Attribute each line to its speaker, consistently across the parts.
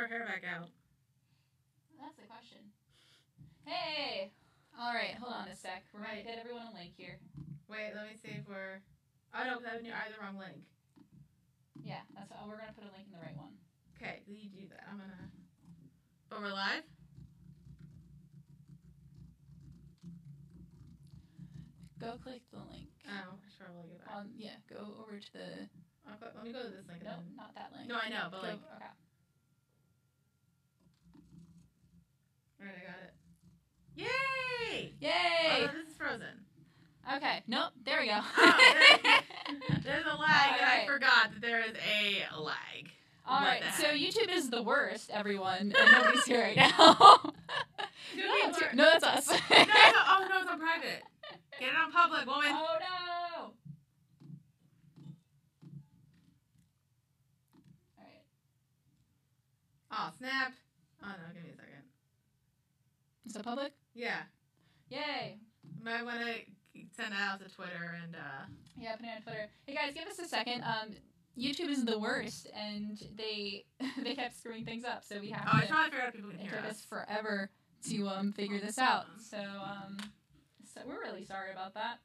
Speaker 1: her hair back out?
Speaker 2: That's the question. Hey! Alright, hold on a sec. We're going to get everyone a link here.
Speaker 1: Wait, let me see if we're... Oh, no, because I had the wrong link.
Speaker 2: Yeah, that's what, we're going to put a link in the right one.
Speaker 1: Okay, you do that. I'm going to... But we're live?
Speaker 2: Go click the link.
Speaker 1: Oh, I should probably get back.
Speaker 2: Yeah, go over to the...
Speaker 1: Let me go to this link.
Speaker 2: Nope, not that link.
Speaker 1: No, I know, but like...
Speaker 2: Okay.
Speaker 1: Alright, I got it. Yay!
Speaker 2: Yay!
Speaker 1: Oh, this is frozen.
Speaker 2: Okay, nope, there we go.
Speaker 1: There's a lag, and I forgot that there is a lag.
Speaker 2: Alright, so YouTube is the worst, everyone, and nobody's here right now. No, that's us.
Speaker 1: No, oh no, it's on private. Get it on public, woman.
Speaker 2: Oh no! Alright.
Speaker 1: Oh, snap. Oh no, give me a second.
Speaker 2: Is that public?
Speaker 1: Yeah.
Speaker 2: Yay!
Speaker 1: Might want to send it out to Twitter and,
Speaker 2: Yeah, put it on Twitter. Hey guys, give us a second. YouTube is the worst, and they kept screwing things up, so we have to...
Speaker 1: I was trying to figure out if people can hear us.
Speaker 2: It took us forever to figure this out, so we're really sorry about that.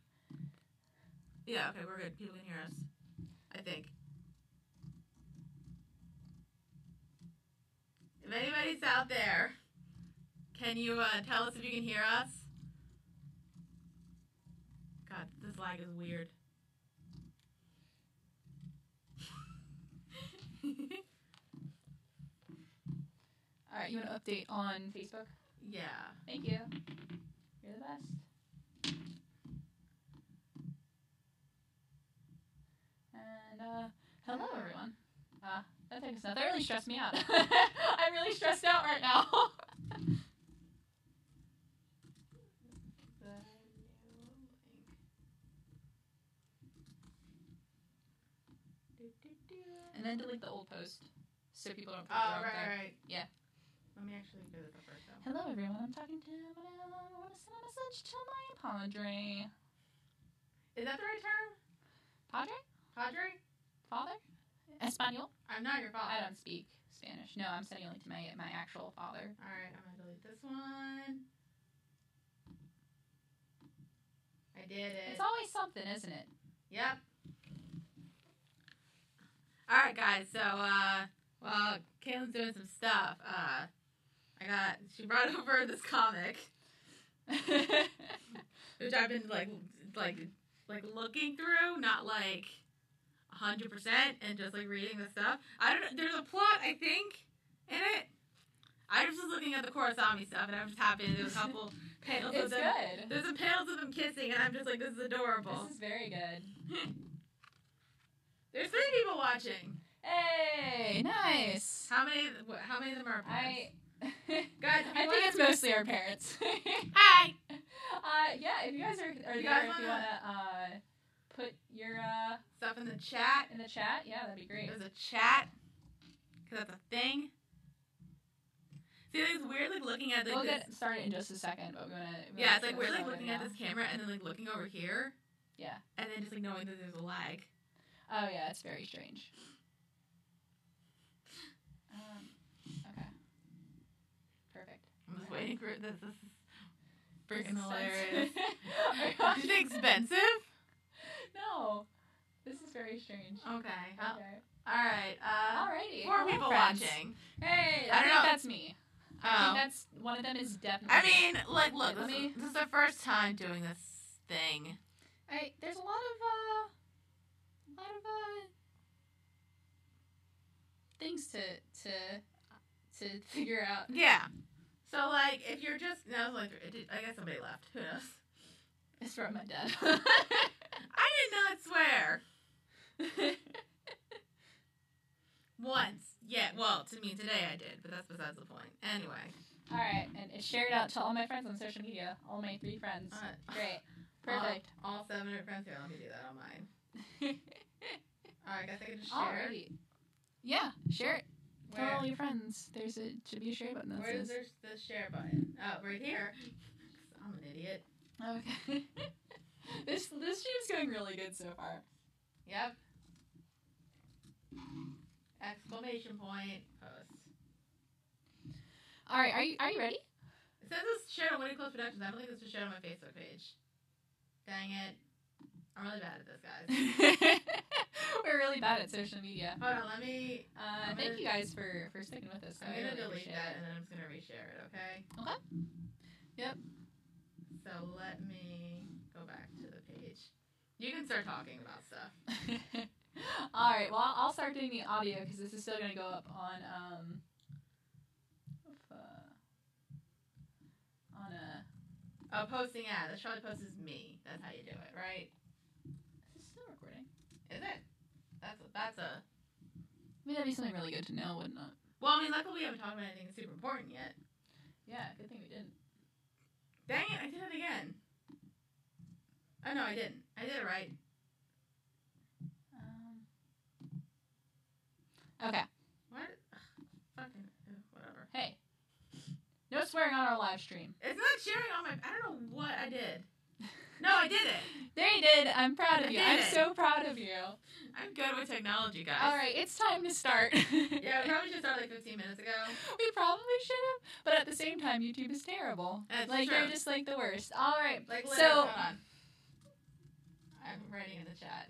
Speaker 1: Yeah, okay, we're good. People can hear us, I think. If anybody's out there, can you tell us if you can hear us? God, this lag is weird.
Speaker 2: Alright, you want to update on Facebook?
Speaker 1: Yeah.
Speaker 2: Thank you. You're the best. And, hello everyone. That takes enough. That really stressed me out. I'm really stressed out right now. And then delete the old post, so people don't put their own there.
Speaker 1: Right.
Speaker 2: Yeah.
Speaker 1: Let me actually do this first, though.
Speaker 2: Hello, everyone. I'm talking to... I want to send a message to my padre.
Speaker 1: Is that the right term?
Speaker 2: Padre?
Speaker 1: Padre?
Speaker 2: Father? Espanol?
Speaker 1: I'm not your father.
Speaker 2: I don't speak Spanish. No, I'm sending a link to my actual father.
Speaker 1: Alright, I'm going to delete this one. I did it.
Speaker 2: It's always something, isn't it?
Speaker 1: Yep. Alright, guys, so, while Caitlin's doing some stuff, she brought over this comic, which I've been, like looking through, not, 100%, and just, reading the stuff. I don't know, there's a plot, I think, in it. I just was looking at the Korra stuff, and I'm just happy there's a couple panels of them.
Speaker 2: It's good.
Speaker 1: There's some panels of them kissing, and I'm just like, this is adorable.
Speaker 2: This is very good.
Speaker 1: There's 3 people watching.
Speaker 2: Hey, nice.
Speaker 1: How many of them are parents? Guys,
Speaker 2: I think it's mostly our parents.
Speaker 1: Hi.
Speaker 2: Yeah, if you guys are there, if you want to put your
Speaker 1: stuff in the chat.
Speaker 2: Yeah, that'd be great.
Speaker 1: There's a chat, because that's a thing. See, it's weird, looking at
Speaker 2: we'll get started in just a second, but we want to...
Speaker 1: Yeah, it's weird, looking at this camera and then, looking over here.
Speaker 2: Yeah.
Speaker 1: And then just, knowing that there's a lag.
Speaker 2: Oh, yeah, it's very strange. Okay. Perfect.
Speaker 1: I'm just waiting for this. This is freaking hilarious. Is it expensive?
Speaker 2: No. This is very strange.
Speaker 1: Okay.
Speaker 2: Okay.
Speaker 1: Alright,
Speaker 2: Alrighty.
Speaker 1: 4 people watching.
Speaker 2: Hey, I think that's me. I think that's, one of them is definitely
Speaker 1: me. Look, this is the first time doing this thing.
Speaker 2: There's a lot of things to figure out.
Speaker 1: Yeah. So, if you're just... No, I guess somebody left. Who knows?
Speaker 2: It's from my dad.
Speaker 1: I did not swear. Once. Yeah, well, to me today I did, but that's besides the point. Anyway.
Speaker 2: Alright, and it's shared out to all my friends on social media. All my 3 friends. Great. Perfect.
Speaker 1: All 700 friends here. Let me do that on mine. Alright, guess I can just share.
Speaker 2: Alrighty. Yeah, share it. Tell all your friends. Should be a share button.
Speaker 1: Where is the share button? Oh, right here. I'm an idiot.
Speaker 2: Okay. This stream's going really good so far.
Speaker 1: Yep. Exclamation point. Post.
Speaker 2: All right, are you ready?
Speaker 1: It says it's shared on Winnie Close Productions. I don't think this was shared on my Facebook page. Dang it. I'm really bad at this, guys.
Speaker 2: We're really bad at social media.
Speaker 1: Hold on, let me...
Speaker 2: thank you guys for sticking with us.
Speaker 1: I'm going to delete that, and then I'm just going to reshare it, okay?
Speaker 2: Okay. Yep.
Speaker 1: So let me go back to the page. You can start talking about stuff.
Speaker 2: All right. Well, I'll start doing the audio because this is still going to go up on
Speaker 1: posting ad. The Charlie post is me. That's how you do it, right?
Speaker 2: This is still recording.
Speaker 1: Is it? That's a.
Speaker 2: I mean, that'd be something really good to know, wouldn't it?
Speaker 1: Well, I mean, luckily we haven't talked about anything super important yet.
Speaker 2: Yeah, good thing we didn't.
Speaker 1: Dang it! I did it again. Oh no, I didn't. I did it right.
Speaker 2: Okay.
Speaker 1: What? Fucking whatever.
Speaker 2: Hey. No swearing on our live stream.
Speaker 1: It's not sharing on my... I don't know what I did. No, I did it.
Speaker 2: There you did. I'm proud of you. I'm
Speaker 1: it.
Speaker 2: so proud of you.
Speaker 1: I'm good with technology, guys.
Speaker 2: All right, it's time to start.
Speaker 1: Yeah, we probably should start like 15 minutes ago.
Speaker 2: We probably should have, but at the same time, YouTube is terrible.
Speaker 1: That's
Speaker 2: like
Speaker 1: true.
Speaker 2: they're just like the worst. All right,
Speaker 1: Like,
Speaker 2: so
Speaker 1: hold on. I'm writing in the chat.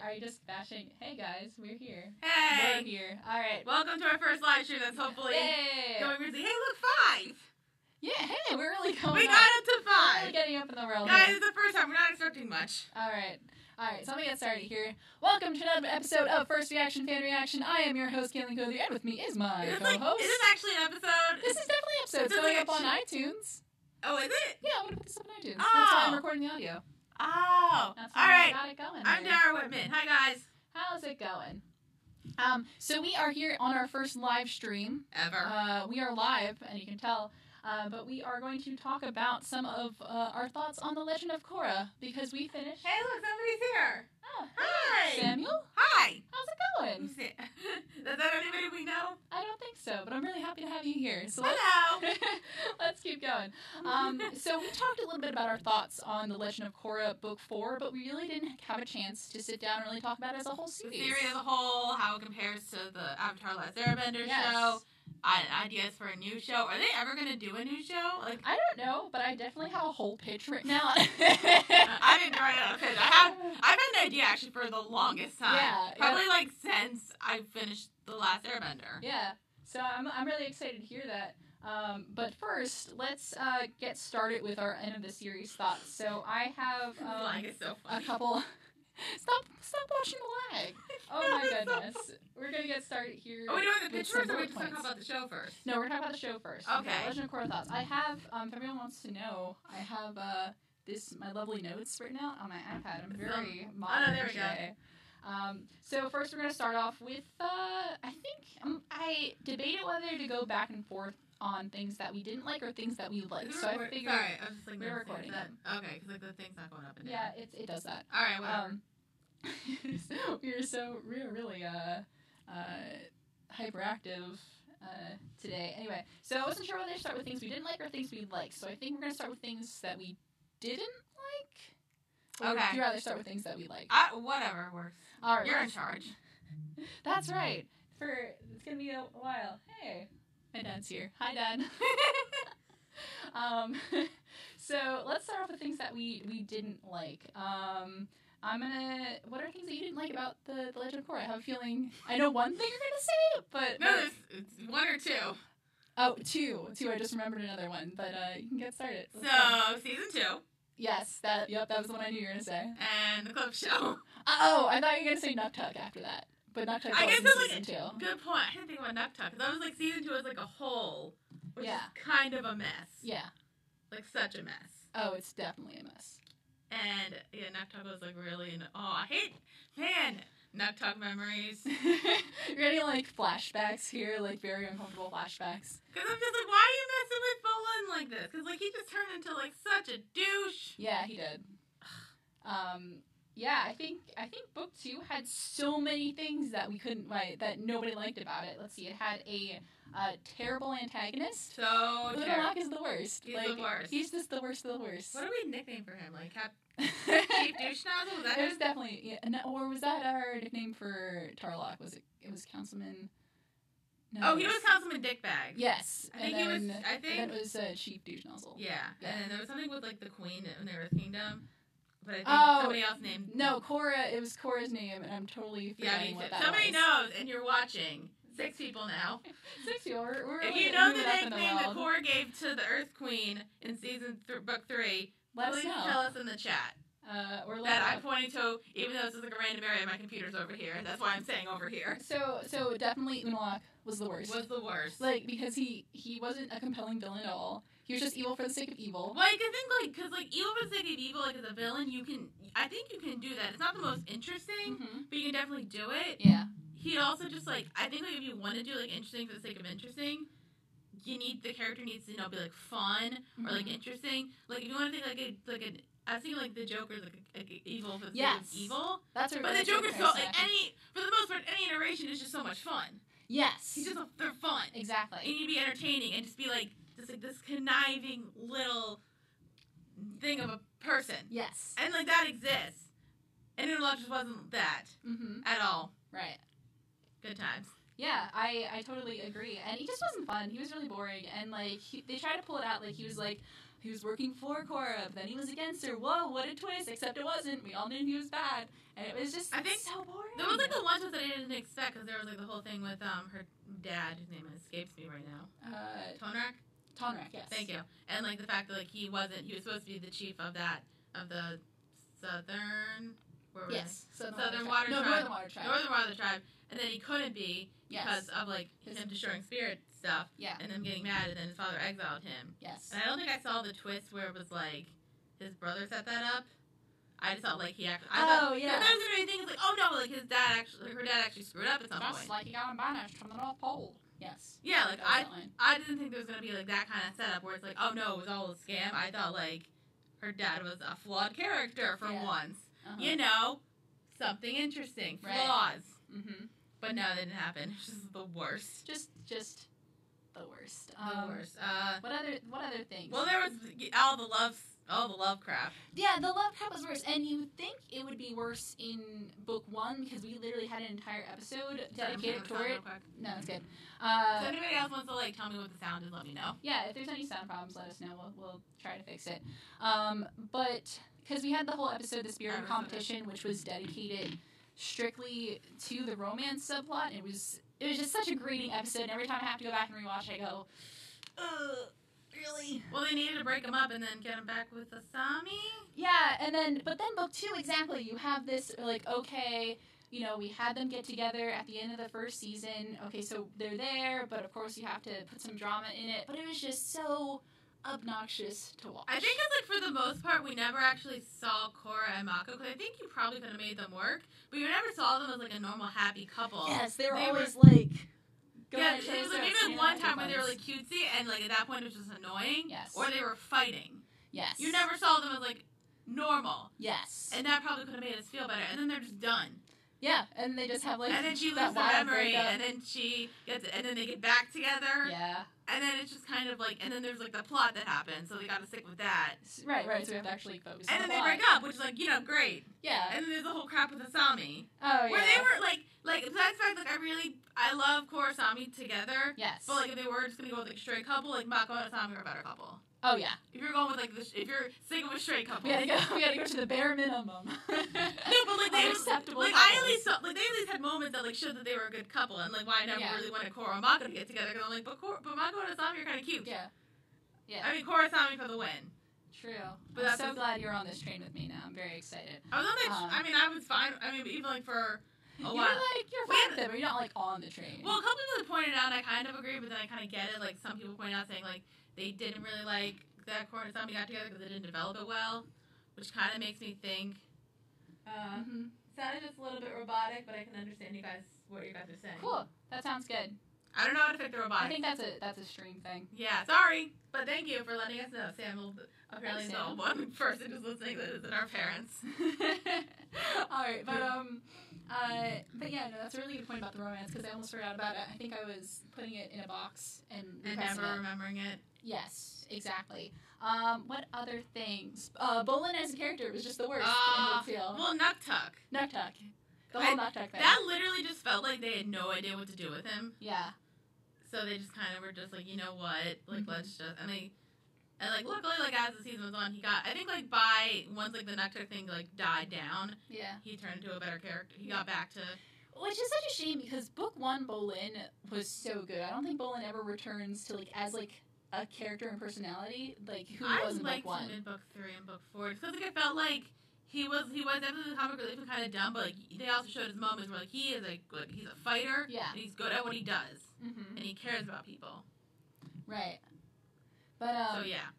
Speaker 2: are you just bashing? Hey guys, we're here.
Speaker 1: Hey,
Speaker 2: We're here. All right.
Speaker 1: welcome to our first live stream. That's hopefully going really. Hey, look, 5.
Speaker 2: Yeah. Hey, we're really going.
Speaker 1: We
Speaker 2: up.
Speaker 1: got it to
Speaker 2: We're
Speaker 1: 5.
Speaker 2: really getting up in the world.
Speaker 1: Guys,
Speaker 2: here.
Speaker 1: it's the first time. We're not expecting much.
Speaker 2: All right. So I'm going to get started here. Welcome to another episode of First Reaction Fan Reaction. I am your host, Caitlin Cother, and with me is my co-host.
Speaker 1: Is this actually an episode?
Speaker 2: This is definitely an episode. It's going up on iTunes.
Speaker 1: Oh, is it?
Speaker 2: Yeah, I'm going to put this up on iTunes.
Speaker 1: Oh.
Speaker 2: That's why I'm recording the audio.
Speaker 1: Oh.
Speaker 2: That's
Speaker 1: All
Speaker 2: why
Speaker 1: right.
Speaker 2: I got it going.
Speaker 1: I'm
Speaker 2: there.
Speaker 1: Dara Whitman. Hi, guys.
Speaker 2: How's it going? So we are here on our first live stream.
Speaker 1: Ever.
Speaker 2: We are live, and you can tell. But we are going to talk about some of our thoughts on The Legend of Korra, because we finished...
Speaker 1: Hey, look, somebody's here.
Speaker 2: Oh,
Speaker 1: Hi.
Speaker 2: Samuel?
Speaker 1: Hi.
Speaker 2: How's it going?
Speaker 1: Is that anybody we know?
Speaker 2: I don't think so, but I'm really happy to have you here. So
Speaker 1: Hello.
Speaker 2: let's keep going. So we talked a little bit about our thoughts on The Legend of Korra Book 4, but we really didn't have a chance to sit down and really talk about it as a whole
Speaker 1: The
Speaker 2: series.
Speaker 1: theory as a whole, how it compares to the Avatar Last Airbender
Speaker 2: Yes.
Speaker 1: show, ideas for a new show. Are they ever going to do a new show? Like,
Speaker 2: I don't know, but I definitely have a whole pitch written out.
Speaker 1: I didn't write it on a page. I've had an idea actually for the longest time.
Speaker 2: Yeah,
Speaker 1: Probably like since I finished The Last Airbender.
Speaker 2: Yeah, so I'm really excited to hear that. But first, let's get started with our end of the series thoughts. So I have
Speaker 1: Lag is so
Speaker 2: a
Speaker 1: funny.
Speaker 2: couple. Stop watching the lag. Oh my goodness. We're gonna get started here.
Speaker 1: Are we doing the
Speaker 2: with
Speaker 1: pitch
Speaker 2: some
Speaker 1: first, or are we
Speaker 2: bullet
Speaker 1: just talking
Speaker 2: points.
Speaker 1: about the show first?
Speaker 2: No, we're talking about the show first.
Speaker 1: Okay.
Speaker 2: Legend of Korra thoughts. I have, if everyone wants to know, I have my lovely notes written out on my iPad. I'm very modern
Speaker 1: there we go.
Speaker 2: today. So first we're gonna start off with I think I debated whether to go back and forth on things that we didn't like or things that we liked. So I figured
Speaker 1: Sorry, I was just like,
Speaker 2: we're recording
Speaker 1: that. Okay, because like the thing's not going up and down.
Speaker 2: yeah, it does that.
Speaker 1: All right, whatever.
Speaker 2: We're really hyperactive today. Anyway, so I wasn't sure whether to start with things we didn't like or things we liked. So I think we're gonna start with things that we didn't like. Or
Speaker 1: Okay.
Speaker 2: would you rather start with things that we like?
Speaker 1: Whatever works.
Speaker 2: All right,
Speaker 1: You're in
Speaker 2: let's-
Speaker 1: charge.
Speaker 2: That's right. It's gonna be a while. Hey, my dad's here. Hi, Dad. So let's start off with things that we didn't like. What are things that you didn't like about the Legend of Korra? I have a feeling I know one thing you're gonna say, but
Speaker 1: No, it's 1 or 2.
Speaker 2: oh, two. I just remembered another one, but you can get started. Let's go.
Speaker 1: So, season 2,
Speaker 2: Yes, that was the one I knew you were gonna say.
Speaker 1: and the clip show.
Speaker 2: Oh, I thought you were gonna say Nuktuk after that, but Nuktuk
Speaker 1: I
Speaker 2: was
Speaker 1: guess
Speaker 2: in
Speaker 1: it's like
Speaker 2: season 2.
Speaker 1: Good point. I didn't think about Nuktuk, because I was like, season 2 is like a whole, which
Speaker 2: Yeah.
Speaker 1: is kind of a mess.
Speaker 2: Yeah.
Speaker 1: Like, such a mess.
Speaker 2: Oh, it's definitely a mess.
Speaker 1: And, yeah, Nuktuk was like really, I hate, man, Nuktuk memories.
Speaker 2: You're getting like flashbacks here, like very uncomfortable flashbacks.
Speaker 1: Because I'm just like, why are you messing with Bolin like this? Because, like, he just turned into, like, such a douche.
Speaker 2: Yeah, he did. Yeah, I think book 2 had so many things that we couldn't like that nobody liked about it. Let's see, it had a terrible antagonist.
Speaker 1: So
Speaker 2: Little
Speaker 1: terrible.
Speaker 2: Rock is the worst.
Speaker 1: He's
Speaker 2: like,
Speaker 1: the worst.
Speaker 2: He's just the worst of the worst.
Speaker 1: What do we nickname for him? Like, Chief Douche Nozzle? Was that
Speaker 2: It was
Speaker 1: him?
Speaker 2: definitely, yeah, or was that our nickname for Tarlock? It was Councilman. No,
Speaker 1: Oh, he was Councilman Dickbag.
Speaker 2: Yes.
Speaker 1: I think he was. I think.
Speaker 2: And then it was Chief Douche Nozzle.
Speaker 1: Yeah.
Speaker 2: Yeah.
Speaker 1: And then there was something with like the Queen in the Earth Kingdom. But I think somebody else named.
Speaker 2: No, Korra. It was Korra's name, and I'm totally forgetting what that
Speaker 1: somebody
Speaker 2: was.
Speaker 1: knows, and you're watching. 6 people now.
Speaker 2: 6 people. We're
Speaker 1: if
Speaker 2: really
Speaker 1: you know the
Speaker 2: moving up in
Speaker 1: nickname that
Speaker 2: world.
Speaker 1: Korra gave to the Earth Queen in book 3,
Speaker 2: Let us
Speaker 1: please
Speaker 2: know.
Speaker 1: tell us in the chat.
Speaker 2: Or
Speaker 1: that I'm pointing to, even though this is like a random area, my computer's over here. That's why I'm saying over here.
Speaker 2: So definitely Unalaq was the worst. Like, because he wasn't a compelling villain at all. He was just evil for the sake of evil.
Speaker 1: Like, I think, because, evil for the sake of evil, like, as a villain, I think you can do that. It's not the most interesting, but you can definitely do it.
Speaker 2: Yeah.
Speaker 1: He also just, I think, if you want to do, interesting for the sake of interesting, the character needs to, be, fun, or, interesting. Like, if you want to think, I was thinking, the Joker's, evil for the sake of evil.
Speaker 2: That's
Speaker 1: But the Joker's for the most part, any iteration is just so much fun.
Speaker 2: Yes.
Speaker 1: They're fun.
Speaker 2: Exactly.
Speaker 1: And you be entertaining and just be, this conniving little thing of a person.
Speaker 2: Yes.
Speaker 1: And, that exists. And Unalaq just wasn't that. At all.
Speaker 2: Right.
Speaker 1: Good times.
Speaker 2: Yeah, I totally agree. And he just wasn't fun. He was really boring. And, they tried to pull it out, he was working for Korra, but then he was against her. Whoa, what a twist, except it wasn't. We all knew he was bad. And it was just so boring.
Speaker 1: There was, the one twist that I didn't expect, because there was, the whole thing with, her dad, whose name escapes me right now. Tonrak?
Speaker 2: Tonrak, yes.
Speaker 1: Thank you. And, the fact that, he was supposed to be the chief of the Southern... Southern Water Tribe.
Speaker 2: Northern Water Tribe.
Speaker 1: Northern Water Tribe. And then he couldn't be because of, him destroying spirit stuff.
Speaker 2: Yeah.
Speaker 1: And them getting mad, and then his father exiled him.
Speaker 2: Yes.
Speaker 1: And I don't think I saw the twist where it was, his brother set that up. I just thought, he actually... I thought there was going to be things oh, no, her dad actually screwed up at some point.
Speaker 2: Just like he got banished from the North Pole. Yes.
Speaker 1: Yeah, I didn't think there was going to be, that kind of setup where it's oh, no, it was all a scam. I thought, her dad was a flawed character for once. Something interesting. Flaws.
Speaker 2: Mm-hmm.
Speaker 1: But no, that didn't happen. It's just the worst.
Speaker 2: Just the worst.
Speaker 1: The worst.
Speaker 2: What other things?
Speaker 1: Well, there was all the love crap.
Speaker 2: Yeah, the love crap was worse. And you think it would be worse in book 1 because we literally had an entire episode dedicated toward it. No, it's good.
Speaker 1: If anybody else wants to tell me what the sound is, let me know.
Speaker 2: Yeah, if there's any sound problems, let us know. We'll try to fix it. But because we had the whole episode, The Spirit of Competition, which was dedicated strictly to the romance subplot. It was just such a grating episode. And every time I have to go back and rewatch, I go, really?
Speaker 1: Well, they needed to break them up and then get them back with Asami.
Speaker 2: Yeah, but then book 2, exactly. You have this okay. We had them get together at the end of the first season. Okay, so they're there, but of course you have to put some drama in it. But it was just so obnoxious to watch.
Speaker 1: I think it's for the most part, we never actually saw Korra and Mako, because I think you probably could have made them work, but you never saw them as a normal happy couple.
Speaker 2: Yes, they were always
Speaker 1: yeah, it was even one time when they were cutesy, and at that point it was just annoying.
Speaker 2: Yes.
Speaker 1: Or they were fighting.
Speaker 2: Yes.
Speaker 1: You never saw them as normal.
Speaker 2: Yes.
Speaker 1: And that probably could have made us feel better. And then they're just done.
Speaker 2: Yeah, and they just have
Speaker 1: and then she loses the memory, and then she gets, and then they get back together.
Speaker 2: Yeah.
Speaker 1: And then it's just kind of and then there's the plot that happens, so they got to stick with that.
Speaker 2: Right. So we have to actually focus.
Speaker 1: And
Speaker 2: on
Speaker 1: then
Speaker 2: the
Speaker 1: they
Speaker 2: plot.
Speaker 1: break up, which is great.
Speaker 2: Yeah.
Speaker 1: And then there's the whole crap with Asami.
Speaker 2: Oh yeah.
Speaker 1: Where they were besides the fact I love Korra and Asami together.
Speaker 2: Yes.
Speaker 1: But if they were just gonna go with a straight couple, Mako and Asami are a better couple.
Speaker 2: Oh yeah.
Speaker 1: If you're going with if you're sticking with straight couples,
Speaker 2: we gotta go to the bare minimum.
Speaker 1: No, but
Speaker 2: they acceptable.
Speaker 1: I at least saw, they at least had moments that showed that they were a good couple, and why I never really wanted Korra and Mako to get together, because I'm but Mako and Asami are kind of cute.
Speaker 2: Yeah. Yeah.
Speaker 1: I mean, Korra and Asami for the win.
Speaker 2: True.
Speaker 1: But
Speaker 2: I'm so glad you're on this train with me now. I'm very excited.
Speaker 1: I was on that. I mean, I was fine. I mean, even for a while.
Speaker 2: You're fine with it, but you're not on the train.
Speaker 1: Well, a couple people had pointed out, and I kind of agree, but then I kind of get it. Some people point out saying they didn't really like that Korra and Asami got together because they didn't develop it well, which kind of makes me think. Sounded just a little bit robotic, but I can understand what you guys are saying.
Speaker 2: Cool. That sounds good.
Speaker 1: I don't know how to fix the robotic.
Speaker 2: I think that's a stream thing.
Speaker 1: Yeah, sorry, but thank you for letting us know. Sam apparently is the one person who's listening that isn't our parents.
Speaker 2: All right, but yeah, no, that's a really good point about the romance, because I almost forgot about it. I think I was putting it in a box and
Speaker 1: never remembering it.
Speaker 2: Yes, exactly. What other things? Bolin as a character was just the worst in Book 2.
Speaker 1: Well, Nuktuk.
Speaker 2: The whole Nuktuk thing.
Speaker 1: That literally just felt like they had no idea what to do with him.
Speaker 2: Yeah.
Speaker 1: So they just kind of were just like, you know what, like let's just and like luckily like as the season was on, he got, I think like by once like the nectar thing like died down, he turned into a better character. He got back to,
Speaker 2: which is such a shame because book 1 Bolin was so good. I don't think Bolin ever returns to like as like a character and personality like who he was in book 1.
Speaker 1: I liked him in book 3 and book 4 because like I felt like he was definitely the comic relief and kind of dumb, but like they also showed his moments where like he is like he's a fighter, and he's good at what he does, and he cares about people.
Speaker 2: Right. But
Speaker 1: so yeah.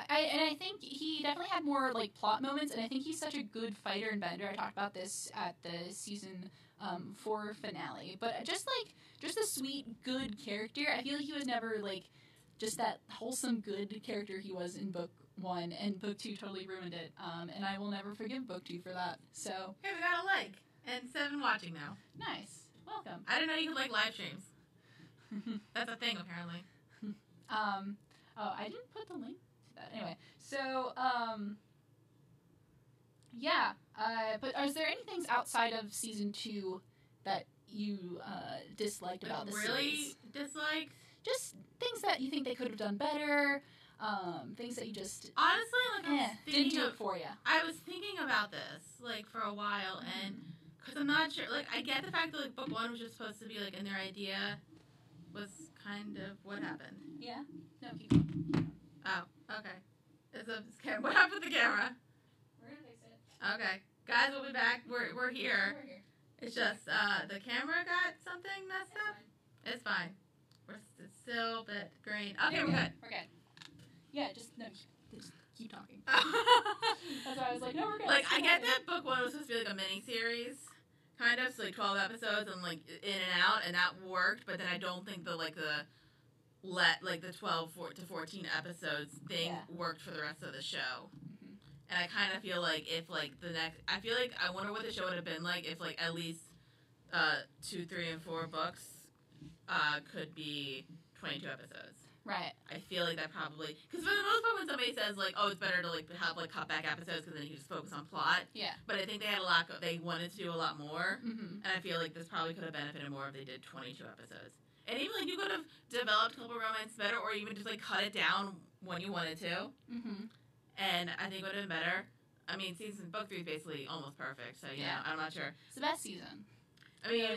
Speaker 2: I think he definitely had more like plot moments, and I think he's such a good fighter and bender. I talked about this at the season 4 finale, but just a sweet, good character. I feel like he was never like just that wholesome, good character he was in book 1, and book 2 totally ruined it. And I will never forgive book 2 for that. So
Speaker 1: hey, we got a like and 7 watching now.
Speaker 2: Nice, welcome.
Speaker 1: I didn't know you could like live streams. That's a thing apparently.
Speaker 2: Oh, I didn't put the link to that. Anyway, so, but is there any things outside of season 2 that you disliked about the series?
Speaker 1: Really disliked?
Speaker 2: Just things that you think they could have done better, things that you just...
Speaker 1: Honestly, like,
Speaker 2: didn't do it for you.
Speaker 1: I was thinking about this, like, for a while, and, because I'm not sure, like, I get the fact that, like, book 1 was just supposed to be, like, and their idea was kind of what happened.
Speaker 2: Yeah? No, keep going.
Speaker 1: Oh, okay. What happened with the camera?
Speaker 2: We're gonna fix it.
Speaker 1: Okay. Guys, we'll be back. We're here.
Speaker 2: We're here.
Speaker 1: It's just, the camera got something messed up? It's fine. It's still a bit green. Okay, we're good.
Speaker 2: We're good. Yeah, just keep talking. That's why I was like, no, we're good.
Speaker 1: Like, I get that book 1 was supposed to be, like, a mini-series. Kind of, so like 12 episodes and like in and out, and that worked. But then I don't think the 12 to 14 episodes thing worked for the rest of the show. And I kind of feel like if like I wonder what the show would have been like if like at least 2, 3, and 4 books could be 22 episodes.
Speaker 2: Right.
Speaker 1: I feel like that probably, because for the most part when somebody says like, oh, it's better to like have like cut back episodes because then you just focus on plot.
Speaker 2: Yeah.
Speaker 1: But I think they had they wanted to do a lot more, and I feel like this probably could have benefited more if they did 22 episodes. And even like you could have developed couple romance better, or even just like cut it down when you wanted to. And I think it would have been better. I mean, book 3 is basically almost perfect, so yeah, I'm not sure.
Speaker 2: It's the best season.
Speaker 1: I mean, it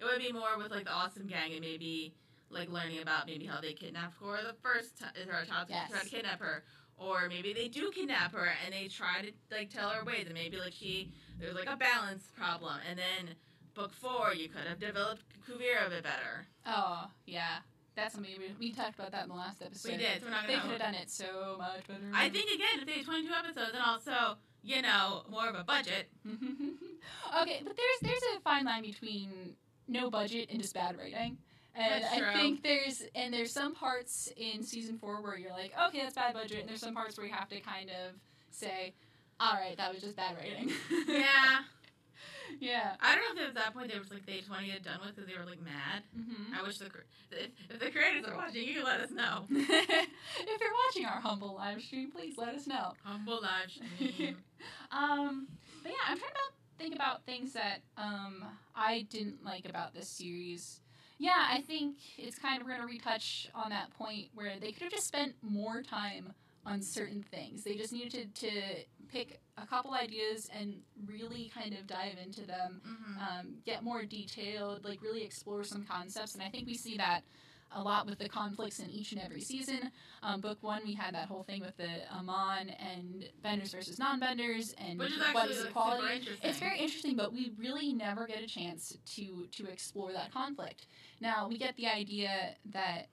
Speaker 1: would be more with like the Awesome Gang and maybe like learning about maybe how they kidnapped Korra the first time, is her child try to kidnap her, or maybe they do kidnap her and they try to like tell her ways, and maybe like there's like a balance problem, and then book 4 you could have developed Kuvira a bit better.
Speaker 2: Oh yeah, that's something we talked about that in the last episode.
Speaker 1: We did. So we're not gonna.
Speaker 2: They could have done it so much better.
Speaker 1: I think again if they had 22 episodes and also more of a budget.
Speaker 2: Okay, but there's a fine line between no budget and just bad writing. And
Speaker 1: That's true.
Speaker 2: I think there's some parts in season 4 where you're like, okay, that's bad budget, and there's some parts where you have to kind of say, all right, that was just bad writing.
Speaker 1: Yeah.
Speaker 2: Yeah.
Speaker 1: I don't know if it was that point they were like they 20 had done with because they were like mad. I wish if the creators are watching, you can let us know.
Speaker 2: If you're watching our humble live stream, please let us know.
Speaker 1: Humble live stream.
Speaker 2: But yeah, I'm trying to think about things that I didn't like about this series. Yeah, I think it's kind of, we're going to retouch on that point where they could have just spent more time on certain things. They just needed to pick a couple ideas and really kind of dive into them, get more detailed, like really explore some concepts. And I think we see that a lot with the conflicts in each and every season. Book 1, we had that whole thing with the Amon and benders versus non-benders, and
Speaker 1: which is
Speaker 2: what is equality.
Speaker 1: Super interesting.
Speaker 2: It's very interesting, but we really never get a chance to explore that conflict. Now, we get the idea that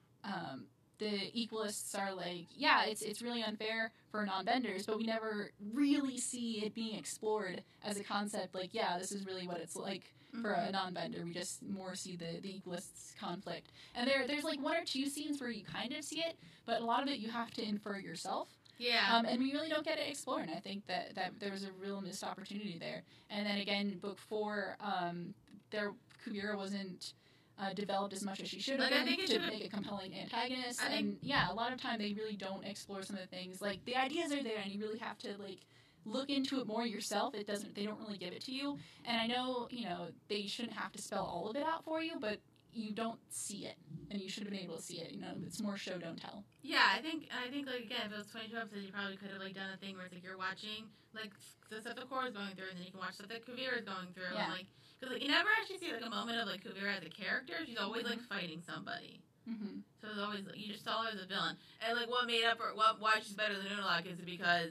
Speaker 2: the equalists are like, yeah, it's really unfair for non-benders, but we never really see it being explored as a concept, like, yeah, this is really what it's like for a non-bender. We just more see the equalists conflict. And there's like 1 or 2 scenes where you kind of see it, but a lot of it you have to infer yourself.
Speaker 1: Yeah.
Speaker 2: And we really don't get to explore, and I think that there was a real missed opportunity there. And then again, book 4, Kuvira wasn't developed as much as she should have been to make a compelling antagonist. And yeah, a lot of time they really don't explore some of the things. Like, the ideas are there, and you really have to like look into it more yourself. They don't really give it to you. And I know, they shouldn't have to spell all of it out for you, but you don't see it, and you should have been able to see it. You know, it's more show don't tell.
Speaker 1: Yeah, I think like again, if it was 22 episodes, you probably could have like done a thing where it's like you're watching like the stuff that Korra's going through, and then you can watch stuff that Kuvira's going through,
Speaker 2: Yeah.
Speaker 1: and like because like you never actually see like a moment of like Kuvira as a character. She's always like fighting somebody.
Speaker 2: Mm-hmm.
Speaker 1: So it's always like, you just saw her as a villain, and like what made up or why she's better than Unalaq is because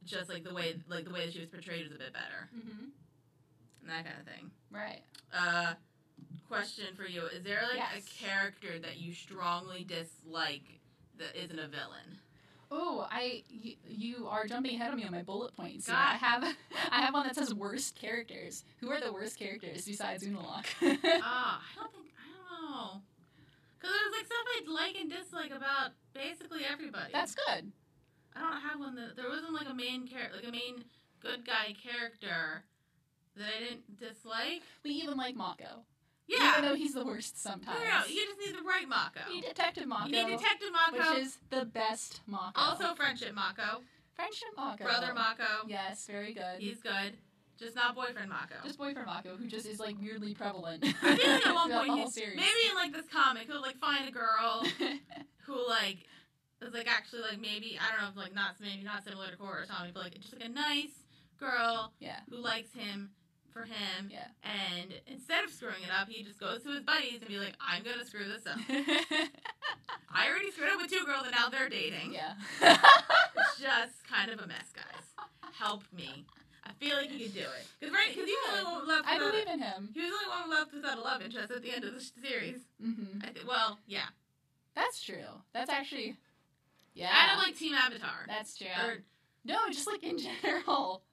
Speaker 1: just like the way that she was portrayed was a bit better, and that kind of thing.
Speaker 2: Right.
Speaker 1: Question for you: is there like
Speaker 2: Yes.
Speaker 1: a character that you strongly dislike that isn't a villain?
Speaker 2: Oh, you are jumping ahead of me on my bullet points.
Speaker 1: God.
Speaker 2: Yeah, I have one that says worst characters. Who are the worst characters besides Unalaq?
Speaker 1: I don't know. Because there's like stuff I like and dislike about basically everybody.
Speaker 2: That's good.
Speaker 1: I don't have one that there wasn't like a main good guy character that I didn't dislike.
Speaker 2: We even like Mako.
Speaker 1: Yeah.
Speaker 2: Even though he's the worst sometimes.
Speaker 1: No, you just need the right Mako.
Speaker 2: You need Detective Mako.
Speaker 1: You need Detective Mako.
Speaker 2: Which is the best Mako.
Speaker 1: Also Friendship Mako.
Speaker 2: Friendship Mako.
Speaker 1: Brother Mako.
Speaker 2: Yes, very good.
Speaker 1: He's good. Just not boyfriend Mako.
Speaker 2: Just boyfriend Mako, who just is like weirdly prevalent.
Speaker 1: I feel like at one
Speaker 2: throughout the whole
Speaker 1: point,
Speaker 2: series.
Speaker 1: maybe in like this comic, he'll like find a girl who like is like actually like maybe I don't know if like maybe not similar to Korra or Tommy, but like just like a nice girl who likes him for him.
Speaker 2: Yeah.
Speaker 1: And instead of screwing it up, he just goes to his buddies and be like, I'm gonna screw this up. I already screwed up with 2 girls and now they're dating.
Speaker 2: Yeah.
Speaker 1: It's just kind of a mess, guys. Help me. I feel like he could do it. Because he was the only one left.
Speaker 2: I believe in him.
Speaker 1: He was the only one left without a love interest at the end of the series.
Speaker 2: Mm-hmm.
Speaker 1: Well, yeah.
Speaker 2: That's true. That's actually, yeah.
Speaker 1: Kind of like Team Avatar.
Speaker 2: That's true.
Speaker 1: Or,
Speaker 2: no, just like in general.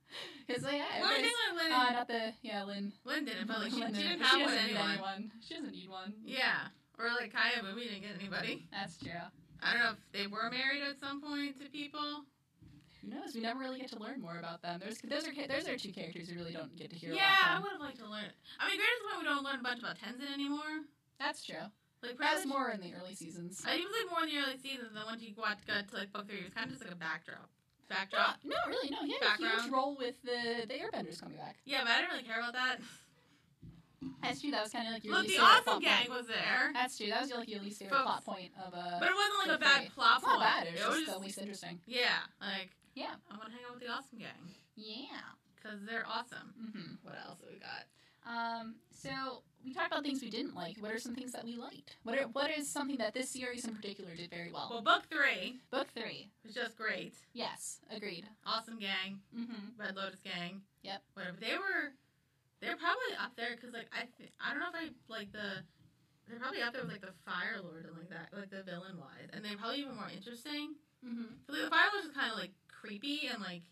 Speaker 2: Because like,
Speaker 1: well, I think like
Speaker 2: Lynn.
Speaker 1: Lynn didn't, but like she
Speaker 2: Lynn
Speaker 1: didn't
Speaker 2: but
Speaker 1: have
Speaker 2: she
Speaker 1: one
Speaker 2: doesn't need
Speaker 1: anyone.
Speaker 2: anyone. She doesn't need one.
Speaker 1: Yeah. Or like Kaya, but we didn't get anybody.
Speaker 2: That's true.
Speaker 1: I don't know if they were married at some point to people.
Speaker 2: Who knows? We never really get to learn more about them. Those are 2 characters we really don't get to hear
Speaker 1: Yeah,
Speaker 2: about
Speaker 1: I
Speaker 2: them.
Speaker 1: would have liked to learn. I mean, greatest point we don't learn a bunch about Tenzin anymore.
Speaker 2: That's true.
Speaker 1: Like
Speaker 2: That's more in the early seasons.
Speaker 1: I even like more in the early seasons than once you got to like book 3. It was kind of just like a backdrop.
Speaker 2: No, really, no. He had a huge role with the Airbenders coming back.
Speaker 1: Yeah, but I didn't really care about that.
Speaker 2: That's true. That was kind of like your
Speaker 1: Look,
Speaker 2: least
Speaker 1: the
Speaker 2: favorite
Speaker 1: Awesome
Speaker 2: plot
Speaker 1: Gang
Speaker 2: point.
Speaker 1: was there.
Speaker 2: That's true. That was like your least favorite plot point of
Speaker 1: But it wasn't like a bad plot
Speaker 2: It's
Speaker 1: point.
Speaker 2: not bad. It was
Speaker 1: was
Speaker 2: just the least interesting.
Speaker 1: Yeah, like
Speaker 2: Yeah.
Speaker 1: I want to hang out with the Awesome Gang
Speaker 2: Yeah.
Speaker 1: because they're awesome.
Speaker 2: Mm-hmm.
Speaker 1: What else have we got?
Speaker 2: So we talked about things we didn't like. What are some things that we liked? What is something that this series in particular did very well?
Speaker 1: Well, book 3
Speaker 2: Book 3
Speaker 1: was just great.
Speaker 2: Yes, agreed.
Speaker 1: Awesome Gang,
Speaker 2: Mm-hmm.
Speaker 1: Red Lotus Gang.
Speaker 2: Yep.
Speaker 1: Whatever. They're probably up there because like I don't know if I like they're probably up there with like the Fire Lord and like that, like the villain wise, and they're probably even more interesting.
Speaker 2: Mm-hmm.
Speaker 1: But like, the Fire Lord is kind of like creepy and like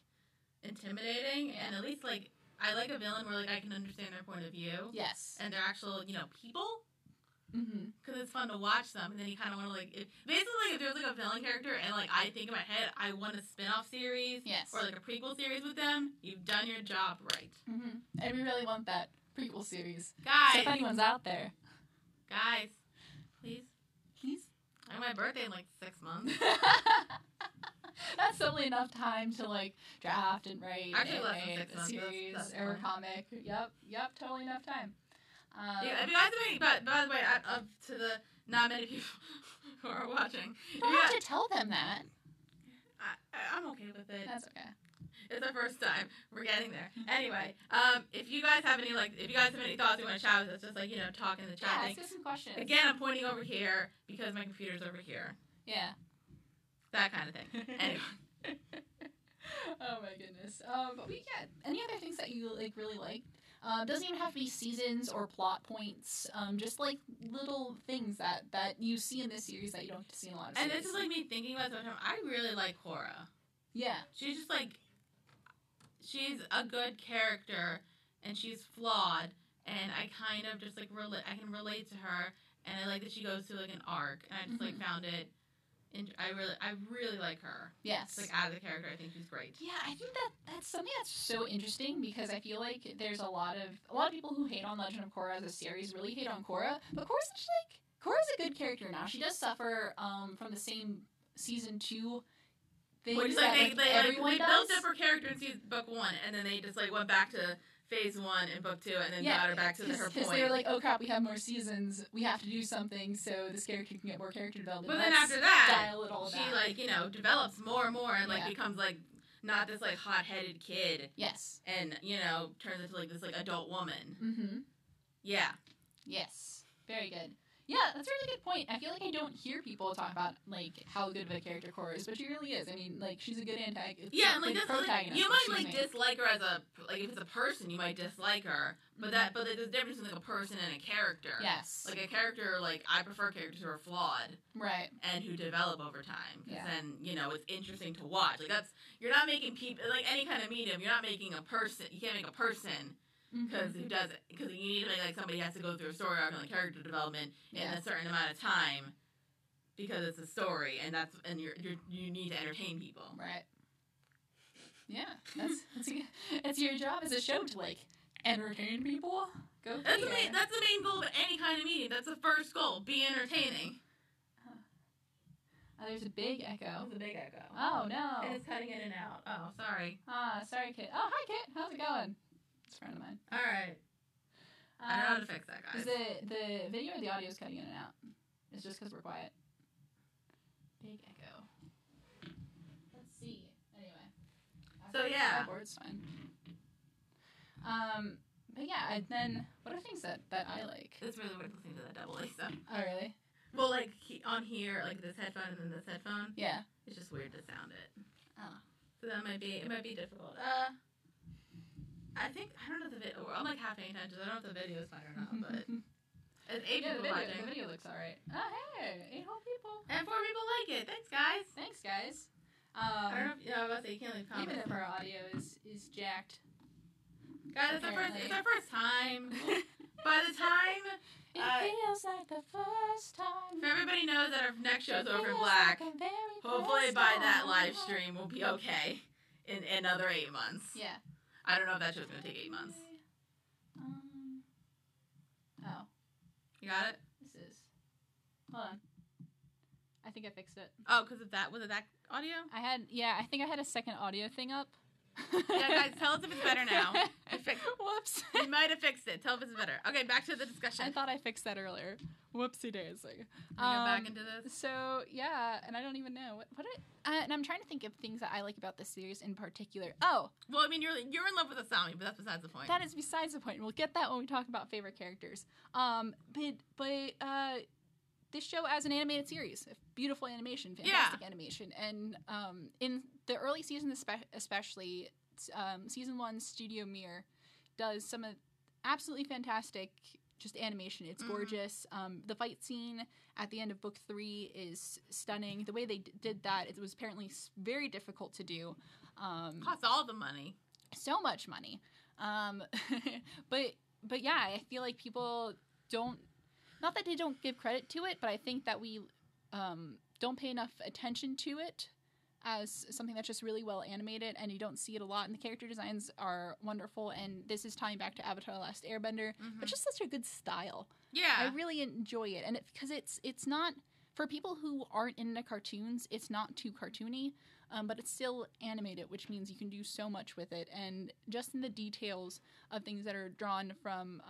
Speaker 1: intimidating, and at least like I like a villain where like I can understand their point of view.
Speaker 2: Yes.
Speaker 1: And they're actual people.
Speaker 2: Mm-hmm.
Speaker 1: Because it's fun to watch them, and then you kind of want to basically if there's like a villain character, and like I think in my head I want a spin-off series,
Speaker 2: Yes.
Speaker 1: or like a prequel series with them. You've done your job right,
Speaker 2: Mm-hmm. And we really want that prequel series.
Speaker 1: guys.
Speaker 2: So if anyone's out there,
Speaker 1: Guys, please.
Speaker 2: please.
Speaker 1: I have my birthday in like 6 months.
Speaker 2: That's totally enough time to like draft and write
Speaker 1: Actually,
Speaker 2: and
Speaker 1: less than
Speaker 2: write
Speaker 1: 6
Speaker 2: a
Speaker 1: months.
Speaker 2: series
Speaker 1: That's
Speaker 2: or a
Speaker 1: fine.
Speaker 2: comic. Yep, totally enough time.
Speaker 1: Yeah, if you guys have any, but by the way, to the not many people who are watching,
Speaker 2: You don't have to tell them that.
Speaker 1: I'm okay with it.
Speaker 2: That's okay.
Speaker 1: It's our first time. We're getting there. Anyway, if you guys have any thoughts you want to chat with us, just like talk in the chat.
Speaker 2: Yeah,
Speaker 1: thing.
Speaker 2: ask us some questions.
Speaker 1: Again, I'm pointing over here because my computer's over here.
Speaker 2: Yeah.
Speaker 1: That kind of thing. Anyway.
Speaker 2: Oh my goodness. But any other things that you like really liked? Doesn't even have to be seasons or plot points. Just like little things that you see in this series that you don't get to see in a lot of
Speaker 1: And
Speaker 2: series.
Speaker 1: this is like me thinking about it sometimes. I really like Korra.
Speaker 2: Yeah.
Speaker 1: She's just like, she's a good character and she's flawed, and I kind of just like I can relate to her, and I like that she goes through like an arc, and I just like found it. I really like her.
Speaker 2: Yes.
Speaker 1: Like as a character, I think she's great.
Speaker 2: Yeah, I think that's something that's so interesting because I feel like there's a lot of people who hate on Legend of Korra as a series really hate on Korra, but Korra's a good character now. She does suffer from the same season 2 things
Speaker 1: Which
Speaker 2: that
Speaker 1: they
Speaker 2: everyone
Speaker 1: built
Speaker 2: does.
Speaker 1: up her character in book 1, and then they just like went back to phase 1 in book 2, and then got her back to her point.
Speaker 2: Because they were like, oh crap, we have more seasons, we have to do something so this character can get more character development.
Speaker 1: But then after that,
Speaker 2: dial it all
Speaker 1: she,
Speaker 2: back.
Speaker 1: like, you know, develops more and more, and, like, becomes, like, not this, like, hot-headed kid.
Speaker 2: Yes.
Speaker 1: And, you know, turns into, like, this, like, adult woman.
Speaker 2: Mm-hmm.
Speaker 1: Yeah.
Speaker 2: Yes. Very good. Yeah, that's a really good point. I feel like I don't hear people talk about, like, how good of a character Korra is, but she really is. I mean, like, she's a good antagonist.
Speaker 1: Yeah, and, like, this,
Speaker 2: protagonist.
Speaker 1: you might, like, dislike her as a, like, if it's a person, you might dislike her, but but there's a difference between, like, a person and a character.
Speaker 2: Yes.
Speaker 1: Like, a character, like, I prefer characters who are flawed.
Speaker 2: Right.
Speaker 1: And who develop over time. Because
Speaker 2: Yeah.
Speaker 1: then, you know, it's interesting to watch. Like, you're not making people, like, any kind of medium, you're not making a person, you can't make a person. Because who does it? Because you need to make, like, somebody has to go through a story arc and, like, character development in a certain amount of time because it's a story, and you need to entertain people.
Speaker 2: Right. Yeah, it's your job as a show to, like, entertain people.
Speaker 1: That's the main goal of any kind of medium. That's the first goal. Be entertaining.
Speaker 2: Oh, there's a big echo.
Speaker 1: There's a big echo.
Speaker 2: Oh no.
Speaker 1: And it's cutting in and out. Oh, sorry.
Speaker 2: Sorry, Kit. Oh, hi, Kit. How's it going? It's a friend of mine.
Speaker 1: All right. I don't know how to fix that, guys.
Speaker 2: Is the video or the audio is cutting in and out? It's just because we're quiet. Big echo. Let's see. Anyway.
Speaker 1: So, yeah.
Speaker 2: It's fine. But yeah, and then what are things that I like?
Speaker 1: It's really weird listening to that double A stuff.
Speaker 2: Oh, really?
Speaker 1: Well, like, on here, like, this headphone and then this headphone.
Speaker 2: Yeah.
Speaker 1: It's just weird to sound it.
Speaker 2: Oh.
Speaker 1: So that might be difficult. I don't know if the video, I'm like half paying attention, I don't know if the video is fine or not, but it's 8 people watching.
Speaker 2: The video looks alright. Oh, hey, 8 whole people.
Speaker 1: And 4 people like it. Thanks, guys.
Speaker 2: Thanks, guys.
Speaker 1: I don't know if, I was about to say, you can't leave comments.
Speaker 2: Even if our audio is jacked.
Speaker 1: Guys, it's our first time. By the time...
Speaker 2: It feels like the first time.
Speaker 1: If everybody knows that our next show's Over in Black, hopefully by that live stream we'll be okay in another 8 months.
Speaker 2: Yeah.
Speaker 1: I don't know if that show's going to take 8 months.
Speaker 2: Oh.
Speaker 1: You got it?
Speaker 2: This is... Hold on. I think I fixed it.
Speaker 1: Oh, because of that? Was it that audio?
Speaker 2: I think I had a second audio thing up.
Speaker 1: Yeah, guys, tell us if it's better now.
Speaker 2: Whoops.
Speaker 1: You might have fixed it. Tell us if it's better. Okay, back to the discussion.
Speaker 2: I thought I fixed that earlier. Whoopsie daisy.
Speaker 1: Go back into this.
Speaker 2: So, yeah, and I don't even know. And I'm trying to think of things that I like about this series in particular. Oh!
Speaker 1: Well, I mean, you're in love with Asami, but that's besides the point.
Speaker 2: That is besides the point. We'll get that when we talk about favorite characters. But this show as an animated series. Beautiful animation, fantastic animation. And in the early seasons especially, Season 1 Studio Mir does some of absolutely fantastic just animation. It's gorgeous. The fight scene at the end of Book 3 is stunning. The way they did that, it was apparently very difficult to do.
Speaker 1: Costs all the money.
Speaker 2: So much money. But yeah, I feel like people don't... Not that they don't give credit to it, but I think that we don't pay enough attention to it as something that's just really well animated, and you don't see it a lot, and the character designs are wonderful, and this is tying back to Avatar: The Last Airbender, but just such a good style.
Speaker 1: Yeah.
Speaker 2: I really enjoy it, and because it's not, for people who aren't into cartoons, it's not too cartoony, but it's still animated, which means you can do so much with it, and just in the details of things that are drawn from,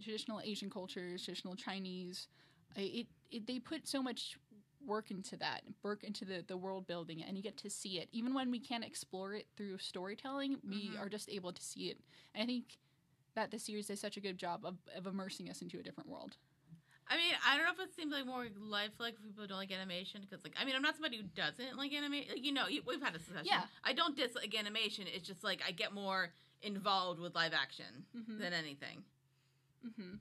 Speaker 2: traditional Asian cultures, traditional Chinese, they put so much work into the world building, and you get to see it. Even when we can't explore it through storytelling, we are just able to see it. And I think that the series does such a good job of immersing us into a different world.
Speaker 1: I mean, I don't know if it seems like more lifelike for people who don't like animation, because, like, I mean, I'm not somebody who doesn't like animation. Like, we've had a discussion.
Speaker 2: Yeah.
Speaker 1: I don't dislike animation. It's just, like, I get more involved with live action than anything.
Speaker 2: Mm-hmm.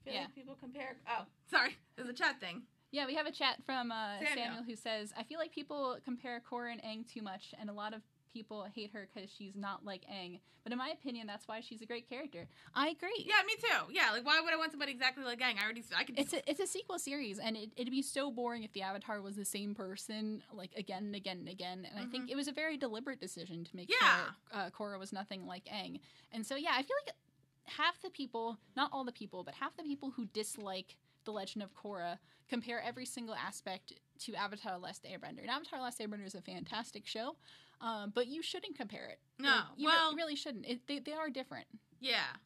Speaker 1: I feel like people compare... Oh, sorry. There's a chat thing.
Speaker 2: Yeah, we have a chat from
Speaker 1: Samuel,
Speaker 2: who says, I feel like people compare Korra and Aang too much, and a lot of people hate her because she's not like Aang. But in my opinion, that's why she's a great character. I agree.
Speaker 1: Yeah, me too. Yeah, like, why would I want somebody exactly like Aang?
Speaker 2: It's a sequel series, and it'd be so boring if the Avatar was the same person, like, again and again and again. And I think it was a very deliberate decision to make sure Korra was nothing like Aang. And so, yeah, I feel like half the people, not all the people, but half the people who dislike The Legend of Korra, compare every single aspect to Avatar: The Last Airbender. And Avatar: The Last Airbender is a fantastic show, but you shouldn't compare it.
Speaker 1: No,
Speaker 2: like, you
Speaker 1: well,
Speaker 2: really shouldn't. They are different.
Speaker 1: Yeah.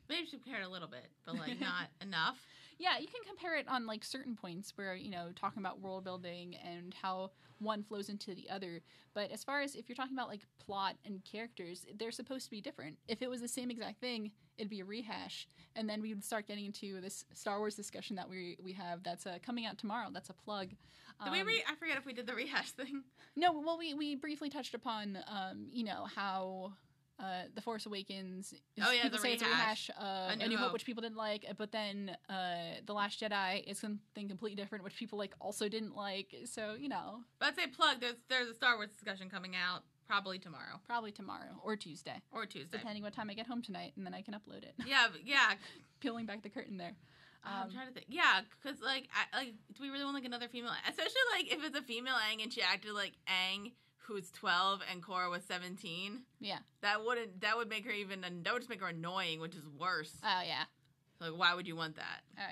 Speaker 1: Maybe you should compare it a little bit, but, like, not enough.
Speaker 2: Yeah, you can compare it on, like, certain points where, talking about world building and how one flows into the other. But as far as if you're talking about, like, plot and characters, they're supposed to be different. If it was the same exact thing, it'd be a rehash. And then we would start getting into this Star Wars discussion that we have that's coming out tomorrow. That's a plug.
Speaker 1: Did I forget if we did the rehash thing.
Speaker 2: No, well, we briefly touched upon, how... The Force Awakens. People say it's a rehash of A New Hope, which people didn't like, but then The Last Jedi is something completely different, which people also didn't like. So
Speaker 1: But I'd say plug. There's a Star Wars discussion coming out probably tomorrow.
Speaker 2: Or Tuesday, depending what time I get home tonight, and then I can upload it.
Speaker 1: Yeah.
Speaker 2: Peeling back the curtain there.
Speaker 1: I'm trying to think. Yeah, because do we really want another female? Especially if it's a female Aang and she acted like Aang, who's 12 and Korra was 17.
Speaker 2: Yeah.
Speaker 1: That would make her that would just make her annoying, which is worse.
Speaker 2: Oh, yeah.
Speaker 1: So, why would you want that?
Speaker 2: Oh,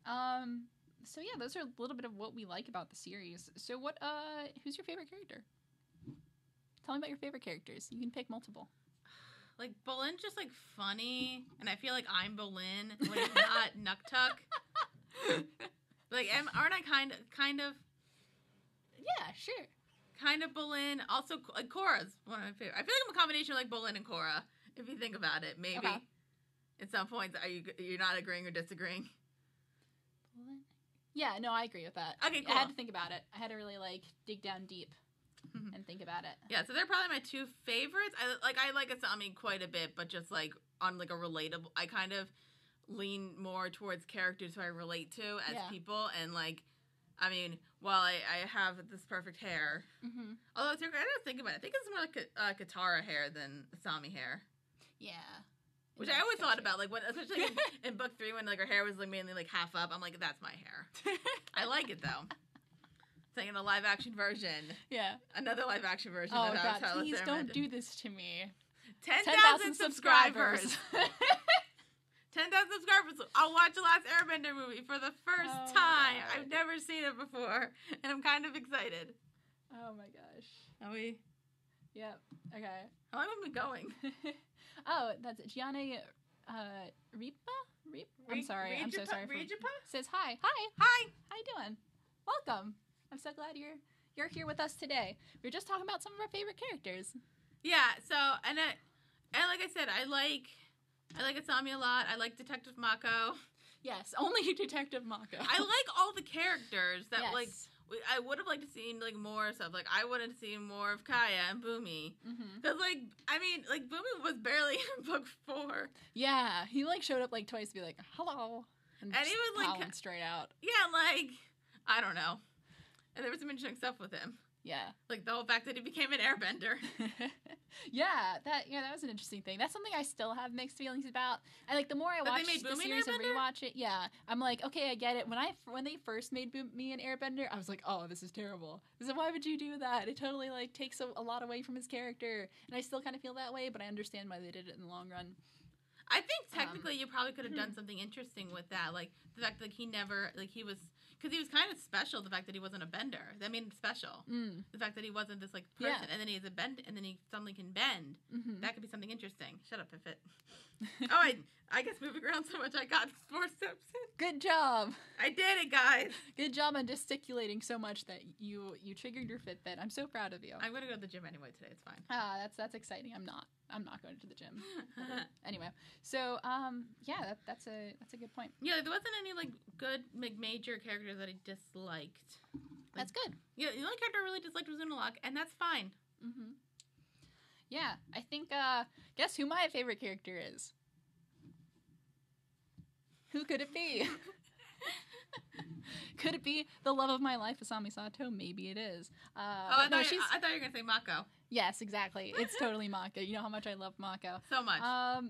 Speaker 2: yeah. So yeah, those are a little bit of what we like about the series. So who's your favorite character? Tell me about your favorite characters. You can pick multiple.
Speaker 1: Bolin's just, funny, and I feel like I'm Bolin, not Nuktuk. Aren't I kind of...
Speaker 2: Yeah, sure.
Speaker 1: Kind of Bolin. Also, Korra's one of my favorite. I feel like I'm a combination of Bolin and Korra, if you think about it. Maybe.
Speaker 2: Okay.
Speaker 1: At some points, you're not agreeing or disagreeing?
Speaker 2: Bolin? Yeah, no, I agree with that.
Speaker 1: Okay, cool.
Speaker 2: I had to think about it. I had to really, dig down deep and think about it.
Speaker 1: Yeah, so they're probably my two favorites. I like Asami quite a bit, but just, on, a relatable... I kind of lean more towards characters who I relate to as people, and, while I have this perfect hair, although I don't think about it. I think it's more like Katara hair than Asami hair.
Speaker 2: Yeah.
Speaker 1: Which I always thought about, especially in book 3 when her hair was mainly half up. I'm like, that's my hair. I like it though. Saying in a live action version.
Speaker 2: Yeah.
Speaker 1: Another live action version.
Speaker 2: Oh God! Please don't do this to me.
Speaker 1: 10,000 subscribers. 10,000 subscribers. I'll watch The Last Airbender movie for the first time.
Speaker 2: God.
Speaker 1: I've never seen it before, and I'm kind of excited.
Speaker 2: Oh my gosh.
Speaker 1: Are we?
Speaker 2: Yep. Okay.
Speaker 1: How long have we been going?
Speaker 2: Oh, that's Gianna Ripa? I'm sorry. I'm so sorry.
Speaker 1: Regipa?
Speaker 2: Says hi.
Speaker 1: Hi.
Speaker 2: How you doing? Welcome. I'm so glad you're here with us today. We were just talking about some of our favorite characters.
Speaker 1: Yeah. So and like I said, I like Asami a lot. I like Detective Mako.
Speaker 2: Yes, only Detective Mako.
Speaker 1: I like all the characters that
Speaker 2: yes.
Speaker 1: I would have liked to see more stuff. I would have seen more of Kaya and Boomy. Because Boomy was barely in book 4.
Speaker 2: Yeah, he showed up twice to be like, hello, and
Speaker 1: he was
Speaker 2: howling straight out.
Speaker 1: Yeah, I don't know. And there was some interesting stuff with him.
Speaker 2: Yeah.
Speaker 1: The whole fact that he became an airbender.
Speaker 2: that was an interesting thing. That's something I still have mixed feelings about. The more I watch the series and rewatch it, I'm like, okay, I get it. When they first made me an airbender, I was like, oh, this is terrible. Why would you do that? It totally takes a lot away from his character. And I still kind of feel that way, but I understand why they did it in the long run.
Speaker 1: I think technically you probably could have done something interesting with that. The fact that he never, he was... Because he was kind of special, the fact that he wasn't a bender. That made him special. The fact that he wasn't this, person, and then he's a bend, and then he suddenly can bend. That could be something interesting. Shut up, Pipit. I guess moving around so much, I got 4 steps in. Good job. I did it, guys. Good job on gesticulating so much that you triggered your Fitbit. I'm so proud of you. I'm going to go to the gym anyway today. It's fine. That's exciting. I'm not going to the gym. Anyway, so that's a good point. Yeah, there wasn't any good major characters that I disliked. That's good. Yeah, the only character I really disliked was Unalaq, and that's fine. Yeah, I think guess who my favorite character is? Who could it be? Could it be the love of my life, Asami Sato? Maybe it is. I thought you were going to say Mako. Yes, exactly. It's totally Mako. You know how much I love Mako. So much.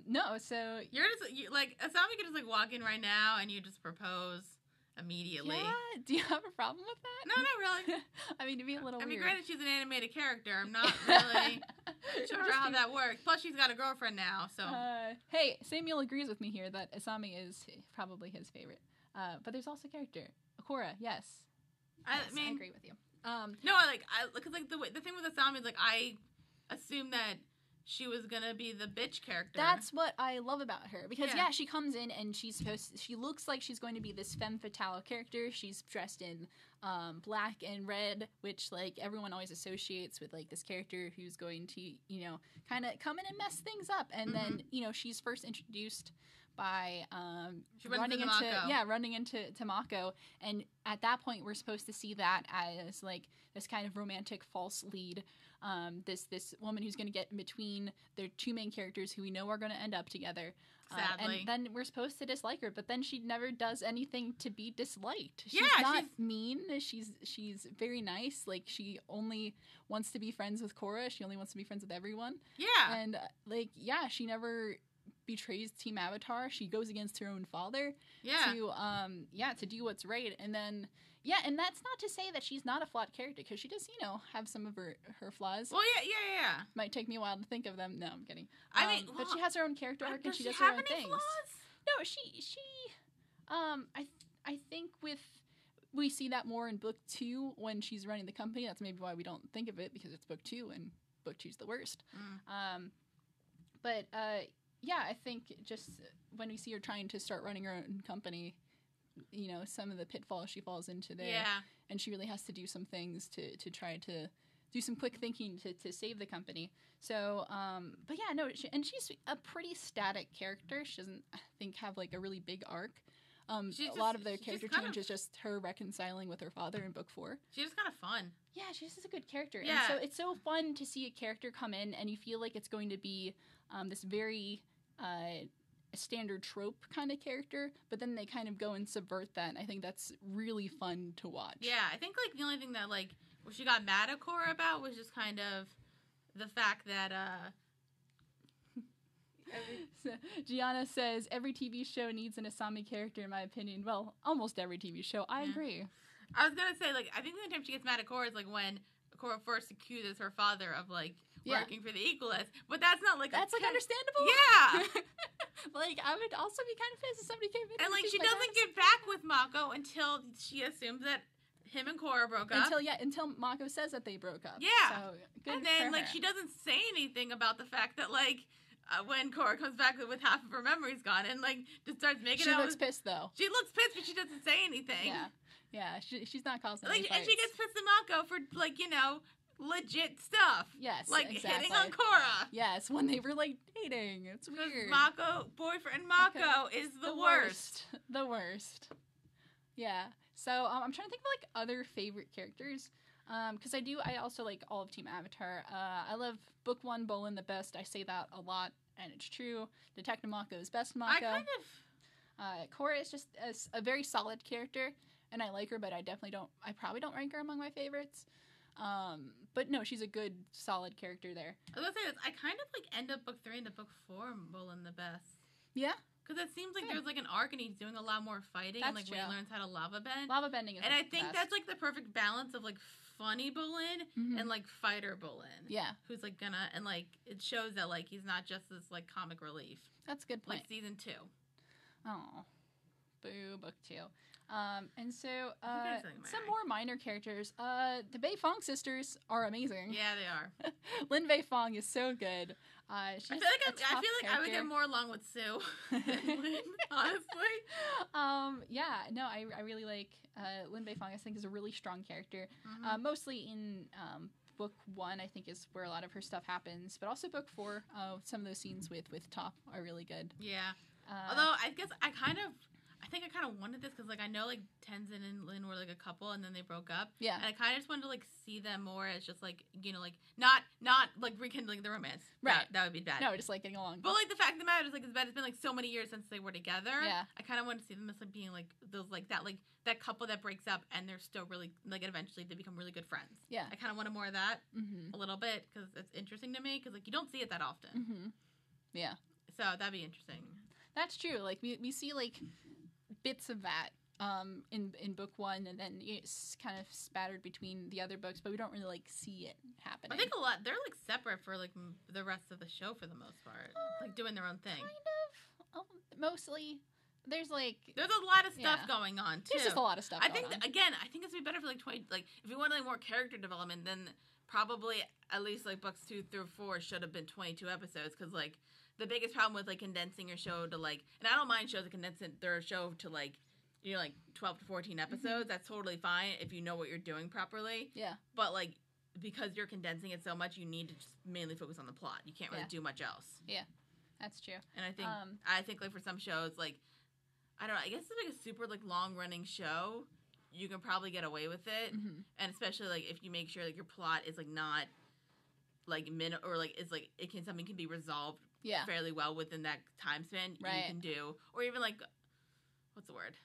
Speaker 1: No, so... Asami could just, walk in right now and you just propose immediately. Yeah? Do you have a problem with that? No, not really. I mean, to be a little weird. Granted, she's an animated character. I'm not really sure how that works. Plus, she's got a girlfriend now, so... Hey, Samuel agrees with me here that Asami is probably his favorite.
Speaker 2: But there's also character. Korra, yes.
Speaker 1: I
Speaker 2: Yes,
Speaker 1: mean,
Speaker 2: I agree with you.
Speaker 1: no, because like the thing with Asami is like I assumed that she was gonna be the bitch character.
Speaker 2: That's what I love about her because
Speaker 1: Yeah.
Speaker 2: she comes in and she looks like she's going to be this femme fatale character. She's dressed in black and red, which like everyone always associates with like this character who's going to kind of come in and mess things up. And then she's first introduced by running into Mako, and at that point we're supposed to see that as like this kind of romantic false lead. This woman who's going to get in between their two main characters who we know are going to end up together.
Speaker 1: Sadly.
Speaker 2: And then we're supposed to dislike her, but then she never does anything to be disliked. She's
Speaker 1: Yeah,
Speaker 2: not mean. She's very nice. Like, she only wants to be friends with Korra. She only wants to be friends with everyone.
Speaker 1: Yeah.
Speaker 2: And, she never betrays Team Avatar. She goes against her own father to do what's right. And then... yeah, and that's not to say that she's not a flawed character, because she does, have some of her flaws.
Speaker 1: Well, yeah.
Speaker 2: Might take me a while to think of them. No, I'm kidding.
Speaker 1: I mean,
Speaker 2: but she has her own character arc, and she does
Speaker 1: have
Speaker 2: her own
Speaker 1: any
Speaker 2: things.
Speaker 1: Flaws?
Speaker 2: No, I think we see that more in book 2 when she's running the company. That's maybe why we don't think of it, because it's book 2, and book 2's the worst. I think just when we see her trying to start running her own company, some of the pitfalls she falls into there.
Speaker 1: Yeah.
Speaker 2: And she really has to do some things to try to do some quick thinking to save the company. So, she's a pretty static character. She doesn't, I think, have like a really big arc. A lot of the character change is just her reconciling with her father in book 4.
Speaker 1: She's just kind of fun.
Speaker 2: Yeah, she's just a good character.
Speaker 1: Yeah.
Speaker 2: And so it's so fun to see a character come in and you feel like it's going to be this very... a standard trope kind of character, but then they kind of go and subvert that, and I think that's really fun to watch.
Speaker 1: Yeah, I think like the only thing that like what she got mad at Korra about was just kind of the fact that
Speaker 2: Gianna says every TV show needs an Asami character, in my opinion. Well, almost every TV show. I agree.
Speaker 1: I was gonna say, like, I think the only time she gets mad at Korra is like when Korra first accuses her father of like working for the Equalists, but that's not like
Speaker 2: understandable.
Speaker 1: Yeah.
Speaker 2: Like, I would also be kind of pissed if somebody came in
Speaker 1: and like she doesn't get back with Mako until she assumes that him and Korra broke up.
Speaker 2: Until Mako says that they broke up.
Speaker 1: Yeah.
Speaker 2: So good
Speaker 1: and then
Speaker 2: for
Speaker 1: like
Speaker 2: her.
Speaker 1: she doesn't say anything about the fact that like when Korra comes back with half of her memories gone and like just starts making out.
Speaker 2: She looks pissed though.
Speaker 1: She looks pissed, but she doesn't say anything.
Speaker 2: Yeah. She's not causing
Speaker 1: like,
Speaker 2: any fights.
Speaker 1: and she gets pissed at Mako for like legit stuff.
Speaker 2: Yes,
Speaker 1: like
Speaker 2: exactly.
Speaker 1: hitting on Korra.
Speaker 2: Yes, when they were like dating. It's weird.
Speaker 1: Boyfriend Mako is the worst.
Speaker 2: The worst. Yeah. So I'm trying to think of like other favorite characters. Because I also like all of Team Avatar. I love Book 1 Bolin the best. I say that a lot, and it's true. Detective Mako is best Mako. Korra is just a very solid character, and I like her, but I probably don't rank her among my favorites. But no, she's a good, solid character there.
Speaker 1: I was gonna say this. I kind of like end up book 3 into book 4 Bolin the best.
Speaker 2: Yeah?
Speaker 1: Because it seems like there's like an arc and he's doing a lot more fighting and like
Speaker 2: true.
Speaker 1: when he learns how to lava bend.
Speaker 2: Lava bending is
Speaker 1: and I think
Speaker 2: best.
Speaker 1: that's like the perfect balance of like funny Bolin and like fighter Bolin.
Speaker 2: Yeah.
Speaker 1: Who's like gonna, and like it shows that like he's not just this like comic relief.
Speaker 2: That's a good point.
Speaker 1: Like season 2.
Speaker 2: Oh. Boo, book 2. And so, some more minor characters. The Bei Fong sisters are amazing.
Speaker 1: Yeah, they are.
Speaker 2: Lin Bei Fong is so good. I feel
Speaker 1: like I would get more along with Sue than Lin, honestly.
Speaker 2: I really like Lin Bei Fong. I think is a really strong character. Mostly in book 1, I think is where a lot of her stuff happens, but also book 4. Some of those scenes with Toph are really good.
Speaker 1: Yeah. Although I guess I kind of wanted this because like I know like Tenzin and Lin were like a couple and then they broke up.
Speaker 2: Yeah.
Speaker 1: And I kind of just wanted to like see them more as just like like not like rekindling the romance.
Speaker 2: Right.
Speaker 1: That would be bad.
Speaker 2: No, just like getting along.
Speaker 1: But like the fact of the matter is like it's been like so many years since they were together.
Speaker 2: Yeah.
Speaker 1: I kind of want to see them as like being like those like that couple that breaks up and they're still really like eventually they become really good friends.
Speaker 2: Yeah.
Speaker 1: I kind of wanted more of that a little bit because it's interesting to me because like you don't see it that often.
Speaker 2: Yeah.
Speaker 1: So that'd be interesting.
Speaker 2: That's true. Like we see like bits of that in book 1 and then it's kind of spattered between the other books, but we don't really like see it happening.
Speaker 1: I think a lot they're like separate for like the rest of the show for the most part, like doing their own thing.
Speaker 2: Kind of, mostly. there's like
Speaker 1: there's a lot of stuff going on too.
Speaker 2: There's just a lot of stuff.
Speaker 1: I think I think it's be better for like 20. Like if you want like more character development, then probably at least like books 2 through 4 should have been 22 episodes because like the biggest problem with like condensing your show to like, and I don't mind shows that condense their show to like, you know, like 12 to 14 episodes. Mm-hmm. That's totally fine if you know what you're doing properly.
Speaker 2: Yeah.
Speaker 1: But like because you're condensing it so much, you need to just mainly focus on the plot. You can't really do much else.
Speaker 2: Yeah, that's true.
Speaker 1: And I think like for some shows like, I don't know, I guess it's like a super like long running show, you can probably get away with it. Mm-hmm. And especially like if you make sure like your plot is like not like or like it's like something can be resolved fairly well within that time span. Right. You can do, or even like what's the word?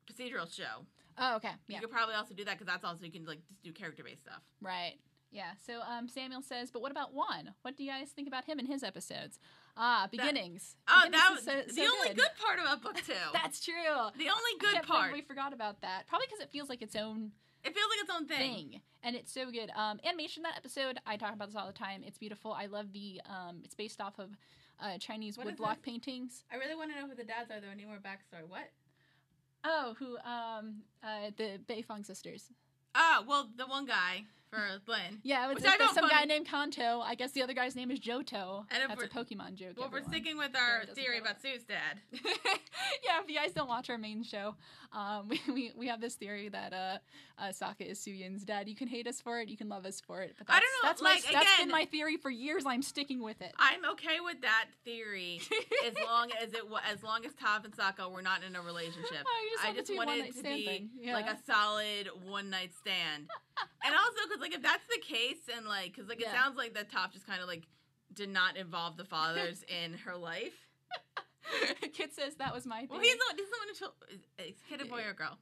Speaker 1: Procedural show.
Speaker 2: Oh, okay. Yeah.
Speaker 1: You could probably also do that because that's also you can like just do character based stuff.
Speaker 2: Right. Yeah. So Samuel says, but what about Juan? What do you guys think about him in his episodes? Beginnings.
Speaker 1: That was the only good part about book 2.
Speaker 2: That's true.
Speaker 1: The only good part.
Speaker 2: We forgot about that. Probably because it feels like its own.
Speaker 1: It feels like its own thing.
Speaker 2: And it's so good. Animation, that episode, I talk about this all the time. It's beautiful. I love the, it's based off of Chinese woodblock paintings.
Speaker 1: I really want to know who the dads are, though. I need more backstory. What?
Speaker 2: Oh, the Beifong sisters.
Speaker 1: Oh, well, the one guy for Lynn.
Speaker 2: Yeah, it's like some guy named Kanto. I guess the other guy's name is Johto. And that's a Pokemon joke.
Speaker 1: Well, we're sticking with our theory about Sue's dad.
Speaker 2: Yeah, if you guys don't watch our main show, we have this theory that Sokka is Suyin's dad. You can hate us for it, you can love us for it. But that's, I don't know. That's been my theory for years. I'm sticking with it.
Speaker 1: I'm okay with that theory as long as Toph and Sokka were not in a relationship. I just wanted it to be like a solid one night stand. And also, because like if that's the case, and like, because like it sounds like that Toph just kind of like did not involve the fathers in her life.
Speaker 2: Kit says that was my thing.
Speaker 1: Well, he's the one who told. Is Kit a boy or a girl?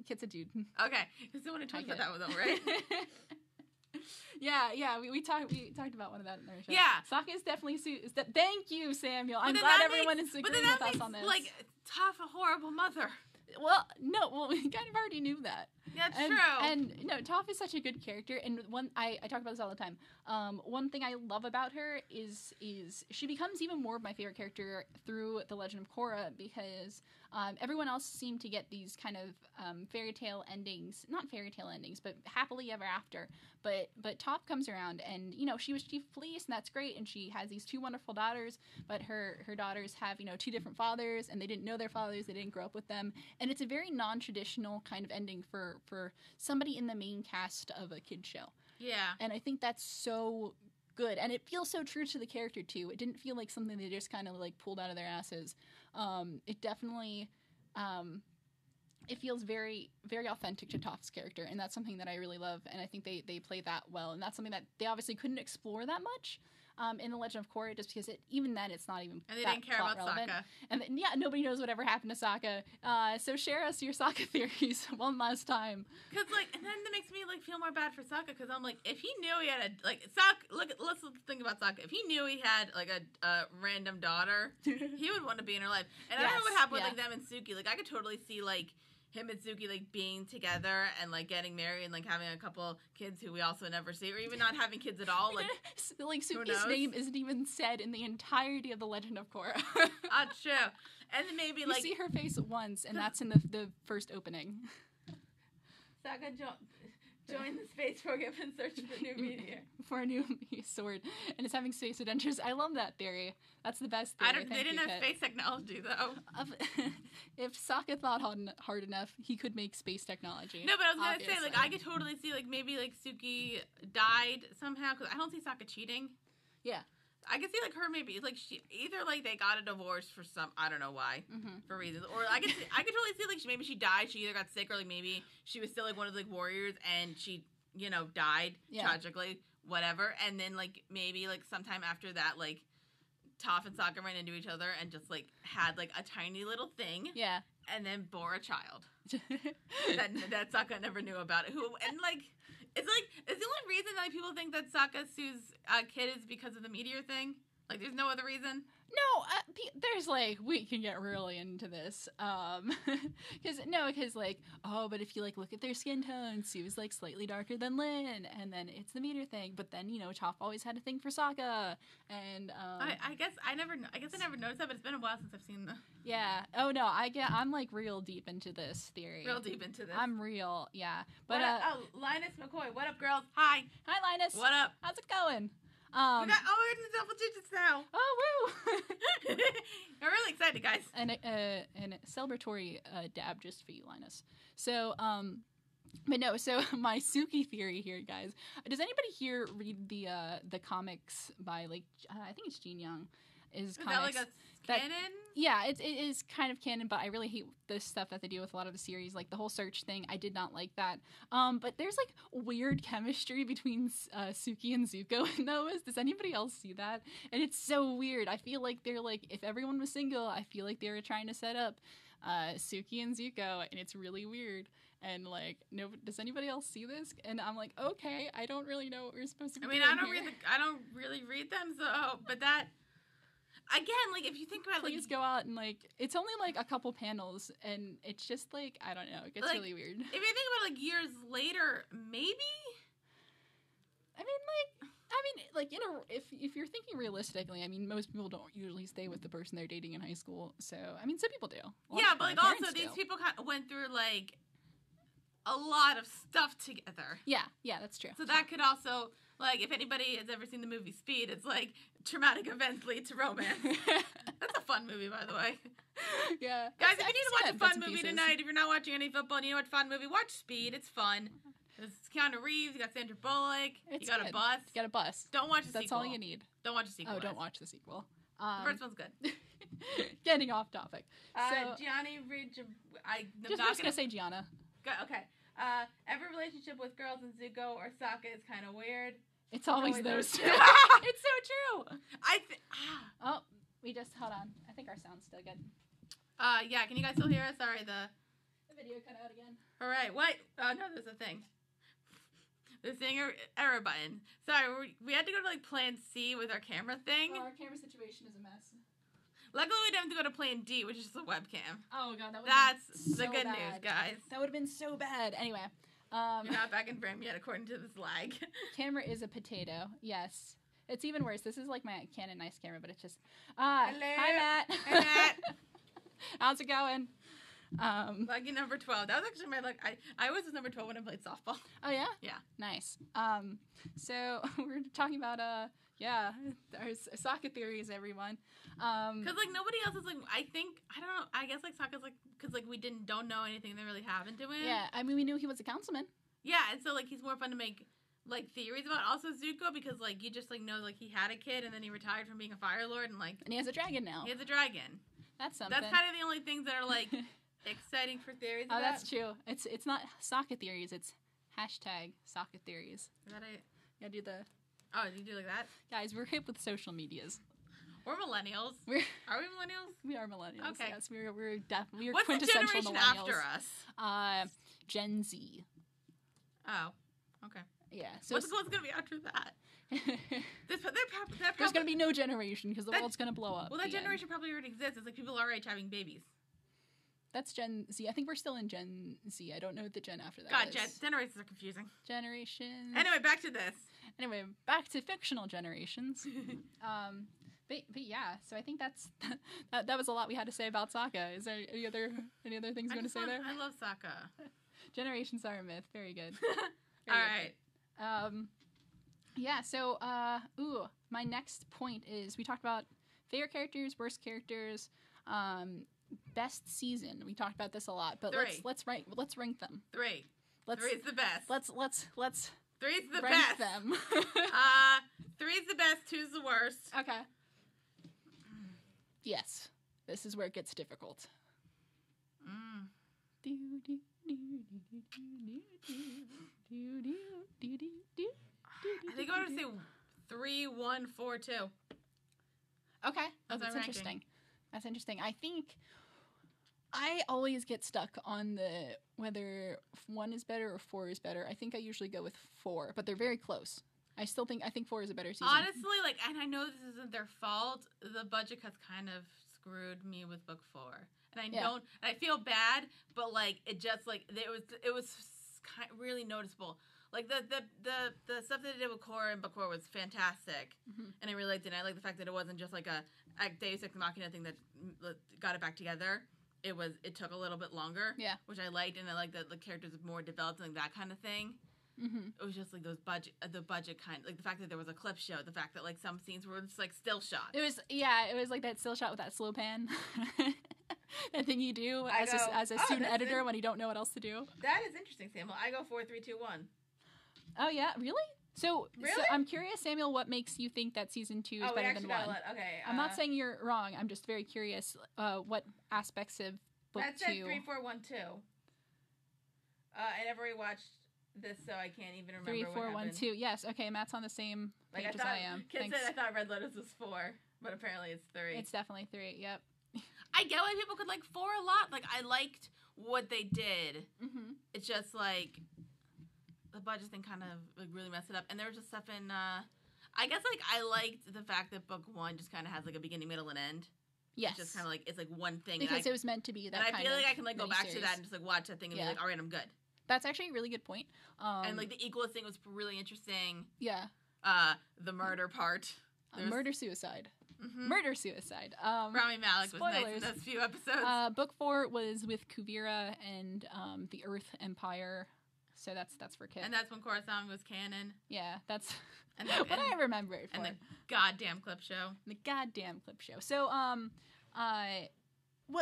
Speaker 2: Kit's a dude.
Speaker 1: Okay, he's the one who told us about that one, though, right?
Speaker 2: Yeah. We talked about one of that in our show.
Speaker 1: Yeah,
Speaker 2: Sokka is definitely Thank you, Samuel. I'm glad everyone is agreeing with us on this.
Speaker 1: Like Toph, a horrible mother.
Speaker 2: Well, no. Well, we kind of already knew that.
Speaker 1: That's true.
Speaker 2: And no, Toph is such a good character, and I talk about this all the time. One thing I love about her is she becomes even more of my favorite character through The Legend of Korra, because everyone else seemed to get these kind of fairy tale endings, not fairy tale endings, but happily ever after. But Toph comes around, and she was chief of police, and that's great, and she has these 2 wonderful daughters, but her daughters have 2 different fathers, and they didn't know their fathers, they didn't grow up with them, and it's a very non-traditional kind of ending for somebody in the main cast of a kid show.
Speaker 1: Yeah.
Speaker 2: And I think that's so good, and it feels so true to the character too. It didn't feel like something they just kind of like pulled out of their asses. It definitely it feels very, very authentic to Toph's character, and that's something that I really love, and I think they play that well, and that's something that they obviously couldn't explore that much in The Legend of Korra, just because even then it's not even
Speaker 1: and they
Speaker 2: that
Speaker 1: didn't care about
Speaker 2: relevant.
Speaker 1: Sokka.
Speaker 2: And nobody knows whatever happened to Sokka. So share us your Sokka theories one last time.
Speaker 1: Because and then that makes me feel more bad for Sokka, because I'm like, if he knew he had let's think about Sokka. If he knew he had a random daughter, he would want to be in her life. And I don't know what happened with them and Suki. I could totally see him and Suki being together and getting married and having a couple kids who we also never see, or even not having kids at all.
Speaker 2: Suki's name isn't even said in the entirety of The Legend of Korra.
Speaker 1: That's true. And then maybe
Speaker 2: you see her face once, and that's in the first opening.
Speaker 1: Sokka join the space program in search of a new meteor.
Speaker 2: For a new sword. And it's having space adventures. I love that theory. That's the best theory.
Speaker 1: They didn't have space technology, though.
Speaker 2: If Sokka thought hard enough, he could make space technology.
Speaker 1: No, but I was going to say, I could totally see, maybe, Suki died somehow, because I don't see Sokka cheating.
Speaker 2: Yeah.
Speaker 1: I could see, her maybe, she either, they got a divorce for some, I don't know why, for reasons, or I could totally see, maybe she died, she either got sick, or, maybe she was still, one of the warriors, and she, died tragically, whatever, and then, maybe, sometime after that, Toph and Sokka ran into each other and just, had, a tiny little thing.
Speaker 2: Yeah.
Speaker 1: And then bore a child. that Sokka never knew about it. It's the only reason people think that Sokka Sue's kid is because of the meteor thing. Like, there's no other reason?
Speaker 2: No, there's, like, we can get really into this. Because, like, oh, but if you, like, look at their skin tone, Sue's, like, slightly darker than Lynn, and then it's the meter thing. But then, you know, Toph always had a thing for Sokka, and,
Speaker 1: I guess I never noticed that, but it's been a while since I've seen the...
Speaker 2: Yeah. Oh, no, I'm, like, real deep into this theory.
Speaker 1: Real deep into this.
Speaker 2: I'm real, yeah. But,
Speaker 1: Linus McCoy, what up, girls? Hi.
Speaker 2: Hi, Linus.
Speaker 1: What up?
Speaker 2: How's it going?
Speaker 1: We're in the double digits now.
Speaker 2: Oh, woo!
Speaker 1: I'm really excited, guys.
Speaker 2: And a celebratory dab just for you, Linus. So, but no, so my Suki theory here, guys. Does anybody here read the comics by, like, I think it's Gene Young? Is comics.
Speaker 1: That like a canon?
Speaker 2: Yeah, it is kind of canon, but I really hate the stuff that they do with a lot of the series, like the whole search thing. I did not like that. But there's like weird chemistry between Suki and Zuko in those. Does anybody else see that? And it's so weird. I feel like they're like, if everyone was single, I feel like they were trying to set up Suki and Zuko, and it's really weird. And like, no, does anybody else see this? And I'm like, okay, I don't really know what we're supposed to be doing
Speaker 1: I don't really read them, so but that. Again, like, if you think about,
Speaker 2: please go out and, like, it's only, like, a couple panels, and it's just, like, I don't know, it gets
Speaker 1: like,
Speaker 2: really weird.
Speaker 1: If you think about, like, years later, maybe?
Speaker 2: I mean, like, you know, if you're thinking realistically, I mean, most people don't usually stay with the person they're dating in high school, so, I mean, some people do.
Speaker 1: Yeah, but, like, also, these people kind of went through, like, a lot of stuff together.
Speaker 2: Yeah, that's true.
Speaker 1: So that could also, like, if anybody has ever seen the movie Speed, it's like traumatic events lead to romance. That's a fun movie, by the way.
Speaker 2: Yeah.
Speaker 1: Guys, if you need to watch a fun movie tonight, if you're not watching any football and you know what fun movie, watch Speed. It's fun. It's Keanu Reeves, you got Sandra Bullock, you got a bus.
Speaker 2: You got a bus.
Speaker 1: Don't watch the sequel.
Speaker 2: That's all you need.
Speaker 1: Don't watch the sequel.
Speaker 2: Oh, don't watch the sequel.
Speaker 1: The first one's good.
Speaker 2: Getting off topic.
Speaker 1: Gianni Ridge, I'm
Speaker 2: just gonna say Gianna.
Speaker 1: Okay. Every relationship with girls in Zuko or Sokka is kind of weird.
Speaker 2: It's always those two. It's so true. Oh, we just, hold on. I think our sound's still good.
Speaker 1: Yeah, can you guys still hear us? Sorry, the
Speaker 2: video cut out again.
Speaker 1: All right, what? No, there's a thing. There's an error button. Sorry, we had to go to, like, plan C with our camera thing.
Speaker 2: Oh, our camera situation is a mess.
Speaker 1: Luckily, we didn't have to go to plan D, which is just a webcam.
Speaker 2: Oh, God, that would
Speaker 1: That's
Speaker 2: so
Speaker 1: the good
Speaker 2: bad.
Speaker 1: news, guys.
Speaker 2: That would have been so bad. Anyway.
Speaker 1: You're not back in frame yet, according to this lag.
Speaker 2: Camera is a potato. Yes. It's even worse. This is like my Canon nice camera, but it's just... Hello. Hi, Matt.
Speaker 1: Hi, Matt.
Speaker 2: How's it going?
Speaker 1: Lucky number 12. That was actually my luck. I was number 12 when I played softball.
Speaker 2: Oh, yeah?
Speaker 1: Yeah.
Speaker 2: Nice. So we're talking about, our Sokka theories, everyone.
Speaker 1: Because, like, nobody else is, like, I don't know, I guess, like, Sokka's, like, because, like, we don't know anything that really happened to him.
Speaker 2: Yeah, I mean, we knew he was a councilman.
Speaker 1: Yeah, and so, like, he's more fun to make, like, theories about. Also, Zuko, because, like, you just, like, know, like, he had a kid, and then he retired from being a Fire Lord, and, like...
Speaker 2: And he has a dragon now.
Speaker 1: He has a dragon.
Speaker 2: That's something.
Speaker 1: That's kind of the only things that are, like, exciting for theories about.
Speaker 2: Oh, that's true. It's not Sokka theories, it's hashtag Sokka theories.
Speaker 1: Is that it?
Speaker 2: Yeah, do the...
Speaker 1: Oh, do you do like that?
Speaker 2: Guys, we're hip with social medias.
Speaker 1: We're millennials. Are we millennials?
Speaker 2: We are millennials.
Speaker 1: Okay.
Speaker 2: Yes, we're definitely
Speaker 1: What's
Speaker 2: quintessential
Speaker 1: the generation
Speaker 2: millennials.
Speaker 1: after us?
Speaker 2: Gen Z.
Speaker 1: Oh, okay.
Speaker 2: Yeah. So
Speaker 1: what's going to be after that?
Speaker 2: There's going to be no generation because the world's going to blow up.
Speaker 1: Well, that generation probably already exists. It's like people our age having babies.
Speaker 2: That's Gen Z. I think we're still in Gen Z. I don't know what the gen after that is.
Speaker 1: God, generations are confusing.
Speaker 2: Generations.
Speaker 1: Anyway, back to this.
Speaker 2: Anyway, back to fictional generations. But yeah, so I think that was a lot we had to say about Sokka. Is there any other things you want to say there?
Speaker 1: I love Sokka.
Speaker 2: Generations are a myth. Very good.
Speaker 1: All right.
Speaker 2: Yeah, so my next point is we talked about favorite characters, worst characters, best season. We talked about this a lot, but let's rank them.
Speaker 1: 3. 3's the best.
Speaker 2: Let's
Speaker 1: 3's the
Speaker 2: rank
Speaker 1: best.
Speaker 2: them.
Speaker 1: 3's the best, 2's the worst.
Speaker 2: Okay. Yes. This is where it gets difficult.
Speaker 1: I think I want to say 3, 1, 4, 2.
Speaker 2: Okay.
Speaker 1: That's
Speaker 2: interesting. That's interesting. I think I always get stuck on whether 1 is better or 4 is better. I think I usually go with 4, but they're very close. I think 4 is a better season.
Speaker 1: Honestly, like, and I know this isn't their fault. The budget cuts kind of screwed me with book 4, and I feel bad, but like it just like it was really noticeable. Like the stuff that they did with Korra and book 4 was fantastic, and I really liked it. And I like the fact that it wasn't just like a Deus Ex Machina thing that got it back together. It took a little bit longer, which I liked, and I liked that the characters were more developed and that kind of thing. It was just like the budget kind, like the fact that there was a clip show, the fact that like some scenes were just like still shots.
Speaker 2: It was like that still shot with that slow pan. That thing you do as a student editor when you don't know what else to do.
Speaker 1: That is interesting, Samuel. I go 4, 3, 2, 1.
Speaker 2: Oh yeah, really? So I'm curious, Samuel, what makes you think that season 2 is better than 1?
Speaker 1: Okay.
Speaker 2: I'm not saying you're wrong. I'm just very curious what aspects of book 2.
Speaker 1: That said 3, 4, 1, 2. I never rewatched this, so I can't even remember
Speaker 2: 3, 4, 1, 2. Yes. Okay, Matt's on the same page as I am.
Speaker 1: Kids said I thought Red Lotus was 4, but apparently it's 3.
Speaker 2: It's definitely 3. Yep.
Speaker 1: I get why people could like 4 a lot. Like I liked what they did. It's just like the budget thing kind of like really messed it up. And there was just stuff in. I guess like I liked the fact that book 1 just kind of has like a beginning, middle, and end.
Speaker 2: Yes.
Speaker 1: It's just kind of like it's like one thing.
Speaker 2: Because it was meant to be that.
Speaker 1: And I feel like I can like go back to that and just like watch that thing and be like, all right, I'm good.
Speaker 2: That's actually a really good point.
Speaker 1: And like the equalist thing was really interesting.
Speaker 2: Yeah.
Speaker 1: The murder part.
Speaker 2: Murder-suicide. Murder-suicide.
Speaker 1: Rami Malek was nice in those few episodes.
Speaker 2: Book 4 was with Kuvira and the Earth Empire. So that's for kids.
Speaker 1: And that's when Coruscant was canon.
Speaker 2: Yeah, that's what I remember it for.
Speaker 1: And the goddamn clip show.
Speaker 2: So,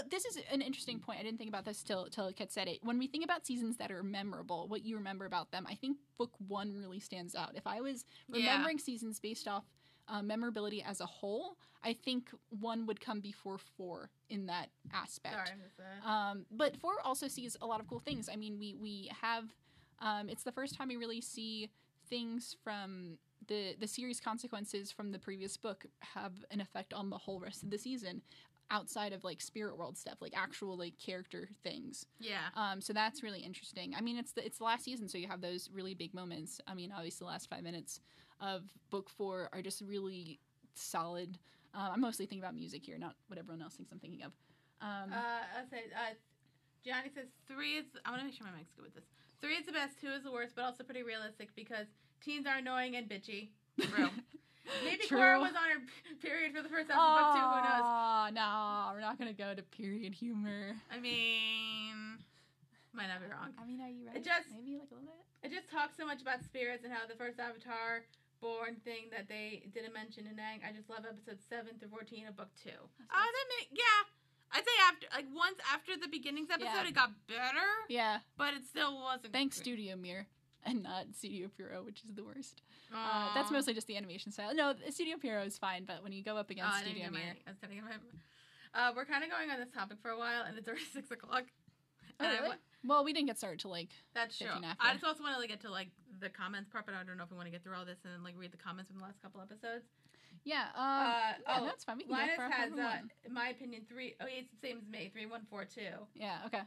Speaker 2: this is an interesting point. I didn't think about this till Kit said it. When we think about seasons that are memorable, what you remember about them, I think book 1 really stands out. If I was remembering seasons based off memorability as a whole, I think 1 would come before 4 in that aspect.
Speaker 1: Sorry, I missed that.
Speaker 2: But 4 also sees a lot of cool things. I mean, we have it's the first time we really see things from the series consequences from the previous book have an effect on the whole rest of the season, outside of like spirit world stuff, like actual like character things.
Speaker 1: Yeah.
Speaker 2: So that's really interesting. I mean, it's the last season, so you have those really big moments. I mean, obviously the last 5 minutes of book 4 are just really solid. I'm mostly thinking about music here, not what everyone else thinks I'm thinking of.
Speaker 1: I'll say, Johnny says 3 is. I want to make sure my mic's good with this. 3 is the best, 2 is the worst, but also pretty realistic because teens are annoying and bitchy. True. Maybe Korra was on her period for the first half of book 2. Who knows?
Speaker 2: No, we're not gonna go to period humor.
Speaker 1: I mean, might not be wrong.
Speaker 2: I mean, are you right? Maybe like a little bit.
Speaker 1: It just talks so much about spirits and how the first Avatar born thing that they didn't mention in Aang. I just love episodes 7 through 14 of book 2. I'd say once after the beginnings episode, it got better.
Speaker 2: Yeah,
Speaker 1: but it still wasn't.
Speaker 2: Thanks, Studio Mir, and not Studio Pierrot, which is the worst. That's mostly just the animation style. No, Studio Pierrot is fine, but when you go up against Studio Mir,
Speaker 1: we're kind of going on this topic for a while, and it's already 6 o'clock.
Speaker 2: Oh, really? Well, we didn't get started till like
Speaker 1: that's true. I just also want to like get to like the comments part, but I don't know if we want to get through all this and then like read the comments from the last couple episodes.
Speaker 2: Yeah. That's fine. We can
Speaker 1: Linus
Speaker 2: go
Speaker 1: has, in my opinion, 3. Oh, it's the same as me. 3, 1, 4, 2.
Speaker 2: Yeah. Okay.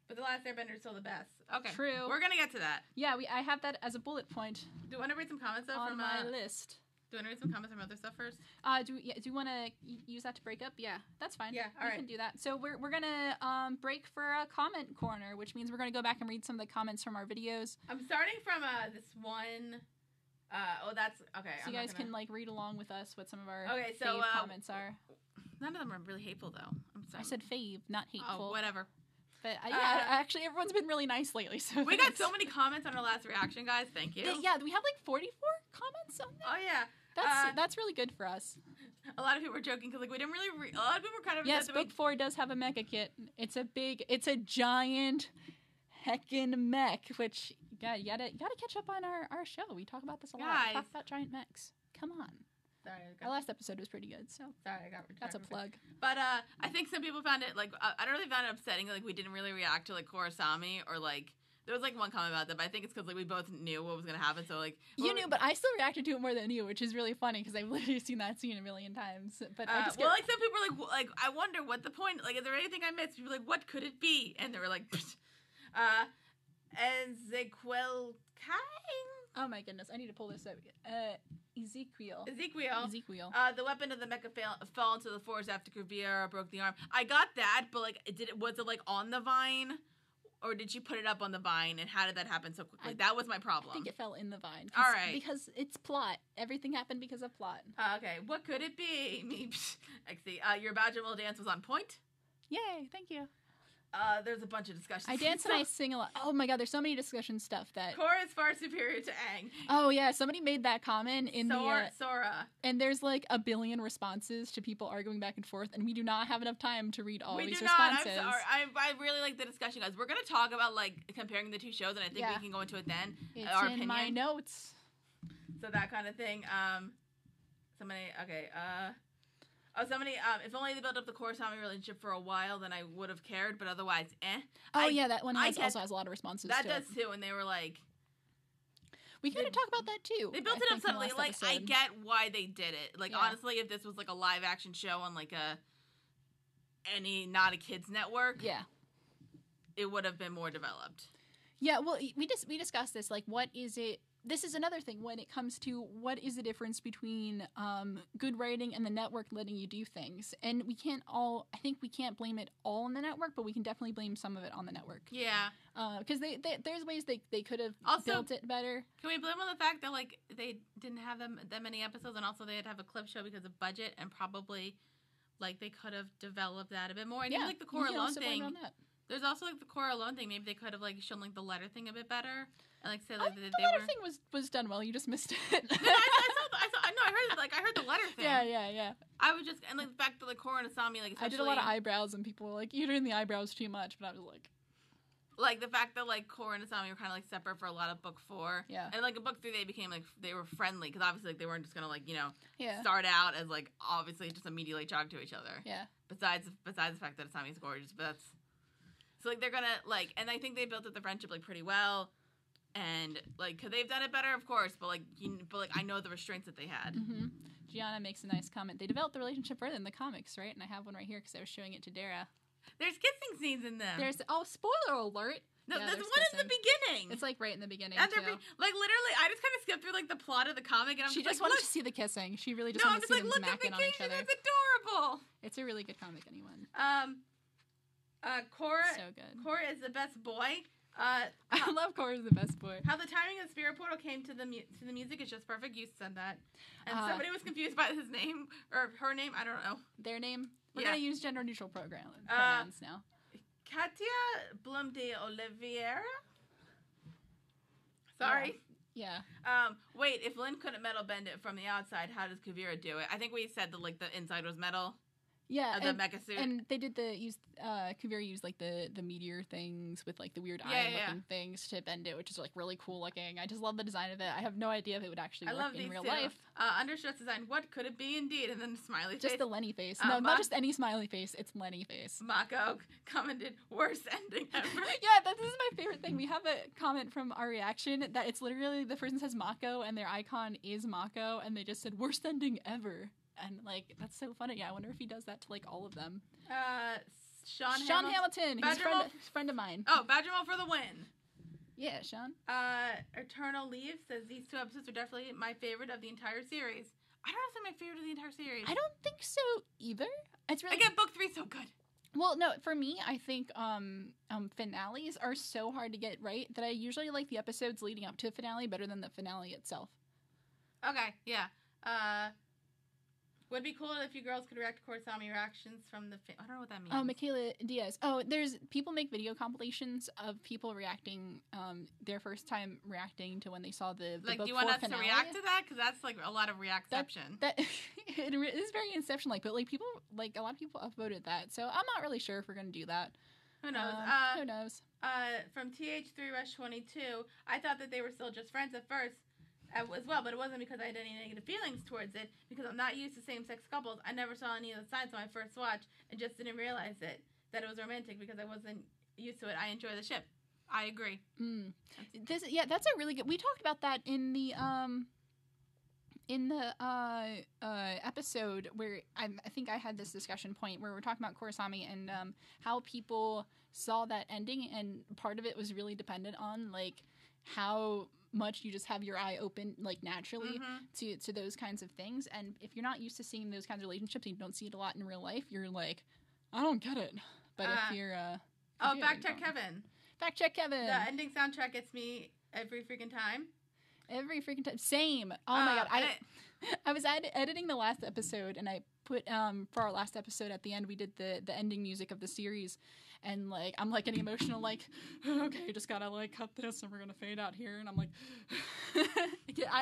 Speaker 1: But the Last Airbender is still the best. Okay.
Speaker 2: True.
Speaker 1: We're gonna get to that.
Speaker 2: Yeah. I have that as a bullet point.
Speaker 1: Do you want to read some comments though
Speaker 2: on my list?
Speaker 1: Do you want to read some comments from other stuff first?
Speaker 2: Do you want to use that to break up? Yeah, that's fine.
Speaker 1: Yeah. All right.
Speaker 2: We can do that. So we're gonna break for a comment corner, which means we're gonna go back and read some of the comments from our videos.
Speaker 1: I'm starting from this one. That's okay.
Speaker 2: So you guys can like read along with us what some of our
Speaker 1: fave
Speaker 2: comments are.
Speaker 1: None of them are really hateful though. I'm sorry.
Speaker 2: I said fave, not hateful.
Speaker 1: Oh, whatever.
Speaker 2: But actually, everyone's been really nice lately. So
Speaker 1: we got so many comments on our last reaction, guys. Thank you.
Speaker 2: Yeah, we have like 44 comments on there.
Speaker 1: Oh yeah,
Speaker 2: that's really good for us.
Speaker 1: A lot of people were joking because like we didn't really. A lot of people were kind of.
Speaker 2: Yes, book 4 does have a mecha kit. It's a giant heckin' mech, which you gotta catch up on our show. We talk about this a lot. We talk about giant mechs. Come on.
Speaker 1: Sorry,
Speaker 2: our last episode was pretty good, so
Speaker 1: sorry,
Speaker 2: that's a plug.
Speaker 1: But I think some people found it like I don't really find it upsetting. Like we didn't really react to like Korrasami or like there was like one comment about that, but I think it's because like we both knew what was gonna happen. So like
Speaker 2: you knew, but I still reacted to it more than you, which is really funny because I've literally seen that scene a million times. But I just
Speaker 1: like some people are like I wonder what the point. Like, is there anything I missed? People were like, what could it be? And they were like, Ezequiel
Speaker 2: Oh my goodness, I need to pull this up. Ezekiel.
Speaker 1: The weapon of the mecha fell into the forest after Kuvira broke the arm. I got that, but like, was it like on the vine, or did she put it up on the vine? And how did that happen so quickly? That was my problem.
Speaker 2: I think it fell in the vine.
Speaker 1: All right,
Speaker 2: because it's plot. Everything happened because of plot.
Speaker 1: Okay, what could it be? Me, I see. Your Bajamil dance was on point.
Speaker 2: Yay! Thank you.
Speaker 1: There's a bunch of discussions.
Speaker 2: I dance and I sing a lot. Oh my god, there's so many discussion stuff that...
Speaker 1: Korra is far superior to Aang.
Speaker 2: Oh yeah, somebody made that comment in
Speaker 1: Sora.
Speaker 2: And there's like a billion responses to people arguing back and forth, and we do not have enough time to read all these responses.
Speaker 1: I'm sorry. I really like the discussion, guys. We're going to talk about like comparing the two shows, and I think we can go into it then.
Speaker 2: It's
Speaker 1: our
Speaker 2: in
Speaker 1: opinion.
Speaker 2: my notes.
Speaker 1: So that kind of thing. If only they built up the Korra-Sami relationship for a while, then I would have cared, but otherwise,
Speaker 2: that one also has a lot of responses.
Speaker 1: That does too, and they were like...
Speaker 2: We kind of talk about that too.
Speaker 1: They built it up subtly. Like, I get why they did it. Like, honestly, if this was like a live-action show on like not a kids network, it would have been more developed.
Speaker 2: Yeah, well, we discussed this. Like, what is it? This is another thing when it comes to what is the difference between good writing and the network letting you do things. And I think we can't blame it all on the network, but we can definitely blame some of it on the network.
Speaker 1: Yeah.
Speaker 2: Because there's ways they could have built it better. Can
Speaker 1: we blame on the fact that, like, they didn't have that many episodes, and also they had to have a clip show because of budget, and probably, like, they could have developed that a bit more. And even, like, the Korra Alone thing. There's also, like, the Korra Alone thing. Maybe they could have, like, shown, like, the letter thing a bit better. And, like, say, like,
Speaker 2: the letter thing was done well. You just missed it.
Speaker 1: I heard the letter thing.
Speaker 2: Yeah.
Speaker 1: I was just, and, like, the fact that, like, Korra and Asami, like,
Speaker 2: I did a lot of eyebrows, and people were like, you're doing the eyebrows too much. But I was like...
Speaker 1: Like, the fact that, like, Korra and Asami were kind of, like, separate for a lot of book 4.
Speaker 2: Yeah.
Speaker 1: And, like, in book 3, they became, like, they were friendly. Because, obviously, like, they weren't just going to, like, start out as, like, obviously just immediately talk to each other.
Speaker 2: Yeah.
Speaker 1: Besides the fact that Asami's gorgeous. But that's... So, like, they're going to, like... And I think they built up the friendship, like, pretty well. And, like, could they have done it better? Of course. But, like, I know the restraints that they had.
Speaker 2: Mm-hmm. Gianna makes a nice comment. They developed the relationship further in the comics, right? And I have one right here because I was showing it to Dara.
Speaker 1: There's kissing scenes in them.
Speaker 2: Spoiler alert.
Speaker 1: No, there's one in the beginning.
Speaker 2: It's like right in the beginning.
Speaker 1: And like literally, I just kind of skipped through like the plot of the comic, and
Speaker 2: she just wanted to see the kissing. She really just wanted to see them smacking on each other.
Speaker 1: It's adorable.
Speaker 2: It's a really good comic. Anyone?
Speaker 1: Korra.
Speaker 2: So good.
Speaker 1: Korra is the best boy.
Speaker 2: I love Korra is the best boy.
Speaker 1: How the timing of Spirit Portal came to the music is just perfect. You said that, and somebody was confused by his name or her name. I don't know
Speaker 2: their name. We're gonna use gender neutral pronouns now.
Speaker 1: Katia Blum de Oliveira. Sorry.
Speaker 2: Yeah.
Speaker 1: Wait, if Lynn couldn't metal bend it from the outside, how does Kuvira do it? I think we said that like the inside was metal.
Speaker 2: Yeah,
Speaker 1: the mecha suit.
Speaker 2: And they did Kuvira used like the meteor things with like the weird eye looking things to bend it, which is like really cool looking. I just love the design of it. I have no idea if it would actually work in real life.
Speaker 1: Understress design. What could it be indeed? And then the smiley face.
Speaker 2: Just the Lenny face. No, not just any smiley face. It's Lenny face.
Speaker 1: Mako commented, worst ending ever.
Speaker 2: Yeah, this is my favorite thing. We have a comment from our reaction that it's literally the person says Mako and their icon is Mako, and they just said worst ending ever. And, like, that's so funny. Yeah, I wonder if he does that to, like, all of them.
Speaker 1: Sean Hamilton.
Speaker 2: He's a friend of mine.
Speaker 1: Oh, Badgermall for the win.
Speaker 2: Yeah, Sean.
Speaker 1: Eternal Leave says these 2 episodes are definitely my favorite of the entire series. I don't know if they're my favorite of the entire series.
Speaker 2: I don't think so either. It's really...
Speaker 1: Again, book 3 so good.
Speaker 2: Well, no, for me, I think finales are so hard to get right that I usually like the episodes leading up to a finale better than the finale itself.
Speaker 1: Okay, yeah. Would be cool if you girls could react to Korra-Sami reactions from the... I don't know what that means.
Speaker 2: Oh, Michaela Diaz. Oh, there's... People make video compilations of people reacting, their first time reacting to when they saw the
Speaker 1: like,
Speaker 2: book
Speaker 1: do you want us
Speaker 2: finale.
Speaker 1: to react to that? Because that's, like, a lot of reactception.
Speaker 2: That it is very Inception-like, but, like, people... Like, a lot of people upvoted that, so I'm not really sure if we're going to do that.
Speaker 1: Who knows?
Speaker 2: Who knows?
Speaker 1: From TH3Rush22, I thought that they were still just friends at first. As well, but it wasn't because I had any negative feelings towards it, because I'm not used to same-sex couples. I never saw any of the signs on my first watch and just didn't realize that it was romantic because I wasn't used to it. I enjoy the ship. I agree.
Speaker 2: That's a really good... We talked about that in the episode where I think I had this discussion point where we're talking about Korra-Sami and how people saw that ending, and part of it was really dependent on, like, how much you just have your eye open, like, naturally to those kinds of things. And if you're not used to seeing those kinds of relationships and you don't see it a lot in real life, you're like, I don't get it. But if you're...
Speaker 1: fact check Kevin.
Speaker 2: Fact check Kevin.
Speaker 1: The ending soundtrack gets me every freaking time.
Speaker 2: Every freaking time. Same. Oh my god. I was editing the last episode, and I put for our last episode at the end we did the ending music of the series, and like I'm like getting emotional, like, okay, just gotta like cut this and we're gonna fade out here, and I'm like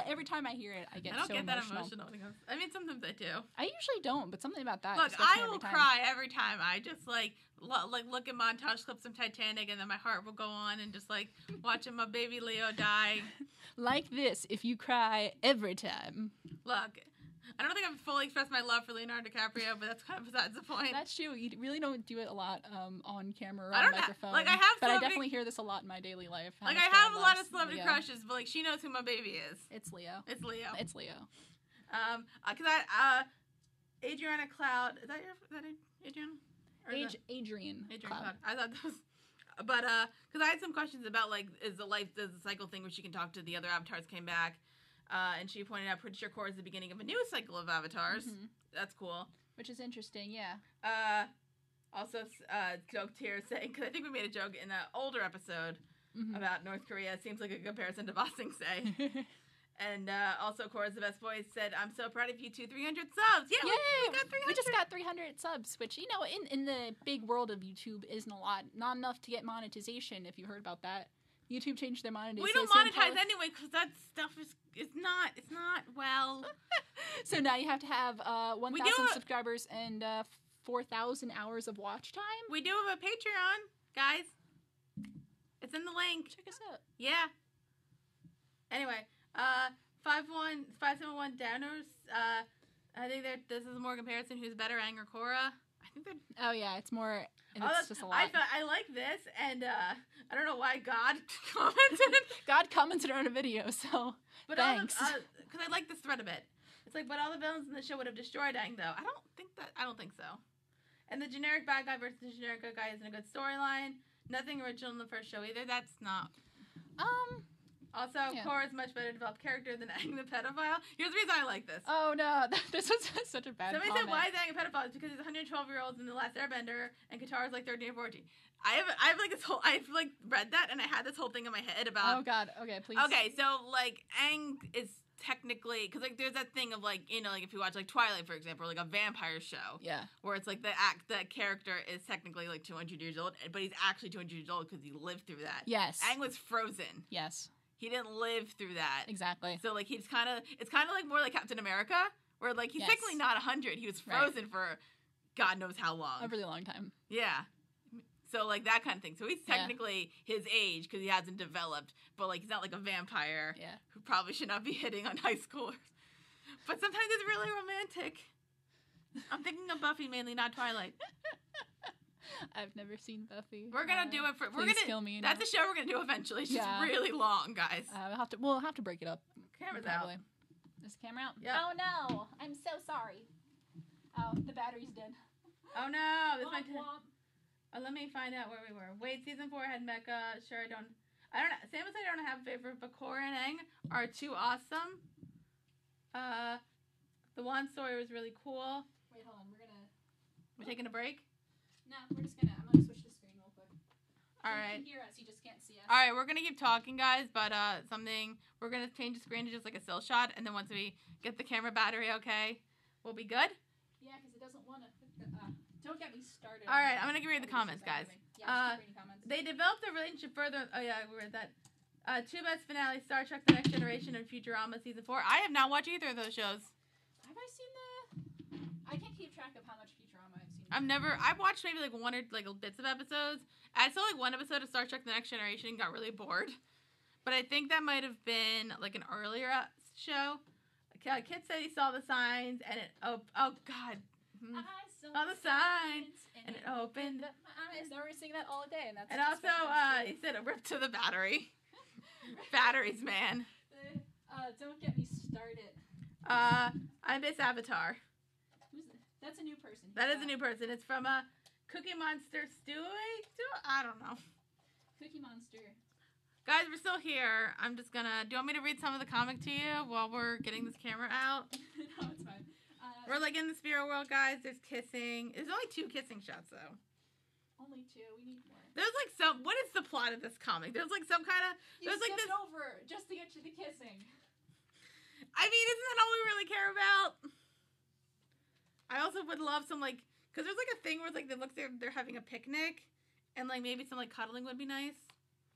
Speaker 2: every time I hear it I get so emotional.
Speaker 1: I don't get that emotional when it comes. I mean, sometimes I do.
Speaker 2: I usually don't, but something about that.
Speaker 1: Look, I will cry every time. I just like look at montage clips of Titanic, and then my heart will go on, and just like watching my baby Leo die.
Speaker 2: Like this, if you cry every time.
Speaker 1: Look, I don't think I've fully expressed my love for Leonardo DiCaprio, but that's kind of besides the point.
Speaker 2: That's true. You really don't do it a lot on camera or
Speaker 1: on
Speaker 2: microphone.
Speaker 1: Like, I have
Speaker 2: but I definitely hear this a lot in my daily life.
Speaker 1: Like, I have a lot of celebrity crushes, but like, she knows who my baby is.
Speaker 2: It's Leo.
Speaker 1: It's Leo.
Speaker 2: It's Leo.
Speaker 1: Cause Adriana Cloud, is that Adriana?
Speaker 2: Adrian Cloud.
Speaker 1: I thought that was, but because I had some questions about like, is the cycle thing where she can talk to the other avatars came back. And she pointed out, pretty sure Korra is the beginning of a new cycle of avatars. Mm-hmm. That's cool.
Speaker 2: Which is interesting, yeah.
Speaker 1: Also, joked here saying, because I think we made a joke in an older episode about North Korea. It seems like a comparison to Ba Sing Se. And also, Korra's the best voice said, I'm so proud of you, 300 subs. Yeah, we got 300.
Speaker 2: We just got 300 subs, which, you know, in the big world of YouTube isn't a lot. Not enough to get monetization, if you heard about that. YouTube changed their monetization.
Speaker 1: We don't monetize anyway because that stuff is not well.
Speaker 2: So now you have to have 1,000 subscribers and 4,000 hours of watch time.
Speaker 1: We do have a Patreon, guys. It's in the link.
Speaker 2: Check us out.
Speaker 1: Yeah. Anyway, 571 downers. I think that this is a more comparison. Who's better, Aang or Korra? I think that.
Speaker 2: Oh yeah, it's more. It's just a lot.
Speaker 1: I like this, and I don't know why God commented.
Speaker 2: God commented on a video, so
Speaker 1: but
Speaker 2: thanks.
Speaker 1: Because I like this thread a bit. It's like, but all the villains in the show would have destroyed Aang, though. I don't think so. And the generic bad guy versus the generic good guy isn't a good storyline. Nothing original in the first show either. That's not. Also, Korra is much better developed character than Aang the pedophile. Here's the reason I like this.
Speaker 2: Oh no, this was such a bad
Speaker 1: Somebody
Speaker 2: comment.
Speaker 1: said, why is Aang a pedophile? It's because he's 112-year-olds in The Last Airbender, and Katara's like 13 or 14. I've read that, and I had this whole thing in my head about...
Speaker 2: Oh god, okay, please.
Speaker 1: Okay, so, like, Aang is technically... Because, like, there's that thing of, like, you know, like, if you watch, like, Twilight, for example, or, like, a vampire show.
Speaker 2: Yeah.
Speaker 1: Where it's, like, the character is technically, like, 200 years old, but he's actually 200 years old because he lived through that.
Speaker 2: Yes.
Speaker 1: Aang was frozen.
Speaker 2: Yes.
Speaker 1: He didn't live through that.
Speaker 2: Exactly.
Speaker 1: So, like, it's kind of like more like Captain America, where, like, he's technically not 100. He was frozen for God knows how long.
Speaker 2: A really long time.
Speaker 1: Yeah. So, like, that kind of thing. So, he's technically his age because he hasn't developed, but, like, he's not like a vampire who probably should not be hitting on high schoolers. But sometimes it's really romantic. I'm thinking of Buffy mainly, not Twilight.
Speaker 2: I've never seen Buffy.
Speaker 1: We're gonna do it for. Kill me. That's a show we're gonna do eventually. It's just really long, guys.
Speaker 2: We'll have to break it up.
Speaker 1: Camera's
Speaker 2: probably.
Speaker 1: out.
Speaker 2: Is the camera out?
Speaker 1: Yep.
Speaker 2: Oh no! I'm so sorry. Oh, the battery's dead.
Speaker 1: Oh no! This might. Let me find out where we were. Wait, season 4 had Mecha. Sure, I don't know. Sam said I don't have a favorite, but Korra and Aang are too awesome. The one story was really cool.
Speaker 2: Wait, hold on.
Speaker 1: We're taking a break.
Speaker 2: No, I'm gonna switch the screen real quick.
Speaker 1: Alright.
Speaker 2: You can hear us, you just can't see us.
Speaker 1: Alright, we're gonna keep talking, guys, but we're gonna change the screen to just like a still shot, and then once we get the camera battery okay, we'll be good?
Speaker 2: Yeah, because it doesn't want to... don't get me started.
Speaker 1: Alright, I'm gonna read the comments, guys.
Speaker 2: Yeah, just keep reading comments.
Speaker 1: They developed their relationship further... Oh yeah, we read that. Two best finales, Star Trek The Next Generation and Futurama Season 4. I have not watched either of those shows.
Speaker 2: Have I seen the... I can't keep track of how much Futurama I've seen.
Speaker 1: I've watched maybe like one or like bits of episodes. I saw like one episode of Star Trek The Next Generation and got really bored. But I think that might have been like an earlier show. Kid said he saw the signs and it... Oh God.
Speaker 2: I
Speaker 1: saw the signs and it opened
Speaker 2: my eyes. Now we're singing that all day. And
Speaker 1: also, he said a rip to the battery. Batteries, man.
Speaker 2: Don't get me started.
Speaker 1: I miss Avatar.
Speaker 2: Who's that? That's a new person.
Speaker 1: That is a new person. It's from Cookie Monster Stewie? I don't know.
Speaker 2: Cookie Monster.
Speaker 1: Guys, we're still here. I'm just gonna... Do you want me to read some of the comic to you while we're getting this camera out?
Speaker 2: No, it's fine.
Speaker 1: We're, like, in the spirit world, guys. There's kissing. There's only 2 kissing shots, though.
Speaker 2: Only 2. We need more.
Speaker 1: There's, like, some... What is the plot of this comic? There's, like, some kind of...
Speaker 2: You
Speaker 1: there's, like,
Speaker 2: skipped
Speaker 1: this...
Speaker 2: over just to get to the kissing.
Speaker 1: I mean, isn't that all we really care about? I also would love some, like... Because there's, like, a thing where, like, it looks like they're having a picnic. And, like, maybe some, like, cuddling would be nice.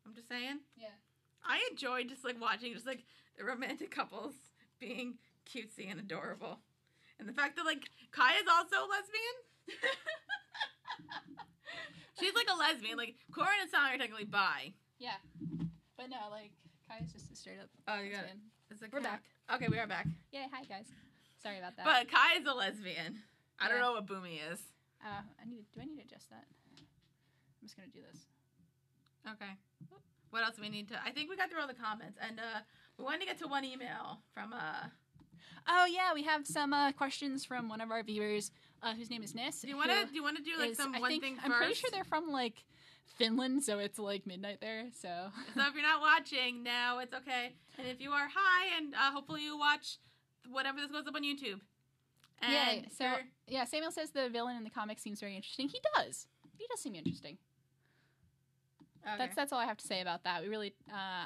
Speaker 1: I'm just saying.
Speaker 2: Yeah.
Speaker 1: I enjoy just, like, watching just, like, the romantic couples being cutesy and adorable. And the fact that, like, Kai is also a lesbian. She's, like, a lesbian. Like, Korra and Asami are technically bi.
Speaker 2: Yeah. But no, like, Kai is just a straight up
Speaker 1: Oh, you got
Speaker 2: lesbian.
Speaker 1: it.
Speaker 2: We're back.
Speaker 1: Okay, we are back.
Speaker 2: Yeah, hi guys. Sorry about that.
Speaker 1: But Kai is a lesbian. I don't know what Boomy is.
Speaker 2: do I need to adjust that? I'm just gonna do this.
Speaker 1: Okay. What else do we need to... I think we got through all the comments. And we wanted to get to one email from...
Speaker 2: Oh yeah, we have some questions from one of our viewers, whose name is Nis.
Speaker 1: Do you want to do like some one thing first?
Speaker 2: I'm pretty sure they're from like Finland, so it's like midnight there. So
Speaker 1: if you're not watching now, it's okay. And if you are, hi, and hopefully you watch whatever this goes up on YouTube. And
Speaker 2: Samuel says the villain in the comic seems very interesting. He does seem interesting. Okay. That's all I have to say about that. We really,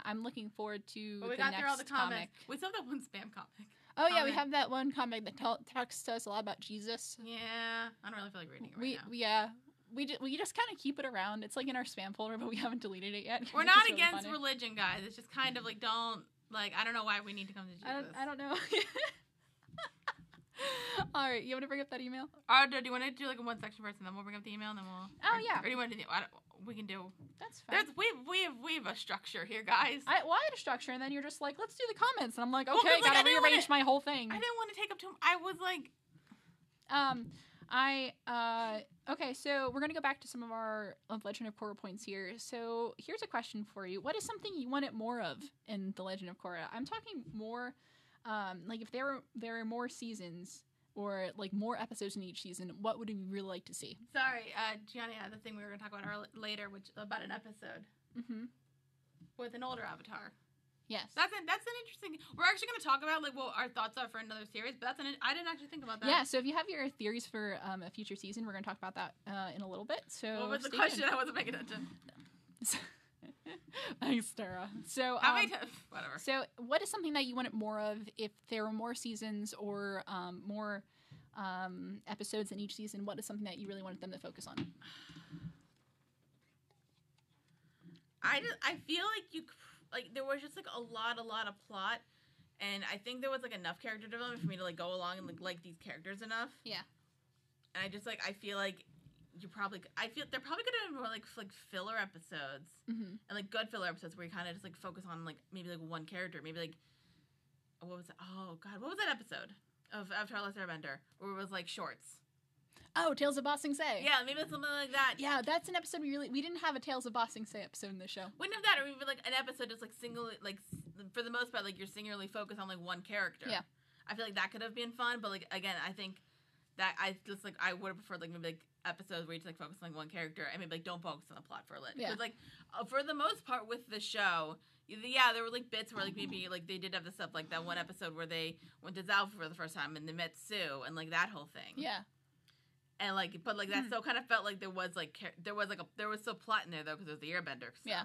Speaker 2: I'm looking forward to the next
Speaker 1: through all the comments.
Speaker 2: Comic.
Speaker 1: We still have that one spam comic.
Speaker 2: Oh yeah, we have that one comic that talks to us a lot about Jesus.
Speaker 1: Yeah, I don't really feel like reading it now.
Speaker 2: We just kind of keep it around. It's like in our spam folder, but we haven't deleted it yet.
Speaker 1: We're not against religion, guys. It's just kind of like I don't know why we need to come to Jesus.
Speaker 2: I don't know. All right, you want to bring up that email?
Speaker 1: Do you want to do like a one section first, and then we'll bring up the email, and then we'll?
Speaker 2: Oh yeah.
Speaker 1: Or do you want to do? We can do.
Speaker 2: That's fine.
Speaker 1: We have a structure here, guys.
Speaker 2: I had a structure, and then you're just like, let's do the comments, and I'm like, okay, gotta rearrange my whole thing.
Speaker 1: I didn't want to take up too. I was like,
Speaker 2: okay, so we're gonna go back to some of our Legend of Korra points here. So here's a question for you: what is something you wanted more of in the Legend of Korra? I'm talking more, like if there were more seasons. Or like more episodes in each season, what would you really like to see?
Speaker 1: Sorry, Gianni, the thing we were going to talk about later, which about an episode with an older avatar.
Speaker 2: Yes,
Speaker 1: that's an interesting. We're actually going to talk about like what our thoughts are for another series, but I didn't actually think about that.
Speaker 2: Yeah, so if you have your theories for a future season, we're going to talk about that in a little bit. So
Speaker 1: what was the question? I wasn't paying attention.
Speaker 2: Thanks, Tara. So,
Speaker 1: whatever.
Speaker 2: So, what is something that you wanted more of if there were more seasons or more episodes in each season? What is something that you really wanted them to focus on?
Speaker 1: I feel like there was just like a lot of plot, and I think there was like enough character development for me to like go along and like these characters enough.
Speaker 2: Yeah.
Speaker 1: And I feel like. They're probably gonna have more like filler episodes and like good filler episodes where you kind of just like focus on like maybe like one character, maybe like what was it? Oh god, what was that episode of Avatar: Last Airbender where it was like shorts?
Speaker 2: Oh, Tales of Ba Sing Se.
Speaker 1: Yeah, maybe it's something like that.
Speaker 2: Yeah, that's an episode we didn't have a Tales of Ba Sing Se episode in this show.
Speaker 1: We didn't have that, or even like an episode just like singularly like for the most part like you're singularly focused on like one character.
Speaker 2: Yeah,
Speaker 1: I feel like that could have been fun, but like again, I think that I just like I would have preferred like maybe like episodes where you just like focus on like one character and maybe like don't focus on the plot for a little. Because like for the most part with the show, there were like bits where like maybe like they did have the stuff like that one episode where they went to Zalfa for the first time and they met Sue and like that whole thing.
Speaker 2: Yeah.
Speaker 1: And like, but like that still kind of felt like there was still plot in there though because it was the Airbender stuff.
Speaker 2: Yeah.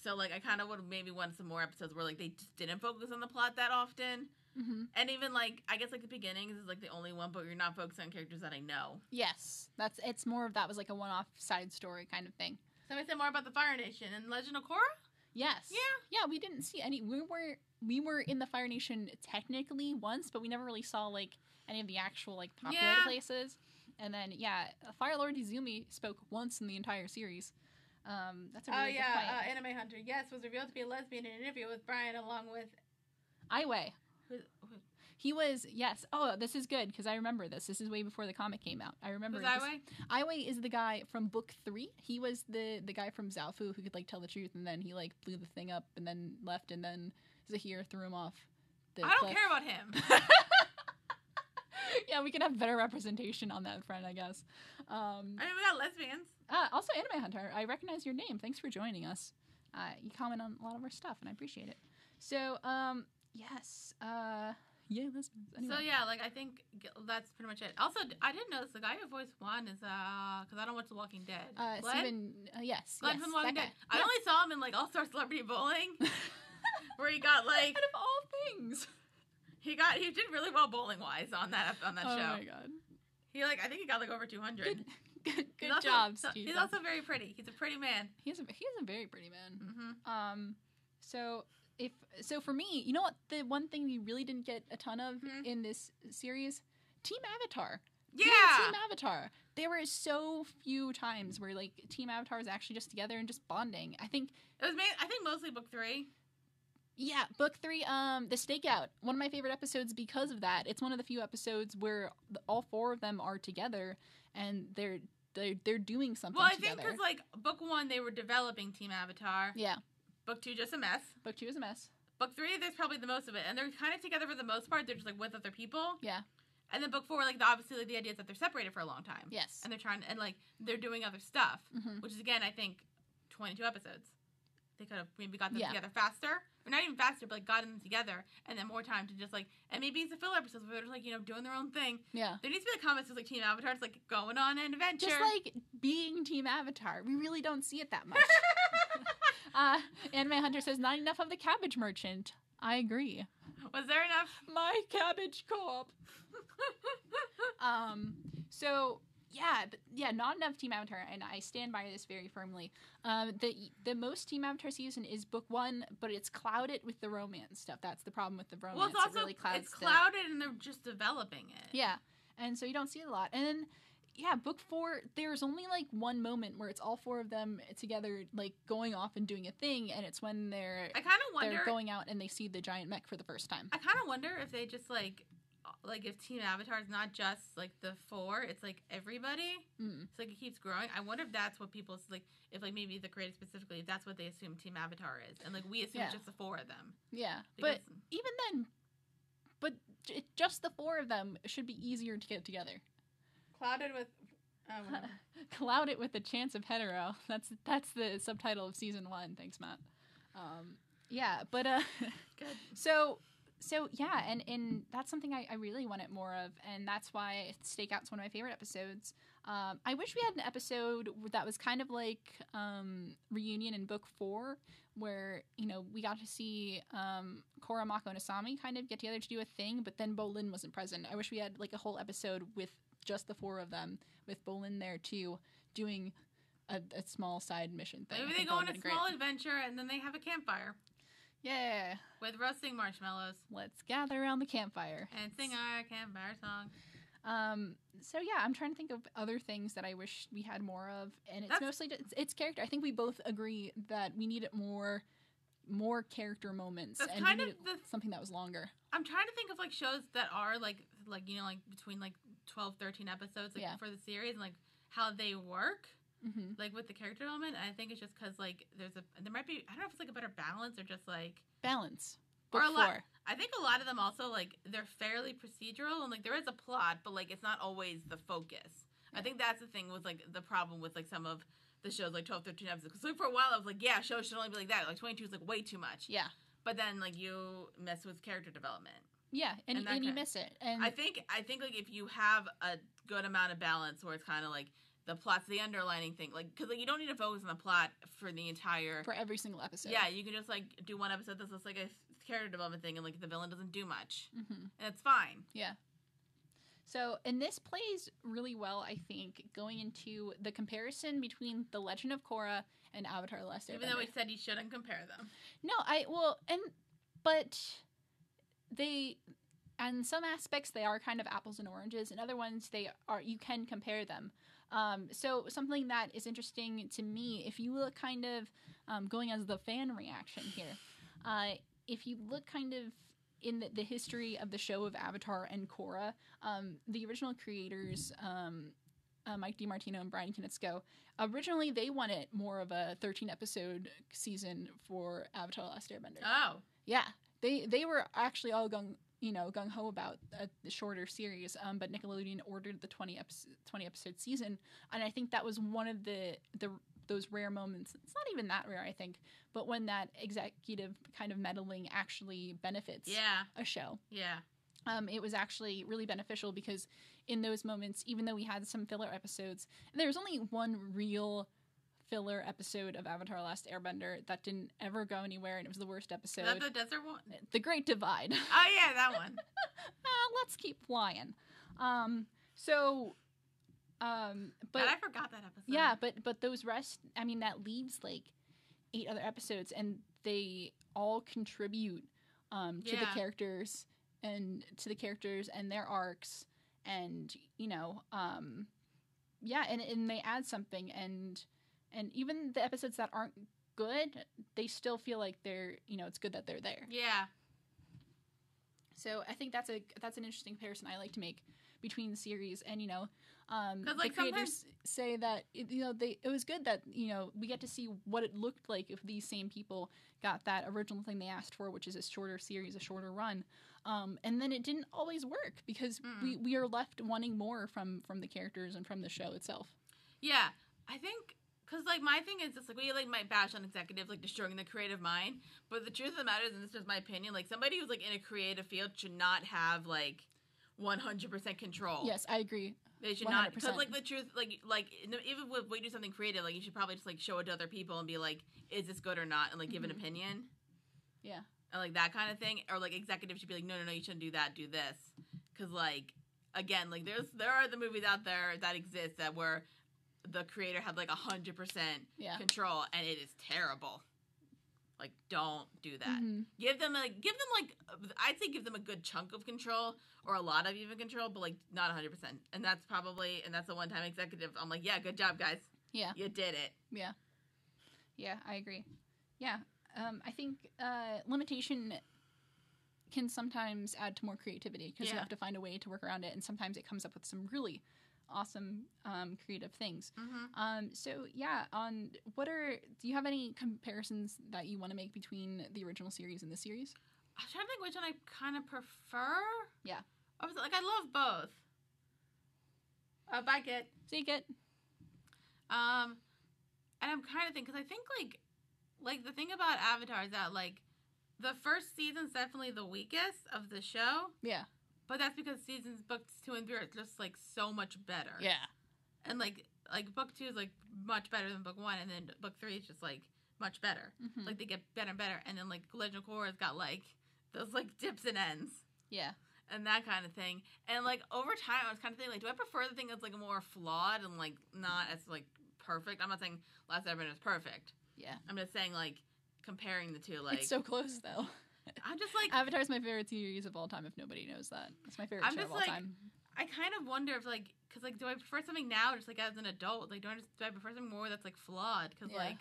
Speaker 1: So like I kind of would maybe want some more episodes where like they just didn't focus on the plot that often.
Speaker 2: Mm-hmm.
Speaker 1: And even like I guess like the beginnings is like the only one, but you're not focusing on characters that I know.
Speaker 2: Yes, it's more of that was like a one-off side story kind of thing.
Speaker 1: Somebody say more about the Fire Nation and Legend of Korra.
Speaker 2: Yes.
Speaker 1: Yeah.
Speaker 2: Yeah, we didn't see any. We were in the Fire Nation technically once, but we never really saw like any of the actual like populated places. And then Fire Lord Izumi spoke once in the entire series. That's a really good point.
Speaker 1: Anime Hunter. Yes, was revealed to be a lesbian in an interview with Brian along with
Speaker 2: Aiwei. He was, yes. Oh, this is good, because I remember this. This is way before the comic came out. I remember
Speaker 1: this. Aiwei?
Speaker 2: Aiwei is the guy from book 3. He was the guy from Zaofu who could, like, tell the truth, and then he, like, blew the thing up and then left, and then Zahir threw him off the
Speaker 1: I don't
Speaker 2: cliff.
Speaker 1: care about him.
Speaker 2: Yeah, we can have better representation on that front, I guess.
Speaker 1: I mean, we got lesbians.
Speaker 2: Also, Anime Hunter, I recognize your name. Thanks for joining us. You comment on a lot of our stuff, and I appreciate it. So, yes. Yeah, that's anyway.
Speaker 1: So yeah, like I think that's pretty much it. Also, I didn't notice the guy who voiced Juan is because I don't watch The Walking Dead.
Speaker 2: Glenn? Yes.
Speaker 1: Glenn
Speaker 2: yes,
Speaker 1: from The Walking Dead.
Speaker 2: Yeah.
Speaker 1: I only saw him in like All Star Celebrity Bowling, where he got like
Speaker 2: out of all things.
Speaker 1: He did really well bowling wise on that show.
Speaker 2: Oh my god.
Speaker 1: I think he got like over 200.
Speaker 2: Good job, Steve.
Speaker 1: He's also very pretty. He's a pretty man.
Speaker 2: He is a very pretty man.
Speaker 1: Mm-hmm.
Speaker 2: So for me, you know what? The one thing we really didn't get a ton of in this series, Team Avatar.
Speaker 1: Yeah,
Speaker 2: Team Avatar. There were so few times where like Team Avatar was actually just together and just bonding. I think
Speaker 1: it was mostly book 3.
Speaker 2: Yeah, book 3, the stakeout. One of my favorite episodes because of that. It's one of the few episodes where all 4 of them are together and they're doing something.
Speaker 1: Well, I
Speaker 2: together.
Speaker 1: think because like book 1 they were developing Team Avatar.
Speaker 2: Yeah.
Speaker 1: Book 2 just a mess.
Speaker 2: Book 2 is a mess.
Speaker 1: Book 3 there's probably the most of it, and they're kind of together for the most part. They're just like with other people.
Speaker 2: Yeah.
Speaker 1: And then book 4, like obviously like, the idea is that they're separated for a long time.
Speaker 2: Yes.
Speaker 1: And they're trying and like they're doing other stuff, which is again I think 22 episodes. They could have maybe got them together faster. Or not even faster, but like gotten them together and then more time to just like, and maybe it's a filler episodes where they're just like, doing their own thing.
Speaker 2: Yeah.
Speaker 1: There needs to be the comments just like Team Avatar, it's like going on an adventure.
Speaker 2: Just like being Team Avatar. We really don't see it that much. Anime Hunter says, not enough of the cabbage merchant. I agree.
Speaker 1: Was there enough?
Speaker 2: My cabbage co-op. So yeah, not enough Team Avatar, and I stand by this very firmly. The most Team Avatar season is book 1, but it's clouded with the romance stuff. That's the problem with the romance.
Speaker 1: Well, it's also
Speaker 2: really clouds
Speaker 1: it's clouded, and they're just developing it.
Speaker 2: Yeah, and so you don't see it a lot. And then book 4, there's only like one moment where it's all 4 of them together, like going off and doing a thing, and it's when they're going out and they see the giant mech for the first time.
Speaker 1: I kind of wonder if they just like if Team Avatar is not just like the 4, it's like everybody. It's like it keeps growing. I wonder if that's what people like. If like maybe the creators specifically, if that's what they assume Team Avatar is, and like we assume it's just the 4 of them.
Speaker 2: Yeah,
Speaker 1: because,
Speaker 2: but even then, just the 4 of them should be easier to get together.
Speaker 1: Clouded with.
Speaker 2: Clouded with a chance of hetero. That's the subtitle of season 1. Thanks, Matt. Good. So yeah, and that's something I really wanted more of, and that's why Stakeout's one of my favorite episodes. I wish we had an episode that was kind of like Reunion in book 4, where we got to see Korra, Mako, and Asami kind of get together to do a thing, but then Bolin wasn't present. I wish we had like a whole episode with just the 4 of them, with Bolin there too, doing a small side mission thing.
Speaker 1: Maybe they go on a small adventure and then they have a campfire.
Speaker 2: Yeah.
Speaker 1: With roasting marshmallows.
Speaker 2: Let's gather around the campfire.
Speaker 1: And sing our campfire song.
Speaker 2: So yeah, I'm trying to think of other things that I wish we had more of, and it's mostly it's character. I think we both agree that we needed more character moments, and we needed something that was longer.
Speaker 1: I'm trying to think of like shows that are like between like 12, 13 episodes for the series, and like how they work. Like with the character development, and I think it's just because like there might be, I don't know if it's like a better balance or just like
Speaker 2: balance.
Speaker 1: Book 4. I think a lot of them also like they're fairly procedural, and like there is a plot, but like it's not always the focus. Yeah. I think that's the thing with like the problem with like some of the shows like 12, 13 episodes. Because like for a while I was like, yeah, shows should only be like that. Like 22 is like way too much. Yeah. But then like you mess with character development.
Speaker 2: Yeah, and you miss it. And
Speaker 1: I think like if you have a good amount of balance where it's kind of like the plot's the underlining thing, like because like you don't need to focus on the plot for every single episode. Yeah, you can just like do one episode that's just like a character development thing, and like the villain doesn't do much, and it's fine. Yeah.
Speaker 2: So, and this plays really well, I think, going into the comparison between The Legend of Korra and Avatar: The Last Airbender.
Speaker 1: Even though we said you shouldn't compare them.
Speaker 2: No, but they, in some aspects, they are kind of apples and oranges. In other ones, you can compare them. So something that is interesting to me, if you look kind of going as the fan reaction here, if you look kind of in the history of the show of Avatar and Korra, the original creators, Mike DiMartino and Brian Konietzko, originally they wanted more of a 13-episode season for Avatar: The Last Airbender. Oh. Yeah. They were actually all gung-ho about the shorter series, but Nickelodeon ordered the 20-episode season, and I think that was one of the those rare moments. It's not even that rare, I think, but when that executive kind of meddling actually benefits a show.
Speaker 1: Yeah.
Speaker 2: It was actually really beneficial because in those moments, even though we had some filler episodes, there was only one real filler episode of Avatar: Last Airbender that didn't ever go anywhere, and it was the worst episode.
Speaker 1: Is that the desert one?
Speaker 2: The Great Divide.
Speaker 1: Oh yeah, that one.
Speaker 2: Let's keep flying. But
Speaker 1: I forgot that episode.
Speaker 2: Yeah, but those rest, I mean, that leaves like 8 other episodes, and they all contribute to the characters and their arcs, and and they add something, and even the episodes that aren't good, they still feel like they're it's good that they're there.
Speaker 1: Yeah.
Speaker 2: So I think that's an interesting comparison I like to make between the series, and
Speaker 1: like,
Speaker 2: the creators say that it was good that we get to see what it looked like if these same people got that original thing they asked for, which is a shorter series, a shorter run, and then it didn't always work because we are left wanting more from the characters and from the show itself.
Speaker 1: Yeah, I think. Because, like, my thing is just, like, we, like, might bash on executives, like, destroying the creative mind. But the truth of the matter is, and this is just my opinion, like, somebody who's, like, in a creative field should not have, like, 100% control.
Speaker 2: Yes, I agree.
Speaker 1: They should 100%. Not. Because, like, the truth, like, even when we do something creative, like, you should probably just, like, show it to other people and be like, is this good or not? And, like, give an opinion.
Speaker 2: Yeah.
Speaker 1: And, like, that kind of thing. Or, like, executives should be like, no, you shouldn't do that, do this. Because, like, again, like, there are the movies out there that exist that were the creator had like 100% control, and it is terrible. Like, don't do that. Give them I'd say give them a good chunk of control, or a lot of even control, but like not 100%. And that's the one-time executive. I'm like, yeah, good job, guys.
Speaker 2: Yeah,
Speaker 1: you did it.
Speaker 2: Yeah, I agree. Yeah, I think limitation can sometimes add to more creativity because you have to find a way to work around it, and sometimes it comes up with some really awesome creative things. Do you have any comparisons that you want to make between the original series and this series?
Speaker 1: I'm trying to think which one I kind of prefer.
Speaker 2: Yeah.
Speaker 1: I love both. Bye, Kit.
Speaker 2: See you, Kit.
Speaker 1: And I'm kind of thinking, because I think like the thing about Avatar is that like the first season's definitely the weakest of the show.
Speaker 2: Yeah.
Speaker 1: But that's because seasons books 2 and 3 are just like so much better.
Speaker 2: Yeah.
Speaker 1: And like book 2 is like much better than book 1, and then book 3 is just like much better. Like they get better and better, and then like Legend of Korra's got like those like dips and ends.
Speaker 2: Yeah.
Speaker 1: And that kind of thing. And like over time I was kind of thinking like, do I prefer the thing that's like more flawed and like not as like perfect? I'm not saying Last Airbender is perfect.
Speaker 2: Yeah.
Speaker 1: I'm just saying like comparing the two, like
Speaker 2: it's so close though.
Speaker 1: I'm just like
Speaker 2: Avatar's my favorite series of all time. If nobody knows that, it's my favorite show of all time.
Speaker 1: I kind of wonder if like, because like, do I prefer something now, just like as an adult? Like, do I prefer something more that's like flawed? Because like,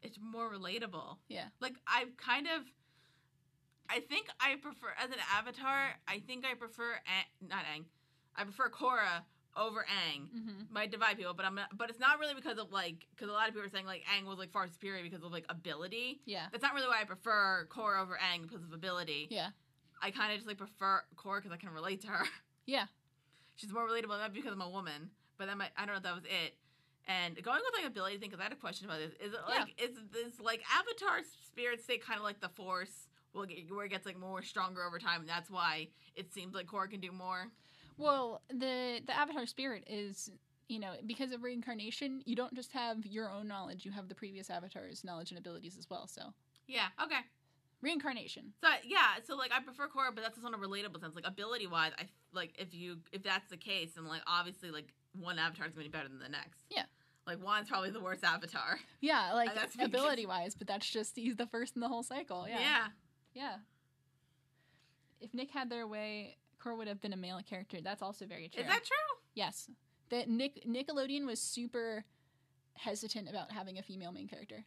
Speaker 1: it's more relatable.
Speaker 2: Yeah.
Speaker 1: Like I think I prefer as an Avatar. I think I prefer I prefer Korra over Aang. Might divide people, but it's not really because of like, because a lot of people are saying like Aang was like far superior because of like ability.
Speaker 2: Yeah.
Speaker 1: That's not really why I prefer Korra over Aang, because of ability.
Speaker 2: Yeah.
Speaker 1: I kind of just like prefer Korra because I can relate to her.
Speaker 2: Yeah.
Speaker 1: She's more relatable, not because I'm a woman, but I don't know if that was it. And going with like ability thing, because I had a question about this. Is it like is like Avatar's spirit state kind of like the Force, where it gets like more stronger over time, and that's why it seems like Korra can do more?
Speaker 2: Well, the Avatar spirit is, because of reincarnation, you don't just have your own knowledge, you have the previous Avatar's knowledge and abilities as well, so.
Speaker 1: Yeah, okay.
Speaker 2: Reincarnation.
Speaker 1: So, yeah, so, like, I prefer Korra, but that's just on a relatable sense. Like, ability-wise, if that's the case, then, like, obviously, like, one Avatar is going to be better than the next.
Speaker 2: Yeah.
Speaker 1: Like, Juan's probably the worst Avatar.
Speaker 2: Yeah, like, ability-wise, but that's just, he's the first in the whole cycle, yeah. Yeah. If Nick had their way, Korra would have been a male character. That's also very true.
Speaker 1: Is that true?
Speaker 2: Yes. That Nickelodeon was super hesitant about having a female main character.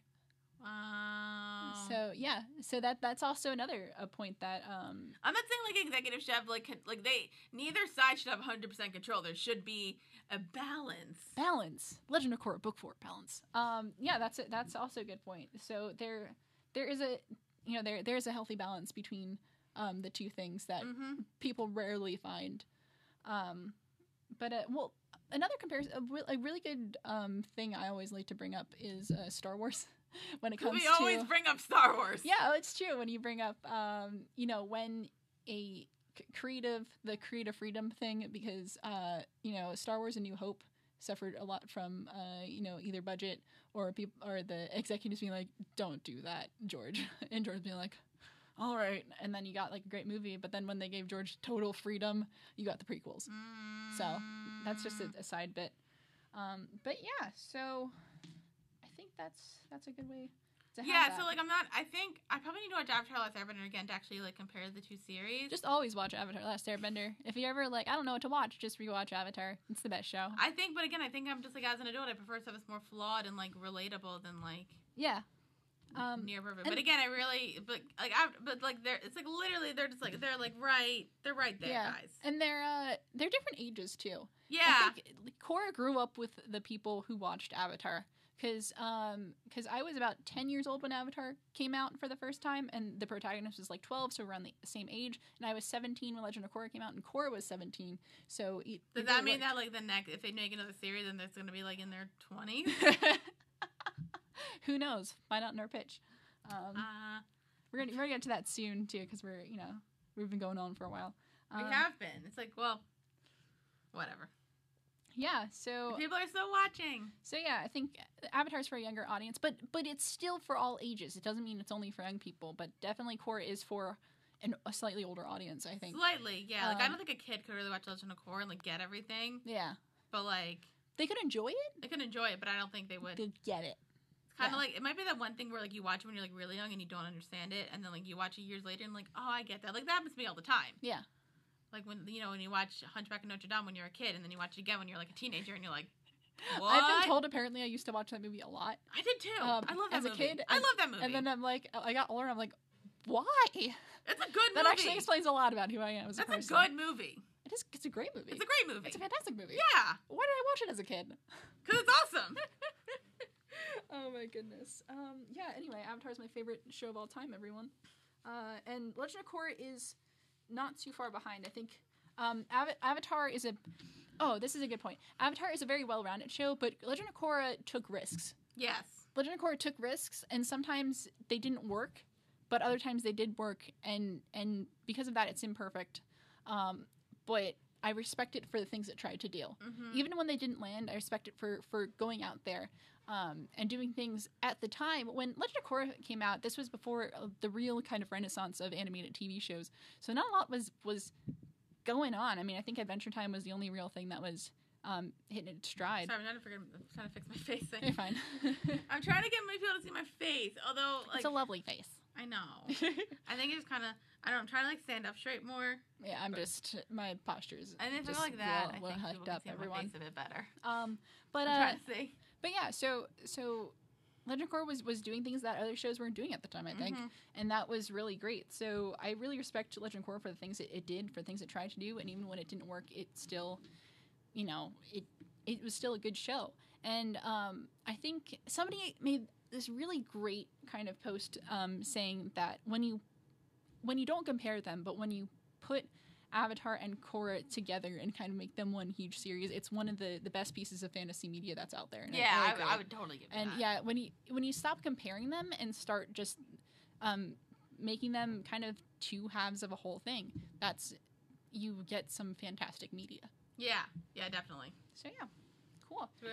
Speaker 1: Wow.
Speaker 2: So yeah, so that's also another point that
Speaker 1: I'm not saying like executives should have like they neither side should have 100% control. There should be a balance.
Speaker 2: Balance. Legend of Korra book 4 balance. Yeah, that's also a good point. So there is a there is a healthy balance between the two things that people rarely find. But another comparison, a really good thing I always like to bring up is Star Wars. When it comes
Speaker 1: we always bring up Star Wars.
Speaker 2: Yeah, it's true. When you bring up, when the creative freedom thing, because Star Wars: A New Hope suffered a lot from either budget or the executives being like, don't do that, George, and George being like, all right, and then you got like a great movie. But then when they gave George total freedom, you got the prequels. So that's just a side bit. But yeah, so I think that's a good way to have that.
Speaker 1: So like I think I probably need to watch Avatar: Last Airbender again to actually like compare the two series.
Speaker 2: Just always watch Avatar: Last Airbender. If you ever like, I don't know what to watch, just rewatch Avatar. It's the best show.
Speaker 1: I think I'm just like, as an adult, I prefer stuff that's more flawed and like relatable than like near perfect. But again, it's like literally they're right there, guys.
Speaker 2: And they're different ages too.
Speaker 1: Yeah,
Speaker 2: I think Korra grew up with the people who watched Avatar. Because I was about 10 years old when Avatar came out for the first time, and the protagonist was like 12, so around the same age. And I was 17 when Legend of Korra came out, and Korra was 17. So
Speaker 1: does that mean that like the next, if they make another series, then there's going to be like in their 20s?
Speaker 2: Who knows? Find out in our pitch. We're gonna get to that soon too, because we've been going on for a while.
Speaker 1: We have been. It's like, well, whatever.
Speaker 2: Yeah, so
Speaker 1: people are still watching.
Speaker 2: So yeah, I think Avatar's for a younger audience, but it's still for all ages. It doesn't mean it's only for young people, but definitely Korra is for a slightly older audience, I think.
Speaker 1: Slightly, yeah. Like I don't think a kid could really watch Legend of Korra and like get everything.
Speaker 2: Yeah.
Speaker 1: But like
Speaker 2: they could enjoy it.
Speaker 1: They could enjoy it, but I don't think they would.
Speaker 2: They'd get it.
Speaker 1: It's kind of like, it might be that one thing where like you watch it when you're like really young and you don't understand it, and then like you watch it years later and like, oh, I get that. Like that happens to me all the time.
Speaker 2: Yeah.
Speaker 1: Like when you watch Hunchback of Notre Dame when you're a kid, and then you watch it again when you're like a teenager, and you're like, what?
Speaker 2: I've been told apparently I used to watch that movie a lot.
Speaker 1: I did too. I love that
Speaker 2: movie. As a kid.
Speaker 1: I love that movie.
Speaker 2: And then I'm like, I got older, and I'm like, why?
Speaker 1: It's a good movie.
Speaker 2: That actually explains a lot about who I am as a person.
Speaker 1: It's a good movie.
Speaker 2: It's a great movie.
Speaker 1: It's a great movie.
Speaker 2: It's a fantastic movie.
Speaker 1: Yeah.
Speaker 2: Why did I watch it as a kid?
Speaker 1: Because it's awesome.
Speaker 2: Oh my goodness. Yeah, anyway, Avatar is my favorite show of all time, everyone. And Legend of Korra is not too far behind. I think Avatar is this is a good point. Avatar is a very well-rounded show, but Legend of Korra took risks.
Speaker 1: Yes.
Speaker 2: Legend of Korra took risks, and sometimes they didn't work, but other times they did work, and because of that, it's imperfect. But I respect it for the things it tried to do. Mm-hmm. Even when they didn't land, I respect it for going out there and doing things at the time. When Legend of Korra came out, this was before the real kind of renaissance of animated TV shows, so not a lot was going on. I mean, I think Adventure Time was the only real thing that was hitting its stride.
Speaker 1: Sorry, I'm trying to fix my face thing.
Speaker 2: You're fine.
Speaker 1: I'm trying to get my people to see my face, although like
Speaker 2: it's a lovely face.
Speaker 1: I know. I think it's kind of, I don't know, I'm trying to like stand up straight more.
Speaker 2: Yeah, my posture's
Speaker 1: and if
Speaker 2: just
Speaker 1: I like that, I think
Speaker 2: hyped up,
Speaker 1: see
Speaker 2: everyone.
Speaker 1: My face a bit better.
Speaker 2: But
Speaker 1: I'm trying to see.
Speaker 2: But yeah, so Legend of Korra was doing things that other shows weren't doing at the time, I think, and that was really great. So I really respect Legend of Korra for the things it did, for the things it tried to do, and even when it didn't work, it still, it was still a good show. And I think somebody made this really great kind of post saying that when you don't compare them, but when you put Avatar and Korra together and kind of make them one huge series, it's one of the best pieces of fantasy media that's out there. And
Speaker 1: yeah, I would totally give it
Speaker 2: and
Speaker 1: that.
Speaker 2: Yeah, when you stop comparing them and start just making them kind of two halves of a whole thing, you get some fantastic media.
Speaker 1: Yeah, definitely.
Speaker 2: So yeah, cool.
Speaker 1: Do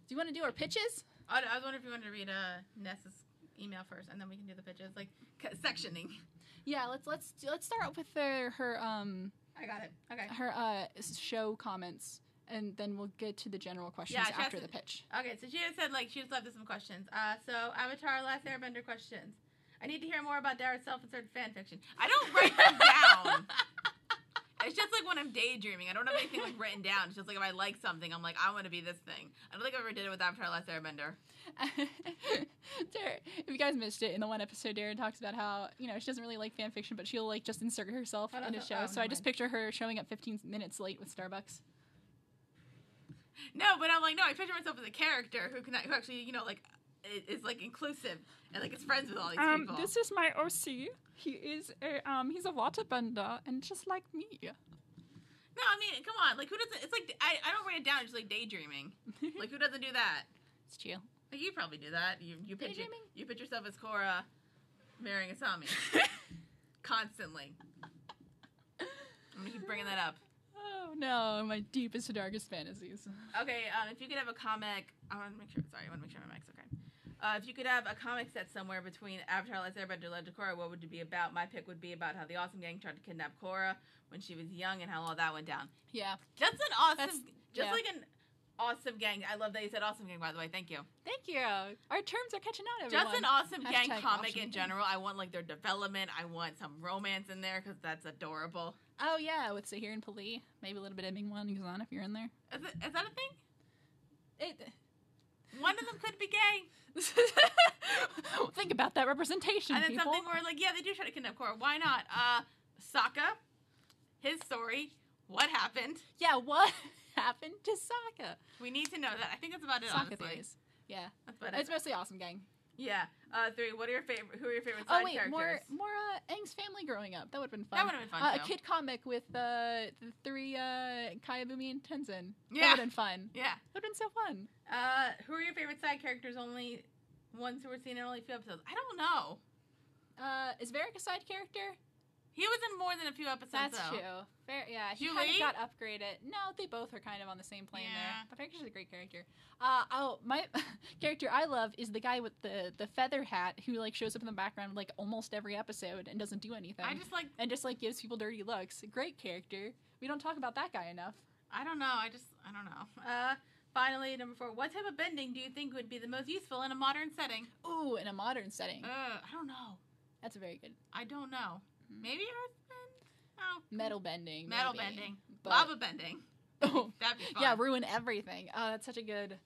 Speaker 2: you want to do our pitches?
Speaker 1: I was wondering if you wanted to read Ness's email first, and then we can do the pitches, like sectioning. Yeah,
Speaker 2: let's start out with her.
Speaker 1: I got it. Okay.
Speaker 2: Her show comments, and then we'll get to the general questions after the pitch.
Speaker 1: Okay, so she just said she just left us some questions. So Avatar: Last Airbender questions. I need to hear more about Dara's self-inserted fan fiction. I don't write them down. It's just like when I'm daydreaming. I don't have anything written down. It's just like if I like something, I'm like, I want to be this thing. I don't think I ever did it with Avatar: Last Airbender.
Speaker 2: Dara, if you guys missed it, in the one episode, Dara talks about how, she doesn't really like fan fiction, but she'll just insert herself in a show. So I just picture her showing up 15 minutes late with Starbucks.
Speaker 1: No, but I'm like, no, I picture myself as a character who actually, is inclusive and is friends with all these people.
Speaker 2: This is my OC. He is he's a waterbender and just like me.
Speaker 1: No, I mean, come on. Like, who doesn't? It's like I don't write it down. It's just like daydreaming. Like, who doesn't do that?
Speaker 2: It's chill.
Speaker 1: Like, you probably do that. You picture yourself as Korra marrying Asami constantly. I'm gonna keep bringing that up.
Speaker 2: Oh no, my deepest and darkest fantasies.
Speaker 1: Okay, if you could have a comic, I want to make sure my mic's okay. If you could have a comic set somewhere between Avatar: Last Airbender, Legend of Korra, what would it be about? My pick would be about how the Awesome Gang tried to kidnap Korra when she was young and how all that went down.
Speaker 2: Yeah,
Speaker 1: That's an awesome, like an awesome gang. I love that you said awesome gang, by the way. Thank you.
Speaker 2: Thank you. Our terms are catching on, everyone.
Speaker 1: Just an awesome gang
Speaker 2: Hashtag
Speaker 1: comic
Speaker 2: awesome
Speaker 1: in
Speaker 2: gang.
Speaker 1: general. I want like their development. I want some romance in there because that's adorable.
Speaker 2: Oh yeah, with Sahir and Pali. Maybe a little bit of Mingwan and Guzan if you're in there.
Speaker 1: Is that a thing?
Speaker 2: It.
Speaker 1: One of them could be gay.
Speaker 2: Think about that representation,
Speaker 1: And then
Speaker 2: people.
Speaker 1: something where like, yeah, they do try to kidnap Korra. Why not? Sokka, his story, what happened?
Speaker 2: Yeah, what happened to Sokka?
Speaker 1: We need to know that. I think that's about it,
Speaker 2: Sokka
Speaker 1: honestly.
Speaker 2: theories. Yeah.
Speaker 1: That's about
Speaker 2: It's
Speaker 1: it.
Speaker 2: mostly Awesome Gang.
Speaker 1: Yeah. 3, who are your favorite
Speaker 2: Oh
Speaker 1: side
Speaker 2: wait,
Speaker 1: characters?
Speaker 2: more Aang's family growing up. That would have been fun.
Speaker 1: That would have been fun,
Speaker 2: A
Speaker 1: too.
Speaker 2: kid comic with the 3 Kayabumi and Tenzin.
Speaker 1: Yeah.
Speaker 2: That would have been fun.
Speaker 1: Yeah.
Speaker 2: That would have been so fun.
Speaker 1: Who are your favorite side characters? Only ones who were seen in only a few episodes. I don't know.
Speaker 2: Is Varric a side character?
Speaker 1: He was in more than a few episodes,
Speaker 2: That's
Speaker 1: though.
Speaker 2: true. Yeah, he
Speaker 1: Julie?
Speaker 2: kind of got upgraded. No, they both are kind of on the same plane
Speaker 1: Yeah.
Speaker 2: there. But Varric's a great character. My character I love is the guy with the feather hat who like shows up in the background like almost every episode and doesn't do anything.
Speaker 1: I just like,
Speaker 2: and just like gives people dirty looks. Great character. We don't talk about that guy enough.
Speaker 1: I don't know. I don't know. Finally, number 4. What type of bending do you think would be the most useful in a modern setting?
Speaker 2: Ooh, in a modern setting.
Speaker 1: I don't know.
Speaker 2: That's a very good.
Speaker 1: I don't know. Maybe earthbend? Oh.
Speaker 2: Metal bending.
Speaker 1: Metal
Speaker 2: maybe.
Speaker 1: bending.
Speaker 2: But-
Speaker 1: Lava bending.
Speaker 2: Oh,
Speaker 1: That'd be fun.
Speaker 2: yeah, ruin everything. Oh, that's such a good.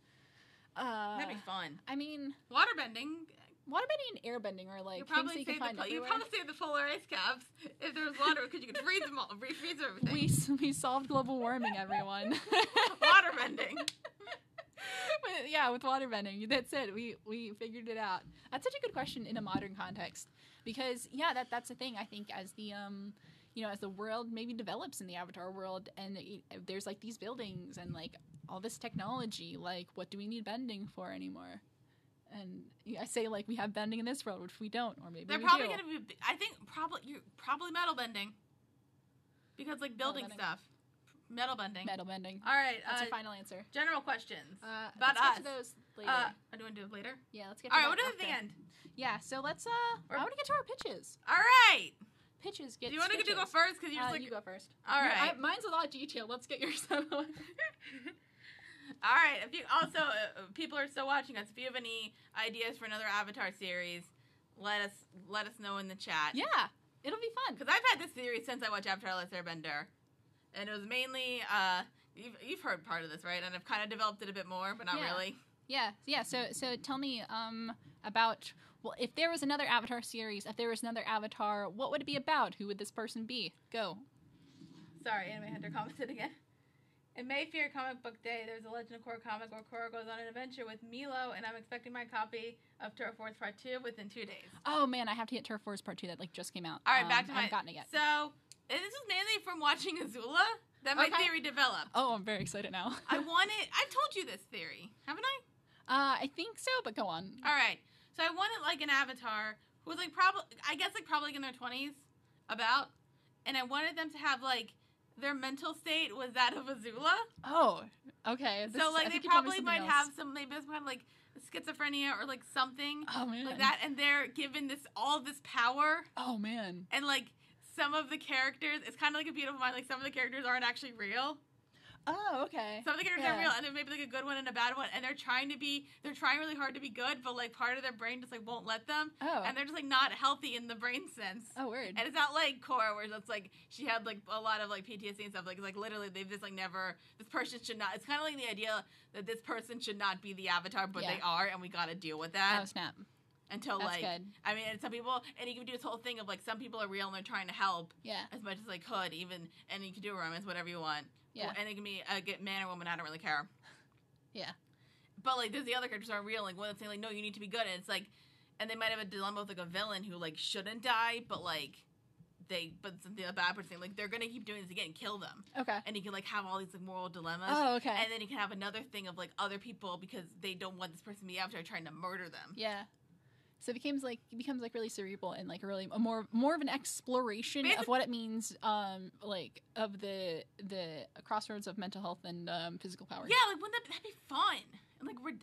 Speaker 1: That'd be fun.
Speaker 2: I mean,
Speaker 1: Water bending.
Speaker 2: water bending and air bending are like
Speaker 1: You
Speaker 2: things
Speaker 1: probably
Speaker 2: that you can
Speaker 1: save
Speaker 2: find
Speaker 1: you
Speaker 2: everywhere.
Speaker 1: probably save the polar ice caps if there was water because you could freeze them all, refreeze everything.
Speaker 2: We solved global warming, everyone.
Speaker 1: Water bending.
Speaker 2: Yeah, with water bending, that's it. We figured it out. That's such a good question in a modern context because that's the thing. I think as the as the world maybe develops in the Avatar world and there's like these buildings and like all this technology, like what do we need bending for anymore? And I say like we have bending in this world, which we don't, or maybe
Speaker 1: They're
Speaker 2: we
Speaker 1: probably
Speaker 2: do.
Speaker 1: gonna be. I think probably metal bending because like building
Speaker 2: bending.
Speaker 1: stuff. Metal bending.
Speaker 2: Metal bending.
Speaker 1: All right.
Speaker 2: That's our final answer.
Speaker 1: General questions
Speaker 2: let's
Speaker 1: about
Speaker 2: get
Speaker 1: us.
Speaker 2: to those later.
Speaker 1: Do you want to do it later?
Speaker 2: Yeah, let's get to
Speaker 1: All right.
Speaker 2: that
Speaker 1: We'll do it at
Speaker 2: after.
Speaker 1: the end.
Speaker 2: Yeah, so let's I want to get to our pitches.
Speaker 1: All right.
Speaker 2: Pitches
Speaker 1: Do
Speaker 2: get
Speaker 1: you want to go
Speaker 2: stitches.
Speaker 1: first? Because you're just like.
Speaker 2: You go first.
Speaker 1: All right.
Speaker 2: Mine's a lot detailed. Let's get yours out of the way.
Speaker 1: All right. If you also people are still watching us, if you have any ideas for another Avatar series, let us know in the chat.
Speaker 2: Yeah, it'll be fun.
Speaker 1: Because I've had this series since I watched Avatar: Last Airbender, and it was mainly you've heard part of this, right? And I've kind of developed it a bit more, but not really.
Speaker 2: Yeah. So tell me about if there was another Avatar series, if there was another Avatar, what would it be about? Who would this person be? Go.
Speaker 1: Sorry, Anime Hunter commented again. In Mayfair Comic Book Day, there's a Legend of Korra comic where Korra goes on an adventure with Milo, and I'm expecting my copy of Turf Wars Part 2 within 2 days.
Speaker 2: Oh man, I have to get Turf Wars Part 2 that like just came out.
Speaker 1: All right, back to
Speaker 2: I
Speaker 1: my.
Speaker 2: haven't gotten it yet.
Speaker 1: So this is mainly from watching Azula that my
Speaker 2: Okay.
Speaker 1: theory developed.
Speaker 2: Oh, I'm very excited now.
Speaker 1: I've told you this theory, haven't I?
Speaker 2: I think so, but go on.
Speaker 1: All right. So I wanted like an avatar who was like probably in their 20s about, and I wanted them to have like their mental state was that of Azula.
Speaker 2: Oh, okay.
Speaker 1: So like they probably might have maybe some kind of like schizophrenia or like something
Speaker 2: Oh man.
Speaker 1: like that, and they're given all this power,
Speaker 2: Oh man.
Speaker 1: and like some of the characters, it's kind of like a Beautiful Mind. Like some of the characters aren't actually real.
Speaker 2: Oh, okay.
Speaker 1: Some of the characters
Speaker 2: Yeah.
Speaker 1: are real, and there may be like a good one and a bad one, and they're trying really hard to be good, but like part of their brain just like won't let them,
Speaker 2: Oh.
Speaker 1: and they're just like not healthy in the brain sense.
Speaker 2: Oh, word.
Speaker 1: And it's not like Korra, where it's like she had like a lot of like PTSD and stuff. Like literally, they've just like never. This person should not. It's kind of like the idea that this person should not be the Avatar, but
Speaker 2: Yeah.
Speaker 1: they are, and we got to deal with that
Speaker 2: Oh, snap.
Speaker 1: until
Speaker 2: That's
Speaker 1: like.
Speaker 2: good.
Speaker 1: I mean, and some people, and you can do this whole thing of like some people are real and they're trying to help
Speaker 2: Yeah.
Speaker 1: as much as they could, even, and you can do a romance, whatever you want.
Speaker 2: Yeah.
Speaker 1: And it can be a man or woman. I don't really care.
Speaker 2: Yeah.
Speaker 1: But like, there's the other characters who are real. Like one that's saying like, no, you need to be good, and it's like, and they might have a dilemma with like a villain who like shouldn't die, but like the bad person, like, they're gonna keep doing this again and kill them.
Speaker 2: Okay.
Speaker 1: And you can, like, have all these, like, moral dilemmas.
Speaker 2: Oh, okay.
Speaker 1: And then you can have another thing of, like, other people, because they don't want this person to be Avatar, trying to murder them.
Speaker 2: Yeah. So it becomes really cerebral and like really more of an exploration of what it means, like of the crossroads of mental health and physical power.
Speaker 1: Yeah, like wouldn't that'd be fun?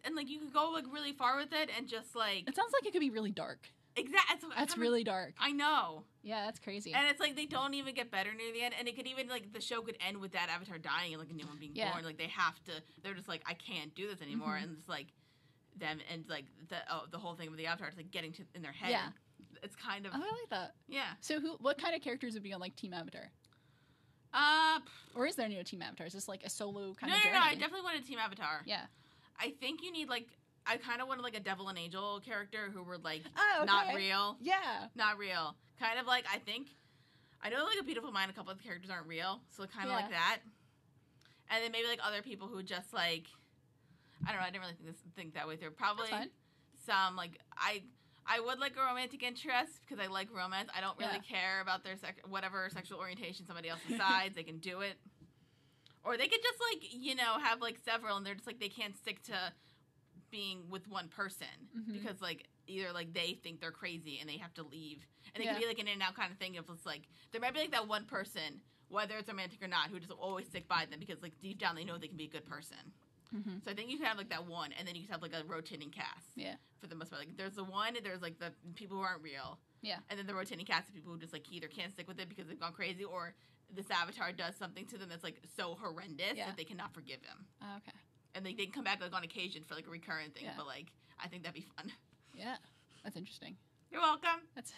Speaker 1: And like you could go like really far with it and just like
Speaker 2: it sounds like it could be really dark.
Speaker 1: Exactly.
Speaker 2: That's really dark.
Speaker 1: I know.
Speaker 2: Yeah, that's crazy.
Speaker 1: And it's like they don't even get better near the end, and it could even like the show could end with that Avatar dying and like a new one being born. Like they have to. They're just like I can't do this anymore, and it's like them and like the whole thing with the Avatar is like getting in their head.
Speaker 2: Yeah.
Speaker 1: It's kind of.
Speaker 2: Oh, I like that.
Speaker 1: Yeah.
Speaker 2: So what kind of characters would be on like Team Avatar? Or is there no Team Avatar? Is this like a solo kind of journey?
Speaker 1: No, I definitely want a Team Avatar.
Speaker 2: Yeah. I
Speaker 1: think you need like. I kind of wanted like a devil and angel character who were like
Speaker 2: okay.
Speaker 1: not real.
Speaker 2: Yeah.
Speaker 1: Not real. Kind of like I know like A Beautiful Mind, a couple of the characters aren't real, so kind of like that. And then maybe like other people who just like I don't know. I didn't really think that way through. Probably some like I would like a romantic interest because I like romance. I don't really care about their whatever sexual orientation somebody else decides. They can do it, or they could just like have like several, and they're just like they can't stick to being with one person because like either like they think they're crazy and they have to leave, and it could be like an in and out kind of thing. If it's like there might be like that one person, whether it's romantic or not, who just always stick by them because like deep down they know they can be a good person. So I think you can have like that one, and then you can have like a rotating cast. Yeah. For the most part, like there's the one, there's like the people who aren't real. Yeah. And then the rotating cast of people who just like either can't stick with it because they've gone crazy, or this Avatar does something to them that's like so horrendous that they cannot forgive him. Oh, okay. And they can come back like on occasion for like a recurrent thing, but like I think that'd be fun. Yeah, that's interesting. You're welcome. That's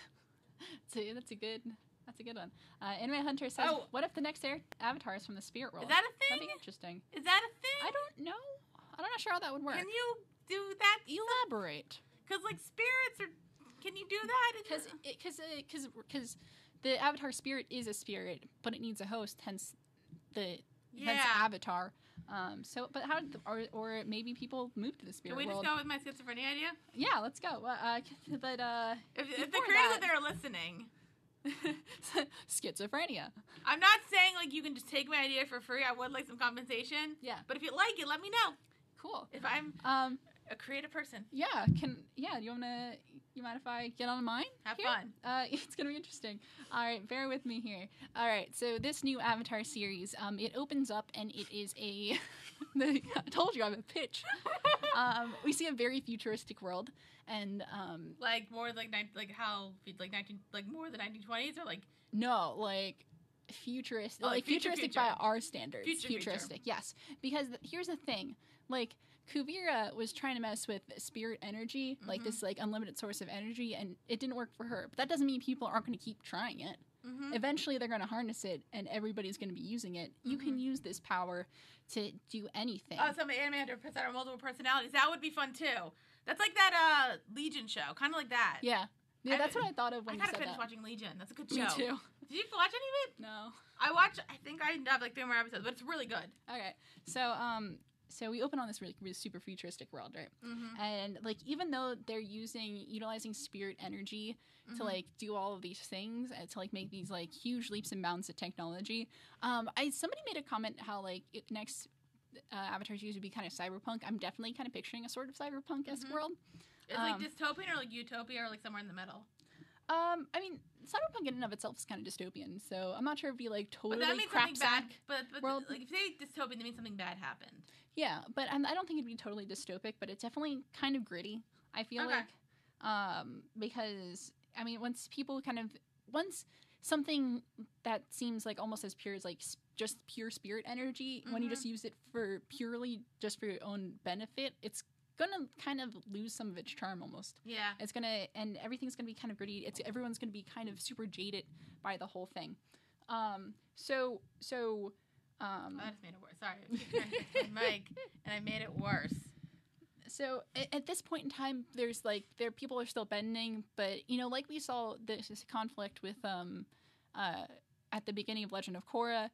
Speaker 1: a good one. Anime Hunter says, "What if the next Avatar is from the spirit world? Is that a thing? That'd be interesting. Is that a thing? I don't know. I'm not sure how that would work. Can you do that? Elaborate. Because like spirits are. Can you do that? Because the Avatar spirit is a spirit, but it needs a host. Hence hence Avatar. But how? Or maybe people move to the spirit world. Can we just go with my schizophrenia idea? Yeah, let's go. If the creators that are listening. Schizophrenia. I'm not saying like you can just take my idea for free. I would like some compensation. Yeah. But if you like it, let me know. Cool. If I'm a creative person. Yeah. Do you mind if I get on mine? Have fun. It's gonna be interesting. All right, bear with me here. All right, so this new Avatar series, it opens up and it is I told you I'm a pitch. We see a very futuristic world, and like more like more the 1920s, or like no, like futuristic, like futuristic by our standards. Futuristic, yes. Because here's the thing, like Kuvira was trying to mess with spirit energy, like this like unlimited source of energy, and it didn't work for her. But that doesn't mean people aren't going to keep trying it. Eventually, they're going to harness it, and everybody's going to be using it. You can use this power to do anything. Oh, some anime under multiple personalities. That would be fun too. That's like that Legion show, kind of like that. Yeah, that's what I thought of when you said that. I gotta finish watching Legion. That's a good show. Me too. Did you watch any of it? No. I think I have like 3 more episodes, but it's really good. Okay, so we open on this really, really super futuristic world, right? And like even though they're utilizing spirit energy to like do all of these things and to like make these like huge leaps and bounds of technology, somebody made a comment how like next Avatar's used to be kind of cyberpunk. I'm definitely kind of picturing a sort of cyberpunk-esque world. Is it like dystopian or like utopia or like somewhere in the middle? I mean, cyberpunk in and of itself is kind of dystopian, so I'm not sure it'd be like totally crapsack. But that means something bad. But world. Like if they dystopian, that means something bad happened. Yeah, but I don't think it'd be totally dystopic, but it's definitely kind of gritty. I feel like, because I mean, once something that seems like almost as pure as like just pure spirit energy, when you just use it for purely just for your own benefit, it's gonna kind of lose some of its charm almost. Yeah. It's gonna, and everything's gonna be kind of gritty. Everyone's gonna be kind of super jaded by the whole thing. I just made it worse. Sorry. I was trying to fix my mic, and I made it worse. So at this point in time, people are still bending, but like we saw this conflict with at the beginning of Legend of Korra.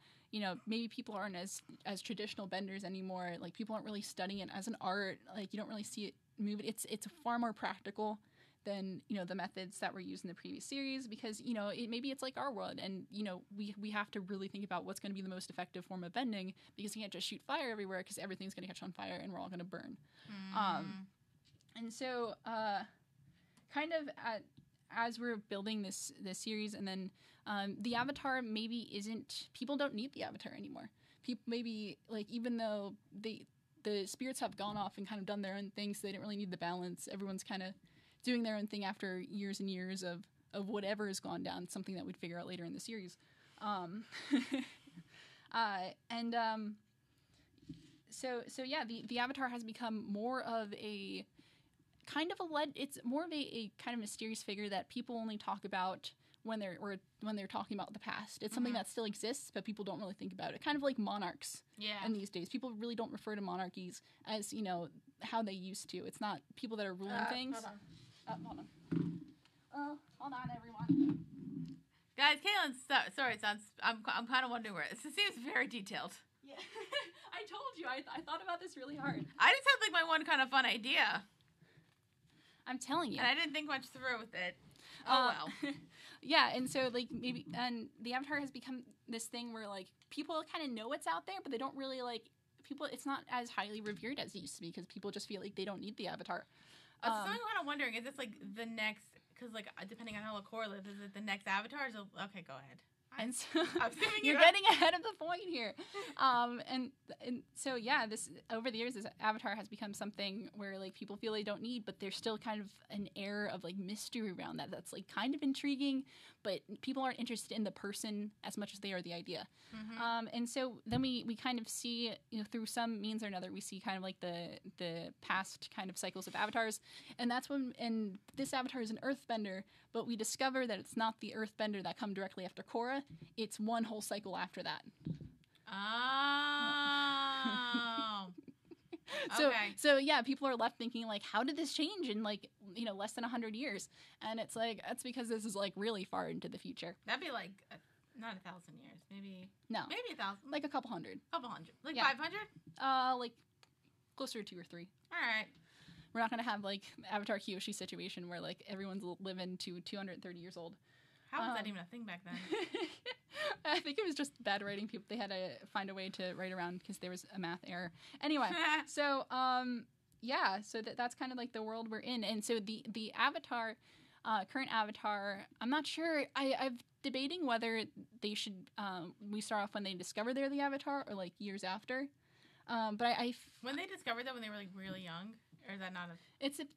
Speaker 1: Maybe people aren't as traditional benders anymore. Like people aren't really studying it as an art. Like you don't really see it move. It's far more practical
Speaker 2: than, you know, the methods that were used in the previous series, because, you know, maybe it's like our world, and, you know, we have to really think about what's going to be the most effective form of bending, because you can't just shoot fire everywhere, because everything's going to catch on fire and we're all going to burn. And so kind of as we're building this series, and then the Avatar maybe isn't, people don't need the Avatar anymore. People maybe, like, even though the spirits have gone off and kind of done their own things, so they didn't really need the balance. Everyone's kind of doing their own thing after years and years of whatever has gone down, something that we'd figure out later in the series. So yeah, the Avatar has become more of a kind of it's more of a kind of mysterious figure that people only talk about when they're talking about the past. It's something that still exists, but people don't really think about it. Kind of like monarchs.
Speaker 1: Yeah.
Speaker 2: In these days, people really don't refer to monarchies as, you know, how they used to. It's not people that are ruling things.
Speaker 1: Hold on.
Speaker 2: Hold on. Hold on, everyone.
Speaker 1: Guys, Caitlin's sorry, I'm kind of wondering where this seems very detailed.
Speaker 2: Yeah, I told you. I thought about this really hard.
Speaker 1: I just had like my one kind of fun idea.
Speaker 2: I'm telling you.
Speaker 1: And I didn't think much through with it. Oh well.
Speaker 2: Yeah, and so like maybe, and the Avatar has become this thing where like people kind of know it's out there, but they don't really like people. It's not as highly revered as it used to be, because people just feel like they don't need the Avatar.
Speaker 1: So I'm kind of wondering, is this like the next? Because like depending on how Korra lives, is it the next Avatar? Okay, go ahead.
Speaker 2: And so
Speaker 1: you're
Speaker 2: getting ahead of the point here. And so yeah, this over the years, this Avatar has become something where like people feel they don't need, but there's still kind of an air of like mystery around that's like kind of intriguing, but people aren't interested in the person as much as they are the idea. And so then we kind of see, you know, through some means or another, we see kind of like the past kind of cycles of avatars, and that's when, and this Avatar is an earthbender, but we discover that it's not the earthbender that come directly after Korra. It's one whole cycle after that.
Speaker 1: Oh.
Speaker 2: So yeah, people are left thinking like, how did this change in like, you know, less than 100 years? And it's like, that's because this is like really far into the future.
Speaker 1: That'd be like not 1,000 years, maybe 1,000,
Speaker 2: like a couple hundred,
Speaker 1: like 500.
Speaker 2: Like closer to 2 or 3.
Speaker 1: All right.
Speaker 2: We're not gonna have like Avatar Kyoshi situation where like everyone's living to 230 years old.
Speaker 1: How was that even a thing back then?
Speaker 2: I think it was just bad writing. People, they had to find a way to write around because there was a math error. Anyway, so yeah, so that's kind of like the world we're in. And so the Avatar, current Avatar, I'm not sure. I'm debating whether they should we start off when they discover they're the Avatar or like years after. But
Speaker 1: when they discovered that when they were like really young, or is that not a?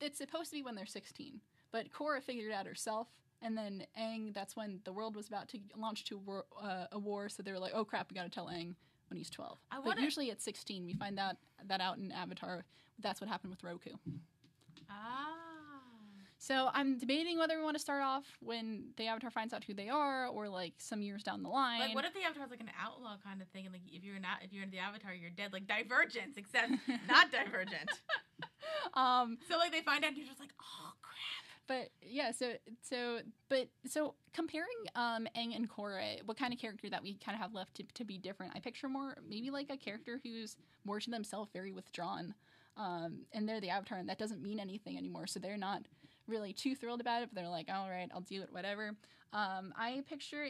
Speaker 2: It's supposed to be when they're 16, but Korra figured it out herself. And then Aang, that's when the world was about to launch to a war, so they were like, oh crap, we gotta tell Aang when he's 12. But usually at 16, we find that out in Avatar. That's what happened with Roku.
Speaker 1: Ah.
Speaker 2: So I'm debating whether we want to start off when the Avatar finds out who they are, or like some years down the line.
Speaker 1: Like, what if the Avatar's like an outlaw kind of thing, and like if you're in the Avatar, you're dead, like Divergence, except not Divergent. So like they find out, and you're just like, oh crap.
Speaker 2: But yeah, so comparing Aang and Korra, what kind of character that we kind of have left to be different? I picture more maybe like a character who's more to themselves, very withdrawn, and they're the Avatar, and that doesn't mean anything anymore. So they're not really too thrilled about it, but they're like, all right, I'll do it, whatever. I picture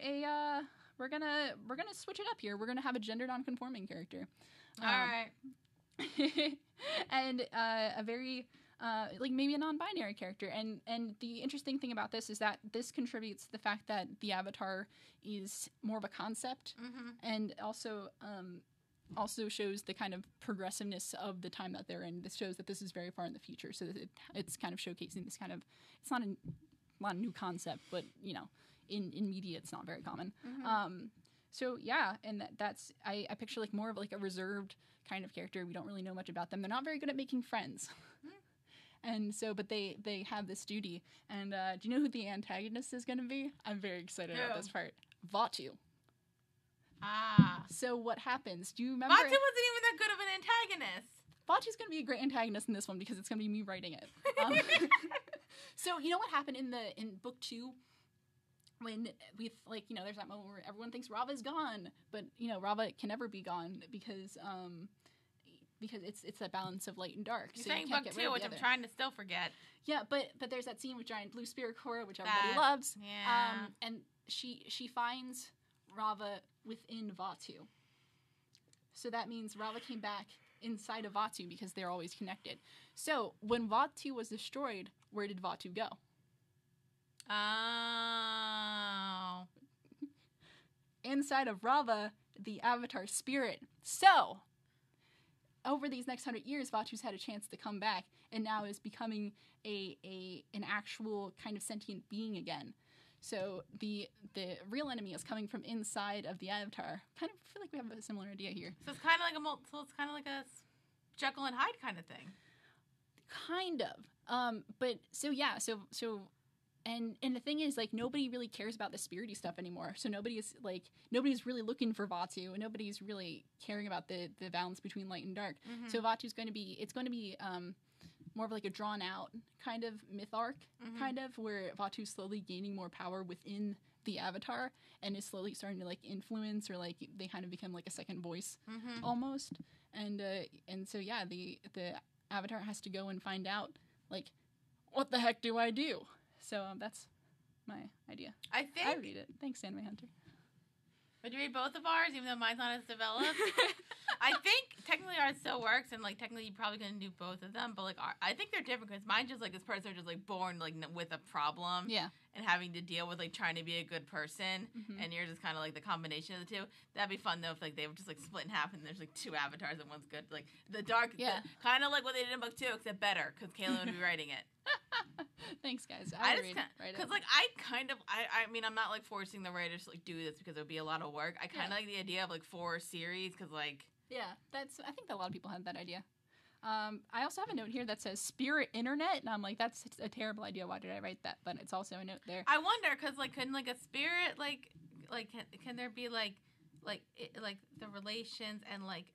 Speaker 2: we're gonna switch it up here. We're gonna have a gender non-conforming character.
Speaker 1: All right,
Speaker 2: and a very like maybe a non-binary character, and the interesting thing about this is that this contributes to the fact that the Avatar is more of a concept, and also shows the kind of progressiveness of the time that they're in. This shows that this is very far in the future, so that it's kind of showcasing this kind of, it's not a new concept, but you know, in media it's not very common. So yeah, and that's I picture like more of like a reserved kind of character. We don't really know much about them. They're not very good at making friends. And so, but they have this duty. And do you know who the antagonist is going to be? I'm very excited about this part. Vaatu.
Speaker 1: Ah.
Speaker 2: So what happens? Do you remember?
Speaker 1: Vaatu wasn't even that good of an antagonist.
Speaker 2: Vaatu's going to be a great antagonist in this one because it's going to be me writing it. So you know what happened in book 2? When we like, you know, there's that moment where everyone thinks Rava's gone, but you know, Rava can never be gone because because it's a balance of light and dark.
Speaker 1: You're
Speaker 2: so
Speaker 1: saying
Speaker 2: you can't
Speaker 1: book
Speaker 2: get rid
Speaker 1: 2,
Speaker 2: of
Speaker 1: which
Speaker 2: the
Speaker 1: I'm
Speaker 2: other.
Speaker 1: trying to still forget.
Speaker 2: Yeah, but there's that scene with giant blue spirit Korra, which everybody loves.
Speaker 1: Yeah.
Speaker 2: And she finds Rava within Vatu. So that means Rava came back inside of Vatu because they're always connected. So when Vatu was destroyed, where did Vatu go?
Speaker 1: Oh.
Speaker 2: Inside of Rava, the Avatar spirit. So over these next 100 years, Vatu's had a chance to come back and now is becoming an actual kind of sentient being again. So the real enemy is coming from inside of the Avatar. Kind of feel like we have a similar idea here.
Speaker 1: So it's kind of like a Jekyll and Hyde kind of thing.
Speaker 2: Kind of. But so yeah, so and the thing is, like, nobody really cares about the spirity stuff anymore. So nobody's really looking for Vatu, and nobody's really caring about the balance between light and dark.
Speaker 1: Mm-hmm.
Speaker 2: So Vatu's going to be more of like a drawn out kind of myth arc, kind of, where Vatu's slowly gaining more power within the Avatar and is slowly starting to like influence, or like they kind of become like a second voice almost. And so yeah, the Avatar has to go and find out, like, what the heck do I do? So that's my idea.
Speaker 1: I
Speaker 2: read it. Thanks, Anime Hunter.
Speaker 1: Would you read both of ours, even though mine's not as developed? I think technically ours still works, and like technically you probably gonna do both of them. But like I think they're different because mine just like this person just like born like with a problem,
Speaker 2: Yeah.
Speaker 1: and having to deal with like trying to be a good person, and yours is kind of like the combination of the two. That'd be fun though if like they were just like split in half and there's like two avatars and one's good. Like the dark,
Speaker 2: Yeah.
Speaker 1: kind of like what they did in book 2, except better because Kayla would be writing it.
Speaker 2: Thanks, guys.
Speaker 1: I
Speaker 2: I'll
Speaker 1: just
Speaker 2: write it.
Speaker 1: because like I mean I'm not like forcing the writers to like do this because it would be a lot of work. I kind of like the idea of like 4 series because like
Speaker 2: I think that a lot of people have that idea. I also have a note here that says Spirit Internet, and I'm like, that's a terrible idea. Why did I write that? But it's also a note there.
Speaker 1: I wonder because like couldn't like a spirit like can there be like the relations and like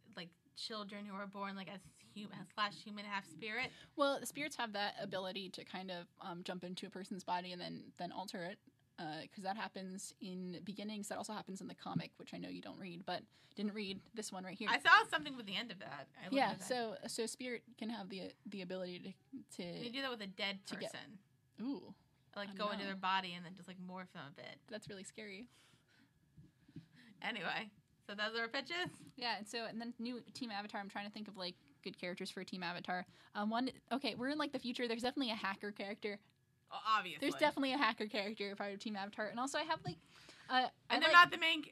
Speaker 1: children who are born like as human half spirit?
Speaker 2: Well, the spirits have that ability to kind of jump into a person's body and then alter it, because that happens in beginnings. That also happens in the comic, which I know you don't read, but didn't read this one right here.
Speaker 1: I saw something with the end of that.
Speaker 2: So spirit can have the ability to.
Speaker 1: Can you do that with a dead person?
Speaker 2: Ooh.
Speaker 1: Like go into their body and then just like morph them a bit.
Speaker 2: That's really scary.
Speaker 1: Anyway, so those are our pitches.
Speaker 2: Yeah, and then new Team Avatar. I'm trying to think of like good characters for Team Avatar. We're in like the future. There's definitely a hacker character.
Speaker 1: Oh, obviously.
Speaker 2: There's definitely a hacker character part of Team Avatar, and also I have like.
Speaker 1: And they're not the main.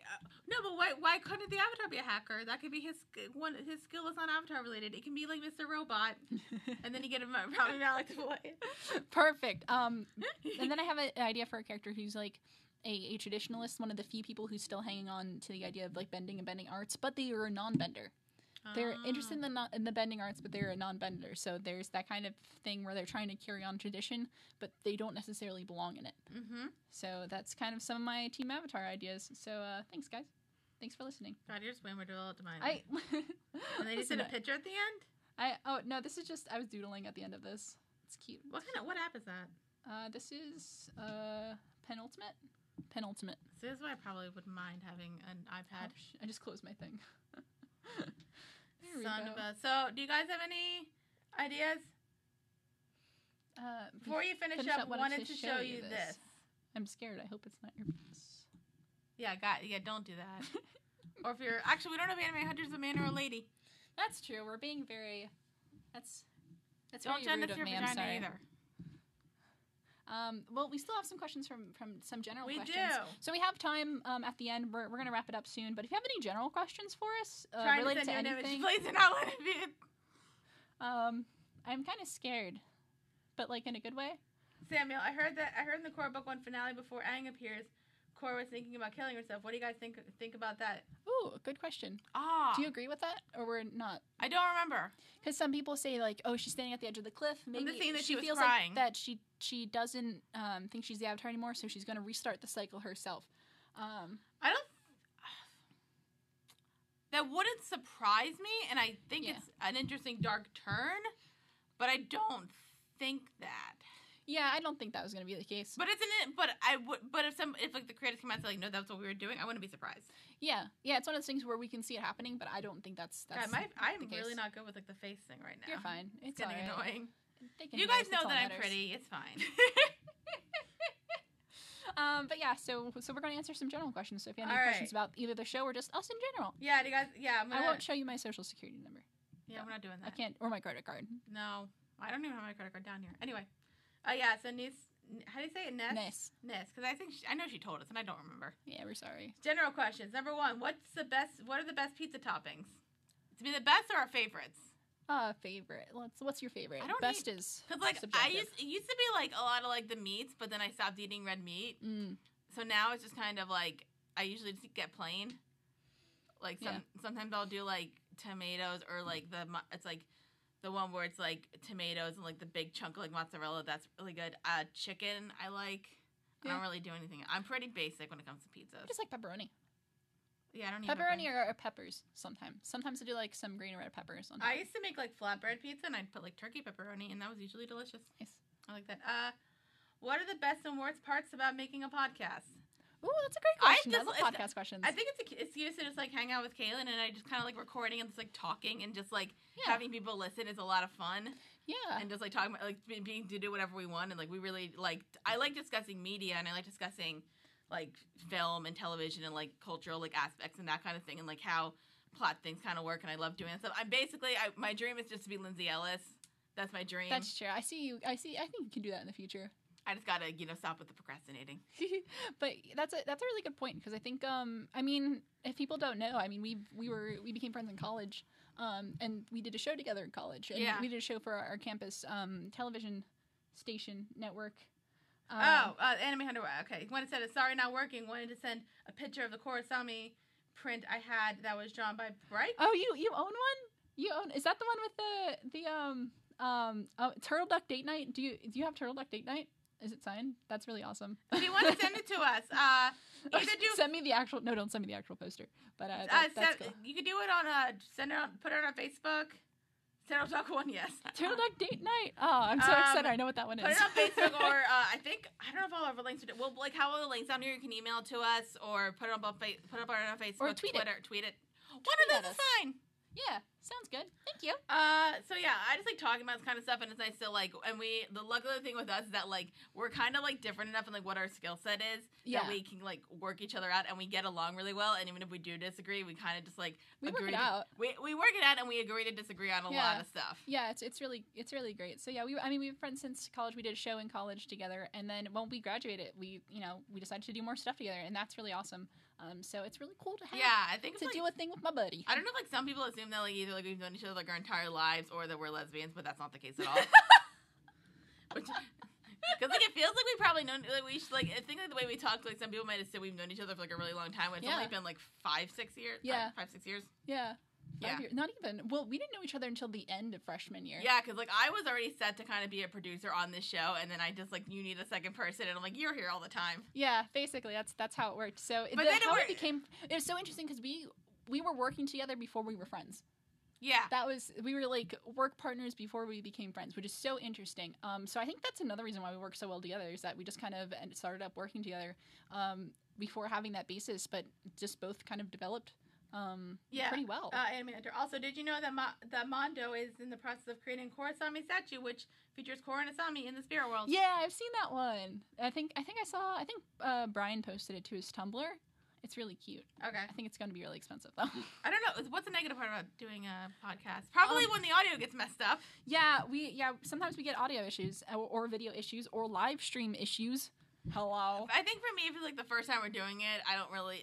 Speaker 1: No, but why couldn't the Avatar be a hacker? That could be his skill is not Avatar related. It can be like Mr. Robot, and then you get him probably not like to play.
Speaker 2: Perfect. And then I have an idea for a character who's like a traditionalist, one of the few people who's still hanging on to the idea of like bending and bending arts, but they are a non-bender. They're interested in the bending arts, but they're a non-bender. So there's that kind of thing where they're trying to carry on tradition, but they don't necessarily belong in it. Mm-hmm. So that's kind of some of my Team Avatar ideas. So thanks, guys. Thanks for listening.
Speaker 1: God, you're just way more developed than mine. And they just did a picture at the end?
Speaker 2: This is just, I was doodling at the end of this. It's cute.
Speaker 1: What app is that?
Speaker 2: This is Penultimate.
Speaker 1: So this is why I probably wouldn't mind having an iPad.
Speaker 2: I just closed my thing.
Speaker 1: Son of a. So, do you guys have any ideas? Before you finish up, wanted to show you this.
Speaker 2: I'm scared. I hope it's not your face.
Speaker 1: Yeah, don't do that. Or if you're actually, we don't have anime hunters, a man or a lady.
Speaker 2: That's true. We're being very. That's
Speaker 1: don't
Speaker 2: very rude
Speaker 1: us
Speaker 2: of
Speaker 1: your
Speaker 2: me.
Speaker 1: vagina
Speaker 2: I'm sorry.
Speaker 1: either.
Speaker 2: Well, we still have some questions from some general questions.
Speaker 1: We do.
Speaker 2: So we have time at the end. We're going to wrap it up soon. But if you have any general questions for us
Speaker 1: to
Speaker 2: related
Speaker 1: send
Speaker 2: to
Speaker 1: you
Speaker 2: anything,
Speaker 1: an image, please do not let it be.
Speaker 2: I'm kind of scared, but like in a good way.
Speaker 1: Samuel, I heard in the Korra book 1 finale before Aang appears, Korra was thinking about killing herself. What do you guys think about that?
Speaker 2: Ooh, good question. Do you agree with that, or we're not?
Speaker 1: I don't remember.
Speaker 2: Because some people say like, oh, she's standing at the edge of the cliff. Maybe
Speaker 1: the scene that she was
Speaker 2: feels
Speaker 1: crying.
Speaker 2: like that she doesn't think she's the Avatar anymore, so she's going to restart the cycle herself.
Speaker 1: I don't. That wouldn't surprise me, and I think it's an interesting dark turn, but I don't think that.
Speaker 2: Yeah, I don't think that was going to be the case.
Speaker 1: But isn't it? But if like the creators come out and say like, no, that's what we were doing, I wouldn't be surprised.
Speaker 2: Yeah, it's one of those things where we can see it happening, but I don't think that's
Speaker 1: I'm really not good with like the face thing right now.
Speaker 2: You're fine. It's
Speaker 1: getting
Speaker 2: right.
Speaker 1: annoying.
Speaker 2: You
Speaker 1: guys know that I'm pretty. It's fine.
Speaker 2: But yeah, so we're going to answer some general questions. So if you have any questions about either the show or just us in general.
Speaker 1: Yeah, do you guys? Yeah,
Speaker 2: I won't show you my social security number.
Speaker 1: Yeah, we're not doing that.
Speaker 2: I can't, or my credit card.
Speaker 1: No, I don't even have my credit card down here. Anyway, yeah. So Nis, how do you say it? Nis. Because I know she told us, and I don't remember.
Speaker 2: Yeah, we're sorry.
Speaker 1: General questions. Number 1, what are the best pizza toppings? To be the best or our favorites?
Speaker 2: Favorite. What's your favorite?
Speaker 1: Best
Speaker 2: is
Speaker 1: because like it used to be like a lot of like the meats, but then I stopped eating red meat. So now it's just kind of like I usually just get plain. Like sometimes I'll do like tomatoes or like it's like the one where it's like tomatoes and like the big chunk of like mozzarella. That's really good. Chicken I like. I don't really do anything. I'm pretty basic when it comes to pizza.
Speaker 2: I just like pepperoni.
Speaker 1: Yeah, I don't eat
Speaker 2: pepperoni or peppers sometimes. Sometimes I do like some green or red peppers on top.
Speaker 1: I used to make like flatbread pizza and I'd put like turkey pepperoni and that was usually delicious.
Speaker 2: Nice. I
Speaker 1: like that. What are the best and worst parts about making a podcast?
Speaker 2: Ooh, that's a great question. I love podcast questions.
Speaker 1: I think it's an excuse to just like hang out with Kaylin and I just kind of like recording and just like talking and just like having people listen is a lot of fun.
Speaker 2: Yeah.
Speaker 1: And just like talking about like being to do whatever we want and like we really like I like discussing media and I like discussing like film and television and like cultural like aspects and that kind of thing and like how plot things kind of work and I love doing that stuff. My dream is just to be Lindsay Ellis. That's my dream.
Speaker 2: That's true. I think you can do that in the future.
Speaker 1: I just gotta stop with the procrastinating.
Speaker 2: But that's a really good point because I think I mean if people don't know we became friends in college and we did a show together in college and we did a show for our campus television station network.
Speaker 1: Anime Hunter. Okay. When it said, sorry, not working, wanted to send a picture of the Korra print I had that was drawn by Bright.
Speaker 2: Oh, you own one? Is that the one with the Turtle Duck Date Night? Do you have Turtle Duck Date Night? Is it signed? That's really awesome.
Speaker 1: If you want to send it to us,
Speaker 2: send me the actual. No, don't send me the actual poster. But that's cool.
Speaker 1: You could do it on put it on our Facebook. Turtle Duck one, yes.
Speaker 2: Turtle Duck Date Night. Oh, I'm so excited. I know what that one is.
Speaker 1: Put it on Facebook or I don't know if I'll have links. Well, like how all the links down here, you can email it to us or put it on Facebook
Speaker 2: or tweet
Speaker 1: Twitter. Tweet it. One of those is fine.
Speaker 2: Yeah, sounds good. Thank you.
Speaker 1: So yeah, I just like talking about this kind of stuff, and it's nice to like, and the luckily thing with us is that like we're kind of like different enough in like what our skill set is that we can like work each other out, and we get along really well. And even if we do disagree, we kind of just like
Speaker 2: work it out.
Speaker 1: We work it out, and we agree to disagree on a lot of stuff.
Speaker 2: Yeah, it's really great. So yeah, we've been friends since college. We did a show in college together, and then when we graduated, we decided to do more stuff together, and that's really awesome. So it's really cool to have.
Speaker 1: Yeah, I think
Speaker 2: do a thing with my buddy.
Speaker 1: I don't know if like some people assume that like either like we've known each other like our entire lives or that we're lesbians, but that's not the case at all. Because like it feels like we probably known like we should, like I think like the way we talk like some people might assume we've known each other for like a really long time. When it's only been like 5-6 years.
Speaker 2: Yeah,
Speaker 1: 5-6 years.
Speaker 2: Yeah. 5 years. Not even. Well, we didn't know each other until the end of freshman year.
Speaker 1: Yeah, because like I was already set to kind of be a producer on this show, and then I just like you need a second person, and I'm like you're here all the time.
Speaker 2: Yeah, basically that's how it worked. So it was so interesting because we were working together before we were friends.
Speaker 1: Yeah,
Speaker 2: we were like work partners before we became friends, which is so interesting. So I think that's another reason why we work so well together is that we just kind of started up working together before having that basis, but just both kind of developed. Pretty well.
Speaker 1: Anime Hunter. Also, did you know that Mondo is in the process of creating a Korra statue, which features Korra and Asami in the spirit world?
Speaker 2: Yeah, I've seen that one. I think Brian posted it to his Tumblr. It's really cute.
Speaker 1: Okay.
Speaker 2: I think it's going to be really expensive though.
Speaker 1: I don't know. What's the negative part about doing a podcast? Probably when the audio gets messed up.
Speaker 2: Yeah, sometimes we get audio issues or video issues or live stream issues. Hello.
Speaker 1: I think for me, if it's like the first time we're doing it,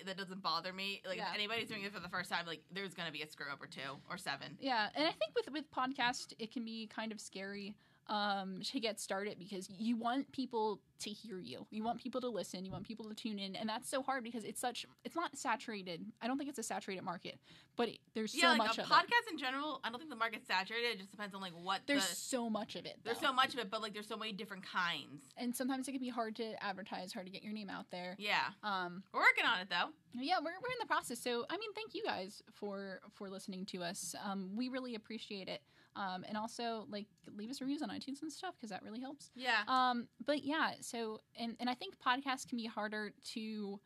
Speaker 1: that doesn't bother me. Like if anybody's doing it for the first time, like there's gonna be a screw up or 2 or 7.
Speaker 2: Yeah, and I think with podcast, it can be kind of scary to get started because you want people to hear you. You want people to listen. You want people to tune in, and that's so hard because it's not saturated. I don't think it's a saturated market, but there's so much of it.
Speaker 1: Podcasts in general, I don't think the market's saturated. It just depends on like what
Speaker 2: there's so much of it.
Speaker 1: There's so much of it, but like there's so many different kinds,
Speaker 2: and sometimes it can be hard to advertise, hard to get your name out there.
Speaker 1: Yeah. We're working on it though.
Speaker 2: Yeah, we're in the process. So I mean, thank you guys for listening to us. We really appreciate it. And also, like, leave us reviews on iTunes and stuff because that really helps.
Speaker 1: Yeah.
Speaker 2: But yeah, so and I think podcasts can be harder to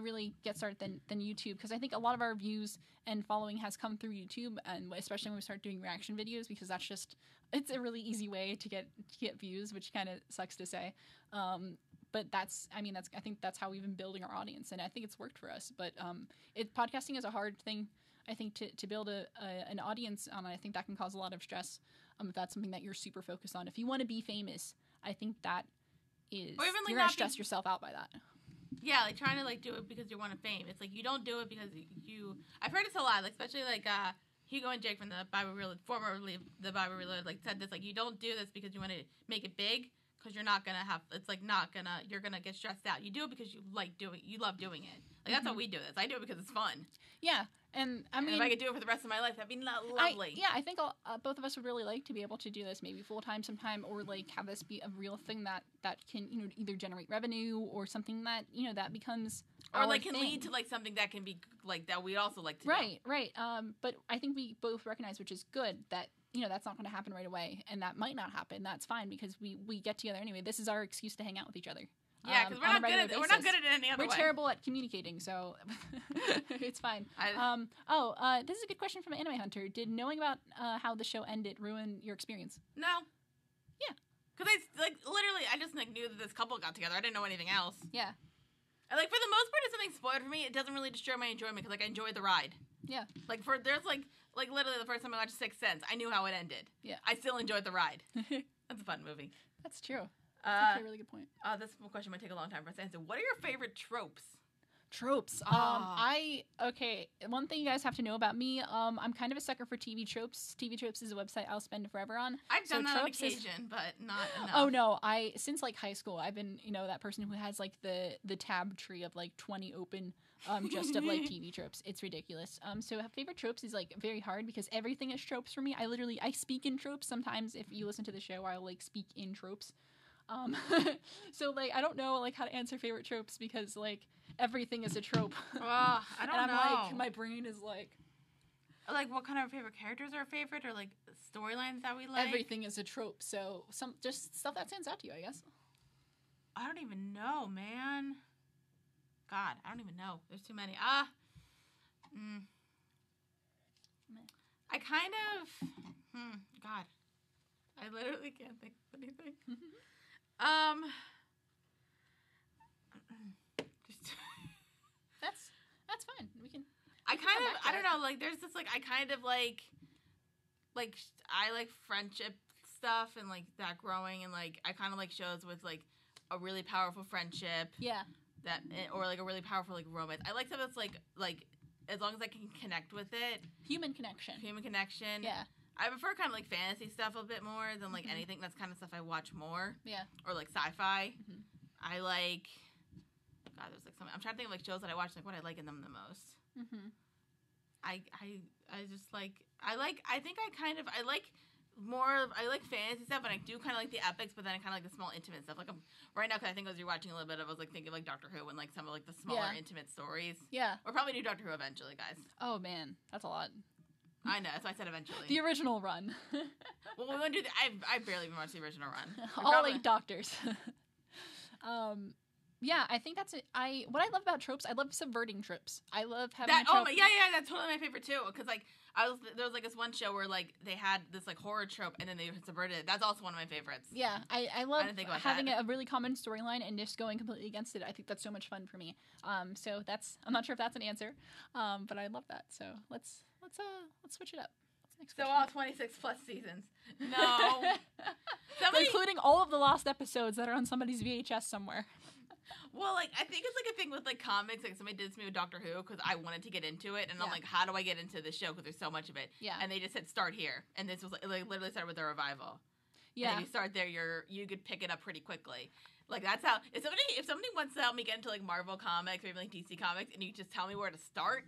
Speaker 2: really get started than YouTube, because I think a lot of our views and following has come through YouTube, and especially when we start doing reaction videos, because it's a really easy way to get views, which kind of sucks to say. But I think that's how we've been building our audience, and I think it's worked for us. But podcasting is a hard thing, I think, to build an audience on. I think that can cause a lot of stress if that's something that you're super focused on. If you want to be famous, I think that is, or even, like, you're going to stress yourself out by that.
Speaker 1: Yeah, like trying to like do it because you want to fame. It's like you don't do it because you. I've heard this a lot, like especially like Hugo and Jake from the Bible Reloaded, formerly the Bible Reloaded, like said this, like you don't do this because you want to make it big, because you're not gonna have. It's like you're gonna get stressed out. You do it because you love doing it. Like that's how we do this. I do it because it's fun.
Speaker 2: Yeah, and I mean,
Speaker 1: if I could do it for the rest of my life, that'd be lovely.
Speaker 2: I think both of us would really like to be able to do this, maybe full time sometime, or like have this be a real thing that can either generate revenue or something that that becomes
Speaker 1: or like can lead to like something that can be like that we'd also like to do.
Speaker 2: Right. But I think we both recognize, which is good, that that's not going to happen right away, and that might not happen. That's fine, because we get together anyway. This is our excuse to hang out with each other.
Speaker 1: Yeah, because we're not good at it any other way.
Speaker 2: We're terrible at communicating, so it's fine. This is a good question from Anime Hunter. Did knowing about how the show ended ruin your experience?
Speaker 1: No. Yeah. Because I just knew that this couple got together. I didn't know anything else.
Speaker 2: Yeah.
Speaker 1: And for the most part, if something's spoiled for me, it doesn't really destroy my enjoyment, because I enjoyed the ride.
Speaker 2: Yeah.
Speaker 1: There's literally the first time I watched Sixth Sense, I knew how it ended.
Speaker 2: Yeah.
Speaker 1: I still enjoyed the ride. That's a fun movie.
Speaker 2: That's true. That's actually a really good point.
Speaker 1: This question might take a long time for us to answer. What are your favorite tropes?
Speaker 2: Tropes. One thing you guys have to know about me, I'm kind of a sucker for TV tropes. TV tropes is a website I'll spend forever on.
Speaker 1: I've done that on occasion, but not enough.
Speaker 2: Oh no, since like high school, I've been that person who has like the tab tree of like 20 open just of like TV tropes. It's ridiculous. So favorite tropes is like very hard because everything is tropes for me. I speak in tropes sometimes. If you listen to the show, I'll like speak in tropes. So like I don't know like how to answer favorite tropes because like everything is a trope.
Speaker 1: I don't know.
Speaker 2: Like, my brain is like
Speaker 1: what kind of favorite characters are favorite, or like storylines that we like?
Speaker 2: Everything is a trope. So just stuff that stands out to you, I guess.
Speaker 1: I don't even know, man. God, I don't even know. There's too many. I kind of. God, I literally can't think of anything.
Speaker 2: That's fine. We can.
Speaker 1: I don't know. Like, there's this I kind of like I like friendship stuff and like that growing, and like I kind of like shows with like a really powerful friendship.
Speaker 2: Yeah.
Speaker 1: Or like a really powerful like romance. I like stuff that's like as long as I can connect with it.
Speaker 2: Human connection.
Speaker 1: Yeah. I prefer kind of like fantasy stuff a bit more than like anything. That's kind of stuff I watch more.
Speaker 2: Yeah.
Speaker 1: Or like sci-fi. Mm-hmm. I like. God, there's like something. I'm trying to think of like shows that I watch, like what I like in them the most.
Speaker 2: Mm-hmm.
Speaker 1: I just like I like fantasy stuff, and I do kind of like the epics, but then I kind of like the small intimate stuff. Like right now, because I think I was rewatching a little bit, I was like thinking like Doctor Who and like some of like the smaller intimate stories.
Speaker 2: Yeah.
Speaker 1: We'll probably do Doctor Who eventually, guys.
Speaker 2: Oh man, that's a lot.
Speaker 1: I know, that's why I said eventually.
Speaker 2: The original run.
Speaker 1: Well, we won't do I barely even watched the original run.
Speaker 2: All 8 doctors. Yeah, I think that's it. What I love about tropes, I love subverting tropes. I love having
Speaker 1: that. Oh, yeah, that's totally my favorite too. Because like there was like this one show where like they had this like horror trope and then they subverted it. That's also one of my favorites.
Speaker 2: Yeah, I love having a really common storyline and just going completely against it. I think that's so much fun for me. So I'm not sure if that's an answer, but I love that. So let's switch it up.
Speaker 1: So all 26 plus seasons. No.
Speaker 2: Including all of the lost episodes that are on somebody's VHS somewhere.
Speaker 1: Well, like, I think it's, like, a thing with, like, comics. Like, somebody did this to me with Doctor Who because I wanted to get into it. And I'm like, how do I get into this show? Because there's so much of it.
Speaker 2: Yeah.
Speaker 1: And they just said, start here. And this was, like, literally started with a revival.
Speaker 2: Yeah.
Speaker 1: And if you start there, you could pick it up pretty quickly. Like, that's how, if somebody wants to help me get into, like, Marvel Comics or even, like, DC Comics, and you just tell me where to start,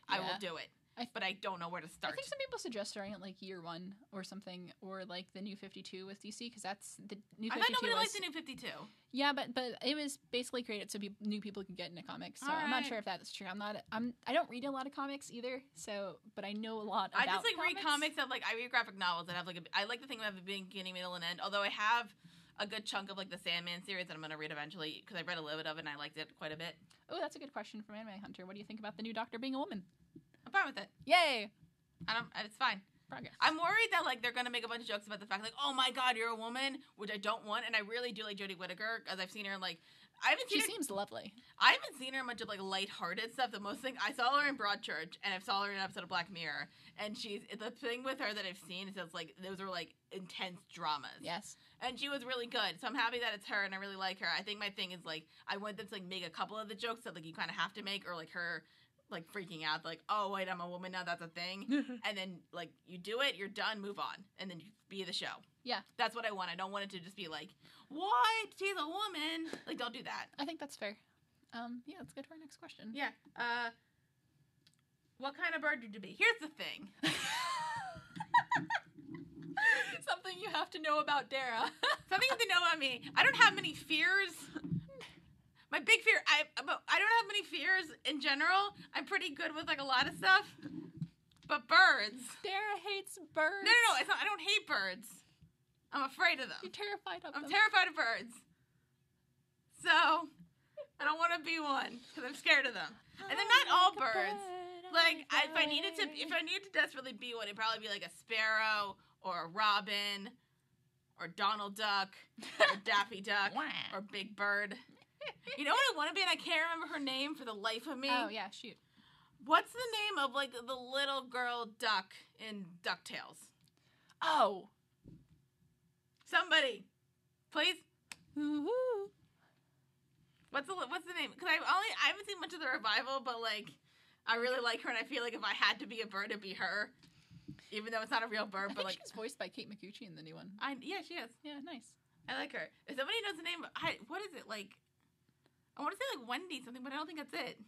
Speaker 1: I will do it. But I don't know where to start.
Speaker 2: I think some people suggest starting at, like, year 1 or something, or, like, the New 52 with DC, because that's the New 52.
Speaker 1: I thought nobody likes the New 52.
Speaker 2: Yeah, but it was basically created so new people could get into comics. So I'm not sure if that's true. I don't read a lot of comics either. So, but I know a lot about.
Speaker 1: I just like
Speaker 2: comics.
Speaker 1: read comics that I read graphic novels that have like I like the thing that have a beginning, middle, and end. Although I have a good chunk of like the Sandman series that I'm gonna read eventually because I read a little bit of it and I liked it quite a bit.
Speaker 2: Oh, that's a good question from Anime Hunter. What do you think about the new Doctor being a woman?
Speaker 1: I'm fine with it.
Speaker 2: Yay!
Speaker 1: It's fine.
Speaker 2: Progress.
Speaker 1: I'm worried that like they're gonna make a bunch of jokes about the fact like, oh my god, you're a woman, which I don't want, and I really do like Jodie Whittaker because I've seen her in like
Speaker 2: She seems lovely.
Speaker 1: I haven't seen her in much of like lighthearted stuff. The most thing I saw her in Broadchurch, and I saw her in an episode of Black Mirror, and the thing with her that I've seen is like those are like intense dramas.
Speaker 2: Yes.
Speaker 1: And she was really good, so I'm happy that it's her, and I really like her. I think my thing is like I want them to like make a couple of the jokes that like you kind of have to make, or like her like freaking out, like, oh wait, I'm a woman now, that's a thing, and then like you do it, you're done, move on, and then you be the show.
Speaker 2: Yeah,
Speaker 1: that's what I want. I don't want it to just be like, what? She's a woman. Like, don't do that.
Speaker 2: I think that's fair. Yeah, let's go to our next question.
Speaker 1: Yeah. What kind of bird would you be? Here's the thing.
Speaker 2: Something you have to know about Dara.
Speaker 1: Something you have to know about me. I don't have many fears. My big fear, I don't have many fears in general. I'm pretty good with like a lot of stuff. But birds.
Speaker 2: Dara hates birds.
Speaker 1: No, it's not, I don't hate birds. I'm afraid of them.
Speaker 2: You're terrified of them.
Speaker 1: I'm terrified of birds. So, I don't want to be one because I'm scared of them. And they're not all birds. Like, if I needed to desperately be one, it'd probably be like a sparrow or a robin or Donald Duck or Daffy Duck or Big Bird. You know what I want to be, and I can't remember her name for the life of me?
Speaker 2: Oh, yeah, shoot.
Speaker 1: What's the name of, like, the little girl duck in DuckTales?
Speaker 2: Oh.
Speaker 1: Somebody. Please?
Speaker 2: Ooh.
Speaker 1: What's the name? Because I haven't seen much of the revival, but, like, I really like her, and I feel like if I had to be a bird, it'd be her. Even though it's not a real bird,
Speaker 2: I
Speaker 1: but,
Speaker 2: think
Speaker 1: like...
Speaker 2: she's voiced by Kate McCucci in the new one.
Speaker 1: Yeah, she is.
Speaker 2: Yeah, nice.
Speaker 1: I like her. If somebody knows the name... what is it, like... I want to say, like, Wendy something, but I don't think that's it.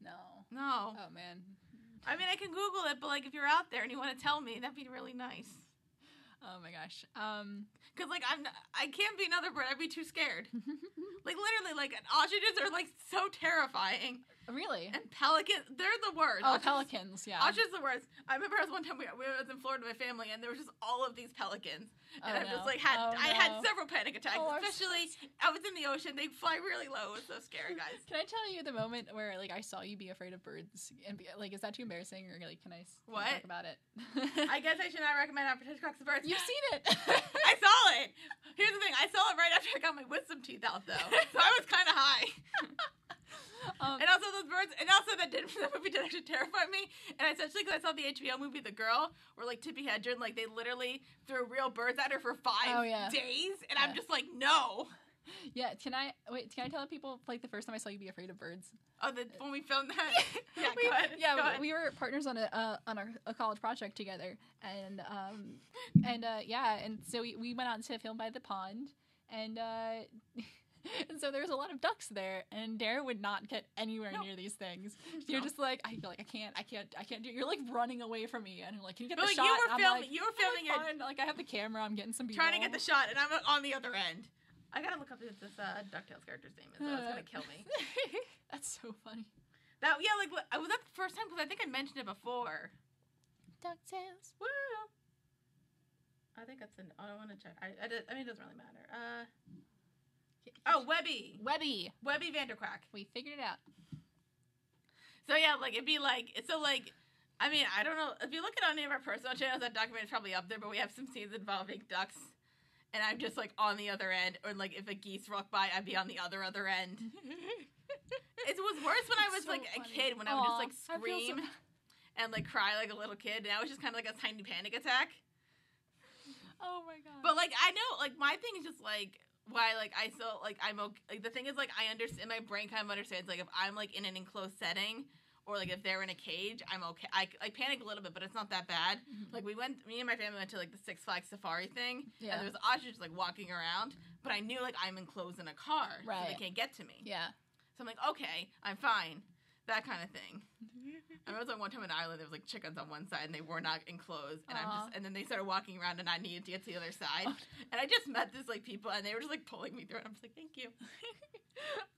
Speaker 2: No.
Speaker 1: Oh,
Speaker 2: man.
Speaker 1: I mean, I can Google it, but, like, if you're out there and you want to tell me, that'd be really nice.
Speaker 2: Oh, my gosh.
Speaker 1: Because, like, I can't be another bird. I'd be too scared. Like, literally, like, ostriches are, like, so terrifying.
Speaker 2: Really?
Speaker 1: And pelicans, they're the worst.
Speaker 2: Oh, pelicans, yeah.
Speaker 1: Ostriches are the worst. I remember one time we was in Florida with my family, and there was just all of these pelicans. And I just, like, I had several panic attacks. Especially, I was in the ocean. They fly really low. It was so scary, guys.
Speaker 2: Can I tell you the moment where, like, I saw you be afraid of birds? And be, like, is that too embarrassing? Or, like, can I talk about it?
Speaker 1: I guess I should not recommend Opportunity Cox of Birds.
Speaker 2: You've seen it.
Speaker 1: I saw it. Here's the thing. I saw it right after I got my wisdom teeth out, though. So I was kind of high. And also those birds, and also that movie did actually terrify me. And especially because I saw the HBO movie The Girl, where like Tippi Hedren, like they literally threw real birds at her for 5 days, and I'm just like, no.
Speaker 2: Yeah, can I tell people like the first time I saw you be afraid of birds?
Speaker 1: Oh, when we filmed that. Go ahead.
Speaker 2: Yeah, we were partners on a college project together, and so we went out to film by the pond, and. And so there's a lot of ducks there, and Dara would not get anywhere near these things. You're just like, I can't do it. You're like running away from me, and you're like, can you get the shot? You were filming it. Like I have the camera, I'm getting some B-roll.
Speaker 1: Trying to get the shot, and I'm on the other end. I gotta look up what this DuckTales character's name is. That's gonna kill me.
Speaker 2: That's so funny.
Speaker 1: Was that the first time? Because I think I mentioned it before.
Speaker 2: DuckTales.
Speaker 1: Woo! I think that's I don't want to check. I mean, it doesn't really matter. Oh, Webby Vanderquack.
Speaker 2: We figured it out.
Speaker 1: So yeah, like it'd be like I mean, I don't know if you look at any of our personal channels, that document is probably up there, but we have some scenes involving ducks, and I'm just like on the other end, or like if a geese walk by, I'd be on the other end. It was worse when I was so like funny. A kid, when I would just like scream and like cry like a little kid. Now it's just kind of like a tiny panic attack.
Speaker 2: Oh my god!
Speaker 1: But like I know, like my thing is just like. Why, like, I still, like, I'm okay. Like, the thing is, like, I understand, my brain kind of understands, like, if I'm, like, in an enclosed setting, or like if they're in a cage, I'm okay. I panic a little bit, but it's not that bad.
Speaker 2: Mm-hmm.
Speaker 1: Like me and my family went to like the Six Flags Safari thing,
Speaker 2: Yeah.
Speaker 1: and there was ostriches like walking around, but I knew like I'm enclosed in a car, so
Speaker 2: Right.
Speaker 1: they can't get to me.
Speaker 2: Yeah.
Speaker 1: So I'm like, okay, I'm fine. That kind of thing. I remember one time in Ireland, there was like chickens on one side and they were not enclosed, and and then they started walking around, and I needed to get to the other side, and I just met this like people, and they were just like pulling me through, and I'm just like, thank you.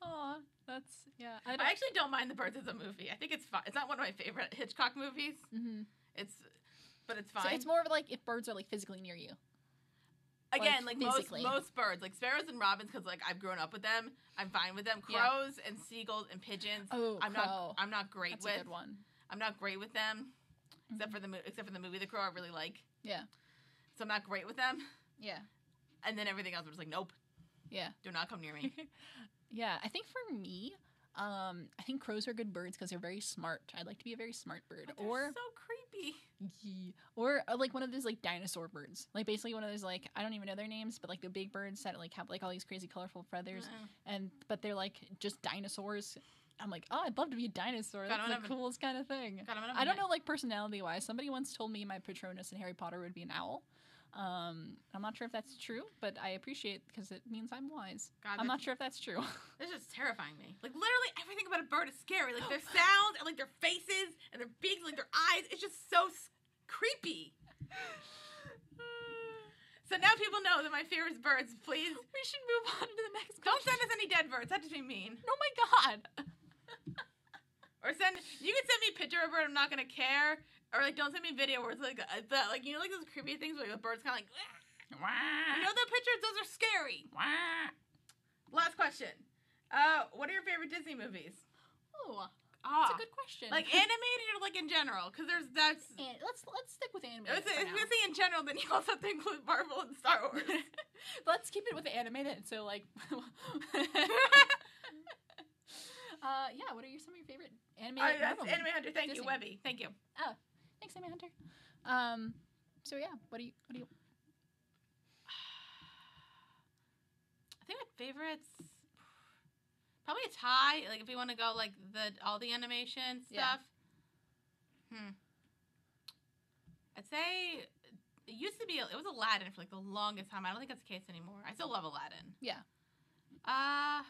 Speaker 2: Aw, that's
Speaker 1: I actually don't mind The Birds as a movie. I think it's fun. It's not one of my favorite Hitchcock movies.
Speaker 2: Mm-hmm.
Speaker 1: But it's fine.
Speaker 2: So it's more of like if birds are like physically near you.
Speaker 1: Again, like
Speaker 2: physically.
Speaker 1: most birds, like sparrows and robins, because like I've grown up with them, I'm fine with them.
Speaker 2: Yeah.
Speaker 1: Crows and seagulls and pigeons,
Speaker 2: Oh,
Speaker 1: I'm not great
Speaker 2: That's
Speaker 1: with.
Speaker 2: a good one.
Speaker 1: I'm not great with them, except for the movie The Crow. I really like.
Speaker 2: Yeah.
Speaker 1: So I'm not great with them.
Speaker 2: Yeah.
Speaker 1: And then everything else, I'm just like, nope.
Speaker 2: Yeah.
Speaker 1: Do not come near me.
Speaker 2: Yeah, I think for me, I think crows are good birds because they're very smart. I'd like to be a very smart bird.
Speaker 1: But they're so creepy.
Speaker 2: Yeah. Or like one of those like dinosaur birds. Like basically one of those like I don't even know their names, but like the big birds that like have like all these crazy colorful feathers, but they're like just dinosaurs. I'm like, oh, I'd love to be a dinosaur. That's the coolest kind of thing. I don't know, like personality wise. Somebody once told me my Patronus in Harry Potter would be an owl. I'm not sure if that's true, but I appreciate it because it means I'm wise.
Speaker 1: God,
Speaker 2: I'm not sure if that's true.
Speaker 1: It's just terrifying me. Like literally everything about a bird is scary. Like their sounds and like their faces and their beaks, like their eyes. It's just so creepy. So now people know that my favorite is birds. Please,
Speaker 2: We should move on to the next.
Speaker 1: don't send us any dead birds. That just be mean.
Speaker 2: Oh my god.
Speaker 1: Or you can send me a picture of a bird. I'm not gonna care. Or like don't send me a video where it's like like you know like those creepy things where the bird's kind of like. You know the pictures? Those are scary. Last question. What are your favorite Disney movies?
Speaker 2: Oh, that's a good question.
Speaker 1: Like animated or like in general? Because that's.
Speaker 2: Let's stick with animated.
Speaker 1: If we say in general, then you also have to include Marvel and Star Wars.
Speaker 2: Let's keep it with the animated. So like. Yeah. What are some of your favorite animated?
Speaker 1: That's Anime Hunter. Thank
Speaker 2: Disney.
Speaker 1: you, Webby. Thank you.
Speaker 2: Oh, thanks, Anime Hunter. So yeah, what do you?
Speaker 1: I think my favorites probably a tie. Like if we want to go like all the animation stuff. Yeah. I'd say it used to be it was Aladdin for like the longest time. I don't think that's the case anymore. I still love Aladdin.
Speaker 2: Yeah.
Speaker 1: I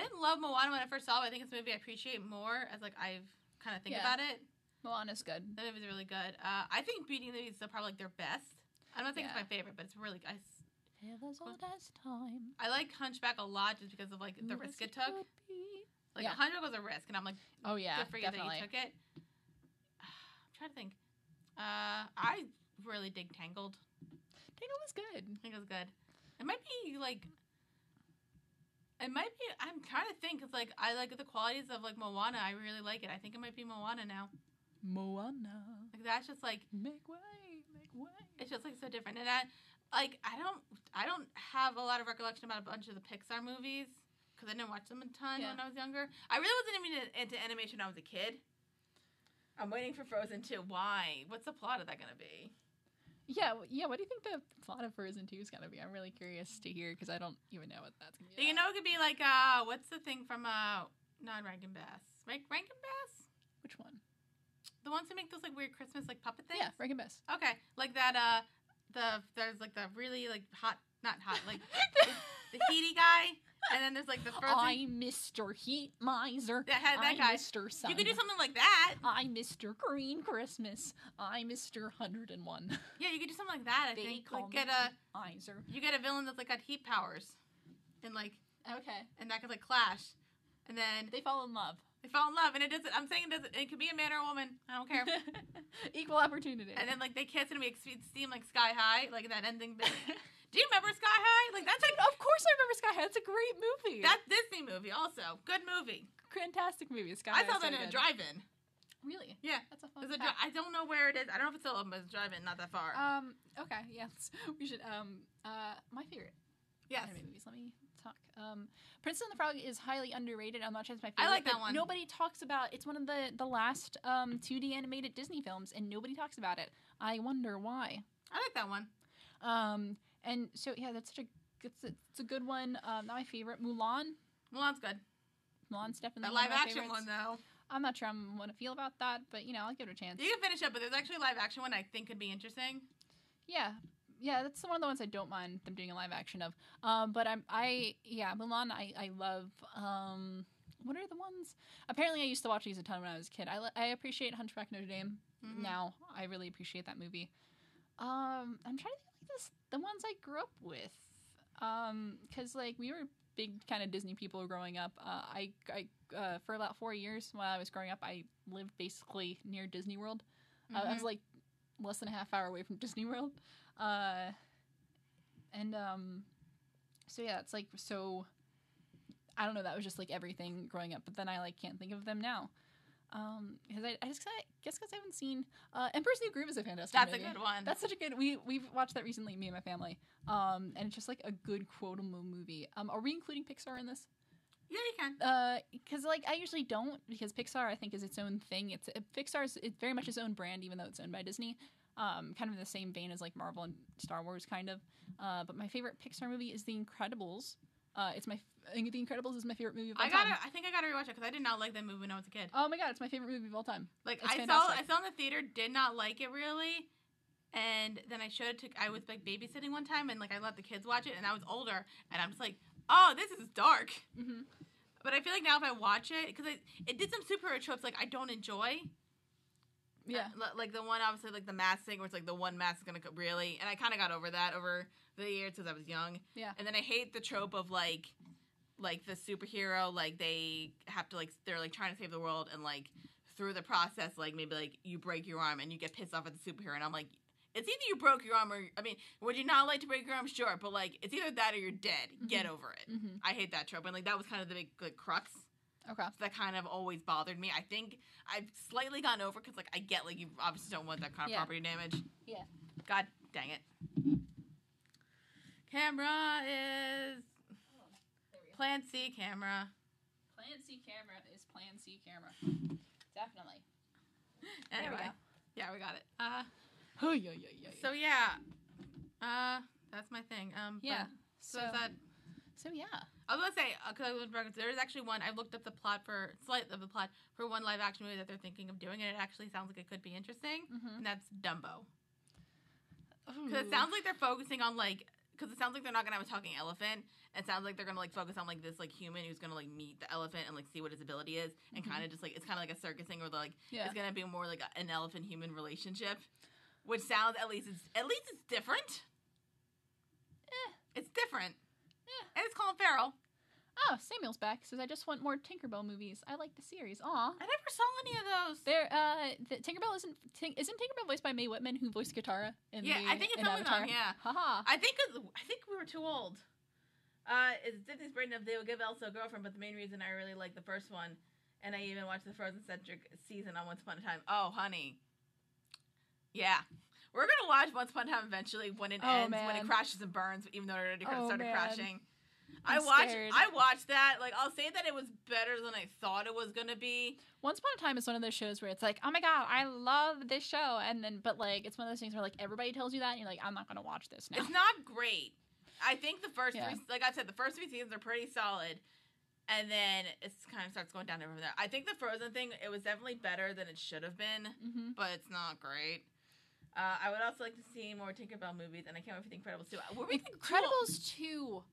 Speaker 1: didn't love Moana when I first saw it. I think it's a movie I appreciate more as like I've kind of think about it.
Speaker 2: Moana's good.
Speaker 1: That movie's really good. I think Beauty and the Beast is probably like their best. I don't think it's my favorite, but it's really good.
Speaker 2: It was all that time.
Speaker 1: I like Hunchback a lot just because of like the risk it took. Like Hunchback was a risk, and I'm like,
Speaker 2: oh yeah,
Speaker 1: good for you that you took it. I'm trying to think. I really dig Tangled.
Speaker 2: Tangled was good.
Speaker 1: Tangled was good. It might be like. It might be. I'm trying to think. It's like I like the qualities of like Moana. I really like it. I think it might be Moana now.
Speaker 2: Moana.
Speaker 1: Like that's just like
Speaker 2: make way, make way.
Speaker 1: It's just like so different, and I don't have a lot of recollection about a bunch of the Pixar movies because I didn't watch them a ton when I was younger. I really wasn't even into animation when I was a kid. I'm waiting for Frozen 2. Why? What's the plot of that gonna be?
Speaker 2: Yeah. What do you think the plot of Frozen 2 is gonna be? I'm really curious to hear because I don't even know what that's gonna be.
Speaker 1: You know, it could be like what's the thing from not Rankin Bass? Rankin Bass?
Speaker 2: Which one?
Speaker 1: The ones who make those like weird Christmas like puppet things.
Speaker 2: Yeah, Rankin Bass.
Speaker 1: Okay, like that. There's like the really like not hot like the heaty guy, and then there's like the Frozen.
Speaker 2: I'm Mr. Heat Miser.
Speaker 1: That guy.
Speaker 2: Mr. Sun.
Speaker 1: You could do something like that.
Speaker 2: I'm Mr. Green Christmas. I'm Mr. 101.
Speaker 1: Yeah, you could do something like that. I think like get
Speaker 2: Miser.
Speaker 1: You get a villain that's like got heat powers, and like and that could like clash, and then
Speaker 2: they fall in love.
Speaker 1: They fall in love, and it doesn't. I'm saying it doesn't. It could be a man or a woman. I don't care.
Speaker 2: Equal opportunity.
Speaker 1: And then like they kiss and make steam like Sky High, like that ending bit. Do you remember Sky High? Like that's like.
Speaker 2: Of course I remember Sky High. It's a great movie.
Speaker 1: That Disney movie also good movie.
Speaker 2: Fantastic movie. Sky High.
Speaker 1: I saw that in a drive-in.
Speaker 2: Really?
Speaker 1: Yeah.
Speaker 2: That's a fun.
Speaker 1: I don't know where it is. I don't know if it's still open, but it's a drive-in, not that far.
Speaker 2: Okay. Yes. We should. My favorite.
Speaker 1: Yes.
Speaker 2: Anime movies. Let me talk. Princess and the Frog is highly underrated. I'm not sure it's my favorite.
Speaker 1: I like that one.
Speaker 2: Nobody talks about. It's one of the last 2D animated Disney films, and nobody talks about it. I wonder why.
Speaker 1: I like that one.
Speaker 2: And so yeah, that's such a it's a good one. Not my favorite. Mulan.
Speaker 1: Mulan's good.
Speaker 2: Mulan's definitely
Speaker 1: The
Speaker 2: one of
Speaker 1: live
Speaker 2: my
Speaker 1: action
Speaker 2: favorites.
Speaker 1: one, though.
Speaker 2: I'm not sure I'm want to feel about that, but I'll give it a chance.
Speaker 1: You can finish up, but there's actually a live action one I think could be interesting.
Speaker 2: Yeah, that's one of the ones I don't mind them doing a live action of. But Mulan I love. What are the ones? Apparently, I used to watch these a ton when I was a kid. I appreciate Hunchback Notre Dame now. I really appreciate that movie. I'm trying to think like the ones I grew up with. Because like we were big kind of Disney people growing up. I for about 4 years when I was growing up, I lived basically near Disney World. I was like less than a half hour away from Disney World. So yeah, it's like, so I don't know, that was just like everything growing up, but then I like can't think of them now. Because I guess because I haven't seen Emperor's New Groove is a fantastic movie.
Speaker 1: That's a good one.
Speaker 2: That's such a good, we've watched that recently, me and my family. And it's just like a good quotable movie. Are we including Pixar in this?
Speaker 1: Yeah, you can.
Speaker 2: Because like I usually don't, because Pixar I think is its own thing. Pixar's very much its own brand, even though it's owned by Disney. Kind of in the same vein as like Marvel and Star Wars, kind of. But my favorite Pixar movie is The Incredibles. I think The Incredibles is my favorite movie of all time.
Speaker 1: I think I gotta rewatch it because I did not like that movie when I was a kid.
Speaker 2: Oh my god, it's my favorite movie of all time.
Speaker 1: Like
Speaker 2: it's
Speaker 1: I
Speaker 2: fantastic.
Speaker 1: saw in the theater, did not like it really, and then I was like babysitting one time and like I let the kids watch it and I was older and I'm just like, oh, this is dark.
Speaker 2: Mm-hmm.
Speaker 1: But I feel like now if I watch it, because it did some superhero tropes like I don't enjoy.
Speaker 2: Yeah.
Speaker 1: Like the one, obviously, like the mask thing where it's like the one mask is going to really... And I kind of got over that over the years because I was young.
Speaker 2: Yeah.
Speaker 1: And then I hate the trope of like the superhero, like they have to like... They're like trying to save the world and like through the process, like maybe like you break your arm and you get pissed off at the superhero. And I'm like, it's either you broke your arm or... I mean, would you not like to break your arm? Sure. But like, it's either that or you're dead. Mm-hmm. Get over it.
Speaker 2: Mm-hmm.
Speaker 1: I hate that trope. And like that was kind of the big like crux.
Speaker 2: Okay.
Speaker 1: So that kind of always bothered me. I think I've slightly gotten over because, like, I get, like, you obviously don't want that kind of property damage.
Speaker 2: Yeah.
Speaker 1: God dang it. Camera is... Plan C camera.
Speaker 2: Plan C camera is Plan C camera. Definitely.
Speaker 1: Anyway. Yeah, we got it.
Speaker 2: So,
Speaker 1: yeah. That's my thing.
Speaker 2: Yeah.
Speaker 1: So is that...
Speaker 2: So, yeah.
Speaker 1: I was going to say, because there is actually one, I looked up the plot for one live action movie that they're thinking of doing, and it actually sounds like it could be interesting, and that's Dumbo. Because it sounds like they're focusing on, like, because it sounds like they're not going to have a talking elephant, it sounds like they're going to, like, focus on, like, this, like, human who's going to, like, meet the elephant and, like, see what his ability is, and kind of just, like, it's kind of like a circus thing where, like, it's going to be more, like, an elephant-human relationship, which sounds, at least it's different. It's different. Yeah. And it's Colin Farrell.
Speaker 2: Oh, Samuel's back. Says, I just want more Tinkerbell movies. I like the series. Aw.
Speaker 1: I never saw any of those.
Speaker 2: Tinkerbell isn't Tinkerbell voiced by Mae Whitman, who voiced Katara in
Speaker 1: I think it's
Speaker 2: in
Speaker 1: something
Speaker 2: Avatar.
Speaker 1: on, yeah.
Speaker 2: Haha.
Speaker 1: I think we were too old. It's Disney's brain of they will give Elsa a girlfriend, but the main reason I really like the first one, and I even watched the Frozen-centric season on Once Upon a Time. Oh, honey. Yeah. We're going to watch Once Upon a Time eventually when it ends,
Speaker 2: man.
Speaker 1: when it crashes and burns, even though it already started crashing.
Speaker 2: I'm scared.
Speaker 1: I watched that. Like, I'll say that it was better than I thought it was going to be.
Speaker 2: Once Upon a Time is one of those shows where it's like, oh my god, I love this show. But like, it's one of those things where like everybody tells you that and you're like, I'm not going to watch this now.
Speaker 1: It's not great. I think the first three, like I said, the first 3 seasons are pretty solid. And then it kind of starts going down from there. I think the Frozen thing, it was definitely better than it should have been. But it's not great. I would also like to see more Tinkerbell movies, and I can't wait for The Incredibles 2.
Speaker 2: Incredibles 2,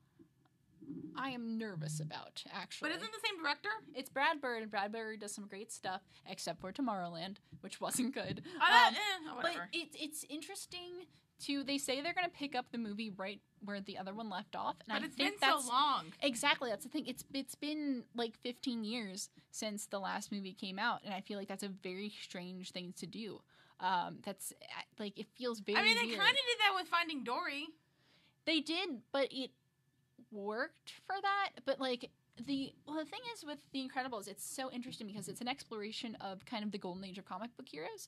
Speaker 2: I am nervous about, actually.
Speaker 1: But isn't the same director?
Speaker 2: It's Brad Bird, and Brad Bird does some great stuff, except for Tomorrowland, which wasn't good.
Speaker 1: Whatever.
Speaker 2: But it's interesting they say they're going to pick up the movie right where the other one left off. And
Speaker 1: but it's been so long.
Speaker 2: Exactly, that's the thing. It's been like 15 years since the last movie came out, and I feel like that's a very strange thing to do. That's like, it feels very weird.
Speaker 1: They kind of did that with Finding Dory.
Speaker 2: They did, but it worked for that. But like the thing is with The Incredibles, it's so interesting because it's an exploration of kind of the golden age of comic book heroes.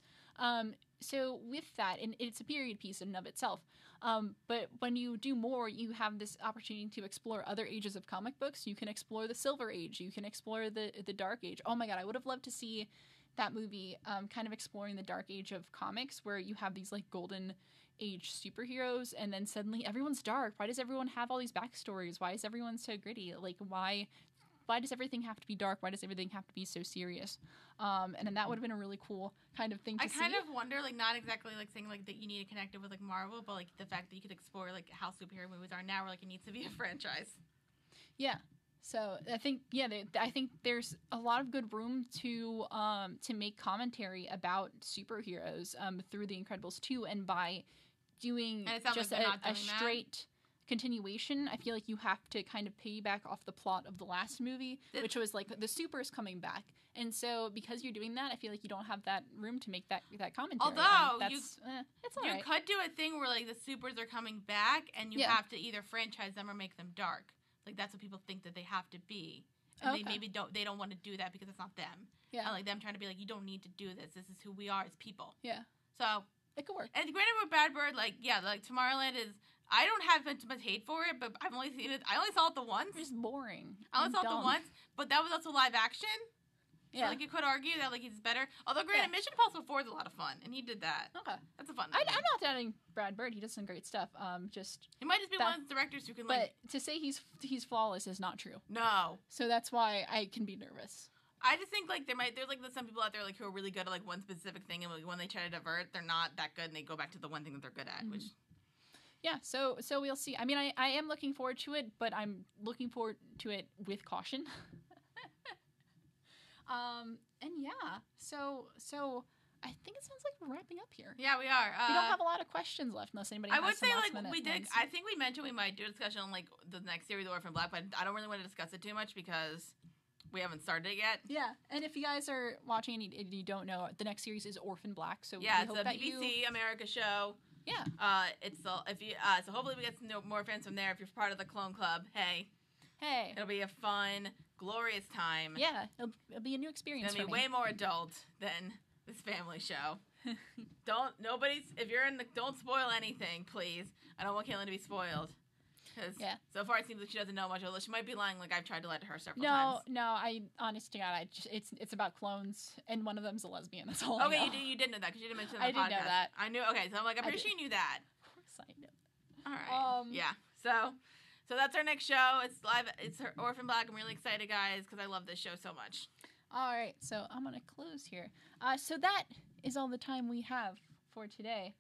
Speaker 2: So with that, and it's a period piece in and of itself. But when you do more, you have this opportunity to explore other ages of comic books. You can explore the Silver Age. You can explore the Dark Age. Oh my god, I would have loved to see that movie kind of exploring the dark age of comics where you have these like golden age superheroes and then suddenly everyone's dark. Why does everyone have all these backstories? Why is everyone so gritty? Like, why why does everything have to be dark? Why does everything have to be so serious? And then that would have been a really cool kind of thing to see.
Speaker 1: I kind of wonder, like, not exactly, like, saying, like, that you need to connect it with, like, Marvel, but, like, the fact that you could explore, like, how superhero movies are now, where, like, it needs to be a franchise.
Speaker 2: Yeah. So I think, I think there's a lot of good room to make commentary about superheroes through The Incredibles 2, and by doing just a straight continuation, I feel like you have to kind of piggyback off the plot of the last movie, which was like the supers coming back. And so because you're doing that, I feel like you don't have that room to make that commentary.
Speaker 1: Although
Speaker 2: it's all right.
Speaker 1: You could do a thing where, like, the supers are coming back and you have to either franchise them or make them dark. Like, that's what people think that they have to be. And they maybe don't want to do that because it's not them. Yeah. And, like, them trying to be like, you don't need to do this. This is who we are as people.
Speaker 2: Yeah.
Speaker 1: So
Speaker 2: it could work.
Speaker 1: And granted with Bad Bird, like, yeah, like, Tomorrowland is, I don't have much hate for it, but I've only seen it, I only saw it the once.
Speaker 2: It's boring.
Speaker 1: I only saw it the once, but that was also live action.
Speaker 2: Yeah.
Speaker 1: So, like, you could argue that, like, he's better. Although, granted, Mission Impossible 4 is a lot of fun, and he did that. Okay. That's a fun movie.
Speaker 2: I'm not doubting Brad Bird. He does some great stuff.
Speaker 1: He might just be one of the directors who can, like...
Speaker 2: But to say he's flawless is not true.
Speaker 1: No.
Speaker 2: So that's why I can be nervous.
Speaker 1: I just think, like, there's, like, some people out there, like, who are really good at, like, one specific thing, and, like, when they try to divert, they're not that good, and they go back to the one thing that they're good at, which...
Speaker 2: Yeah, so we'll see. I mean, I am looking forward to it, but I'm looking forward to it with caution. And yeah, so I think it sounds like we're wrapping up here.
Speaker 1: Yeah, we are.
Speaker 2: We don't have a lot of questions left unless anybody has some last minute
Speaker 1: I would say, like, we did, I think we mentioned we might do a discussion on, like, the next series, Orphan Black, but I don't really want to discuss it too much because we haven't started it yet.
Speaker 2: Yeah, and if you guys are watching and you don't know, the next series is Orphan Black, so
Speaker 1: yeah, it's a BBC America show.
Speaker 2: Yeah.
Speaker 1: So hopefully we get some more fans from there. If you're part of the Clone Club, hey. It'll be a fun, glorious time.
Speaker 2: Yeah, it'll be a new experience.
Speaker 1: It's gonna be way more adult than this family show. Don't spoil anything, please. I don't want Caitlin to be spoiled. Because so far it seems like she doesn't know much. Although she might be lying, like I've tried to lie to her several times.
Speaker 2: No, I honest to God, it's about clones, and one of them's a lesbian. That's all.
Speaker 1: Okay,
Speaker 2: I know.
Speaker 1: you did know that because you didn't mention it on the podcast.
Speaker 2: I did know that.
Speaker 1: I knew. Okay, so I'm like, I'm pretty sure you knew that.
Speaker 2: Of course I knew.
Speaker 1: All right. Yeah. So that's our next show. It's live. It's Orphan Black. I'm really excited, guys, because I love this show so much.
Speaker 2: All right, so I'm gonna close here. So that is all the time we have for today.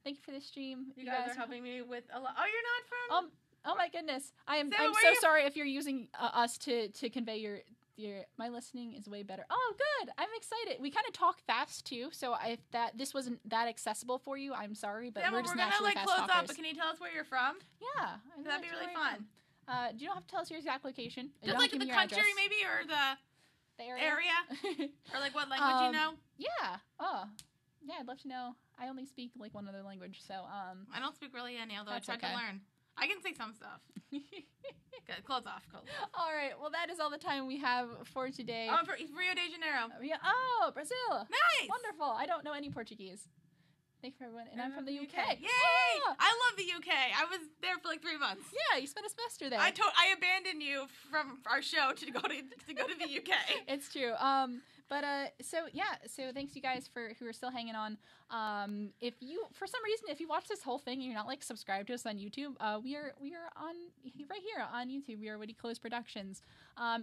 Speaker 2: Thank you for the stream.
Speaker 1: You guys are helping me with a lot. Oh, you're not from?
Speaker 2: Oh my goodness. I'm so sorry if you're using us to convey your my listening is way better. Oh, good. I'm excited. We kind of talk fast too, so if this wasn't that accessible for you, I'm sorry, but we're just naturally fast talkers.
Speaker 1: We're gonna close up, but can you tell us where you're from?
Speaker 2: Yeah.
Speaker 1: That'd be really fun.
Speaker 2: Do you don't have to tell us your exact location?
Speaker 1: Just like the country maybe, or the area? Or like what language you know?
Speaker 2: Yeah. Oh. Yeah, I'd love to know. I only speak like one other language, so
Speaker 1: I don't speak really any, although I tried to learn. I can say some stuff. Good. Close off.
Speaker 2: All right. Well, that is all the time we have for today.
Speaker 1: Oh, for Rio de Janeiro.
Speaker 2: Oh, Brazil.
Speaker 1: Nice.
Speaker 2: Wonderful. I don't know any Portuguese. Thank you for everyone. And I'm from the UK.
Speaker 1: Yay! Oh! I love the UK. I was there for like 3 months.
Speaker 2: Yeah, you spent a semester there.
Speaker 1: I abandoned you from our show to go to the UK.
Speaker 2: It's true. So thanks you guys who are still hanging on. If you, for some reason, if you watch this whole thing and you're not like subscribed to us on YouTube, we are on right here on YouTube. We are Witty Close Productions.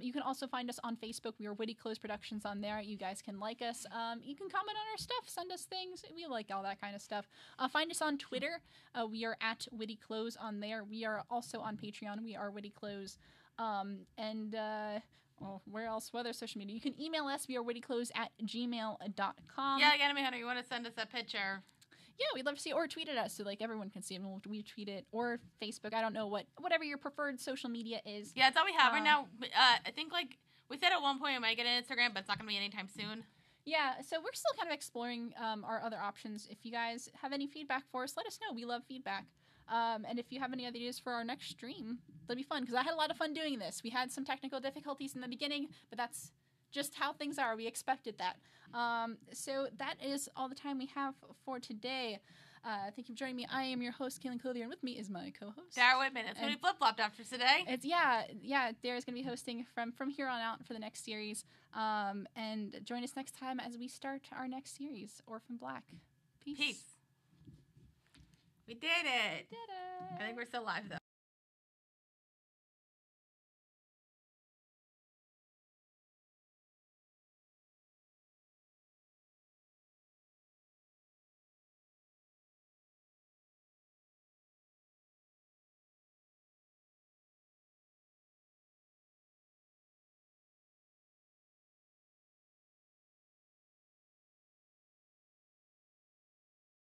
Speaker 2: You can also find us on Facebook. We are Witty Close Productions on there. You guys can like us. You can comment on our stuff, send us things. We like all that kind of stuff. Find us on Twitter. We are at Witty Close on there. We are also on Patreon. We are Witty Close. Where else? What other social media? You can email us. We are wittyclose@gmail.com.
Speaker 1: Yeah, Anime Hunter, you want to send us a picture?
Speaker 2: Yeah, we'd love to see it. Or tweet at us so like everyone can see it. And we'll retweet it. Or Facebook. I don't know whatever your preferred social media is.
Speaker 1: Yeah, that's all we have right now. I think like we said at one point we might get an Instagram, but it's not going to be anytime soon.
Speaker 2: Yeah, so we're still kind of exploring our other options. If you guys have any feedback for us, let us know. We love feedback. And if you have any ideas for our next stream, that'd be fun, because I had a lot of fun doing this. We had some technical difficulties in the beginning, but that's just how things are. We expected that. So that is all the time we have for today. Thank you for joining me. I am your host, Caitlin Clothier, and with me is my co-host,
Speaker 1: Dara Whitman. It's going to be flip-flopped after today.
Speaker 2: It's Dara's going to be hosting from here on out for the next series. And join us next time as we start our next series, Orphan Black. Peace.
Speaker 1: We did it. I think we're still live, though.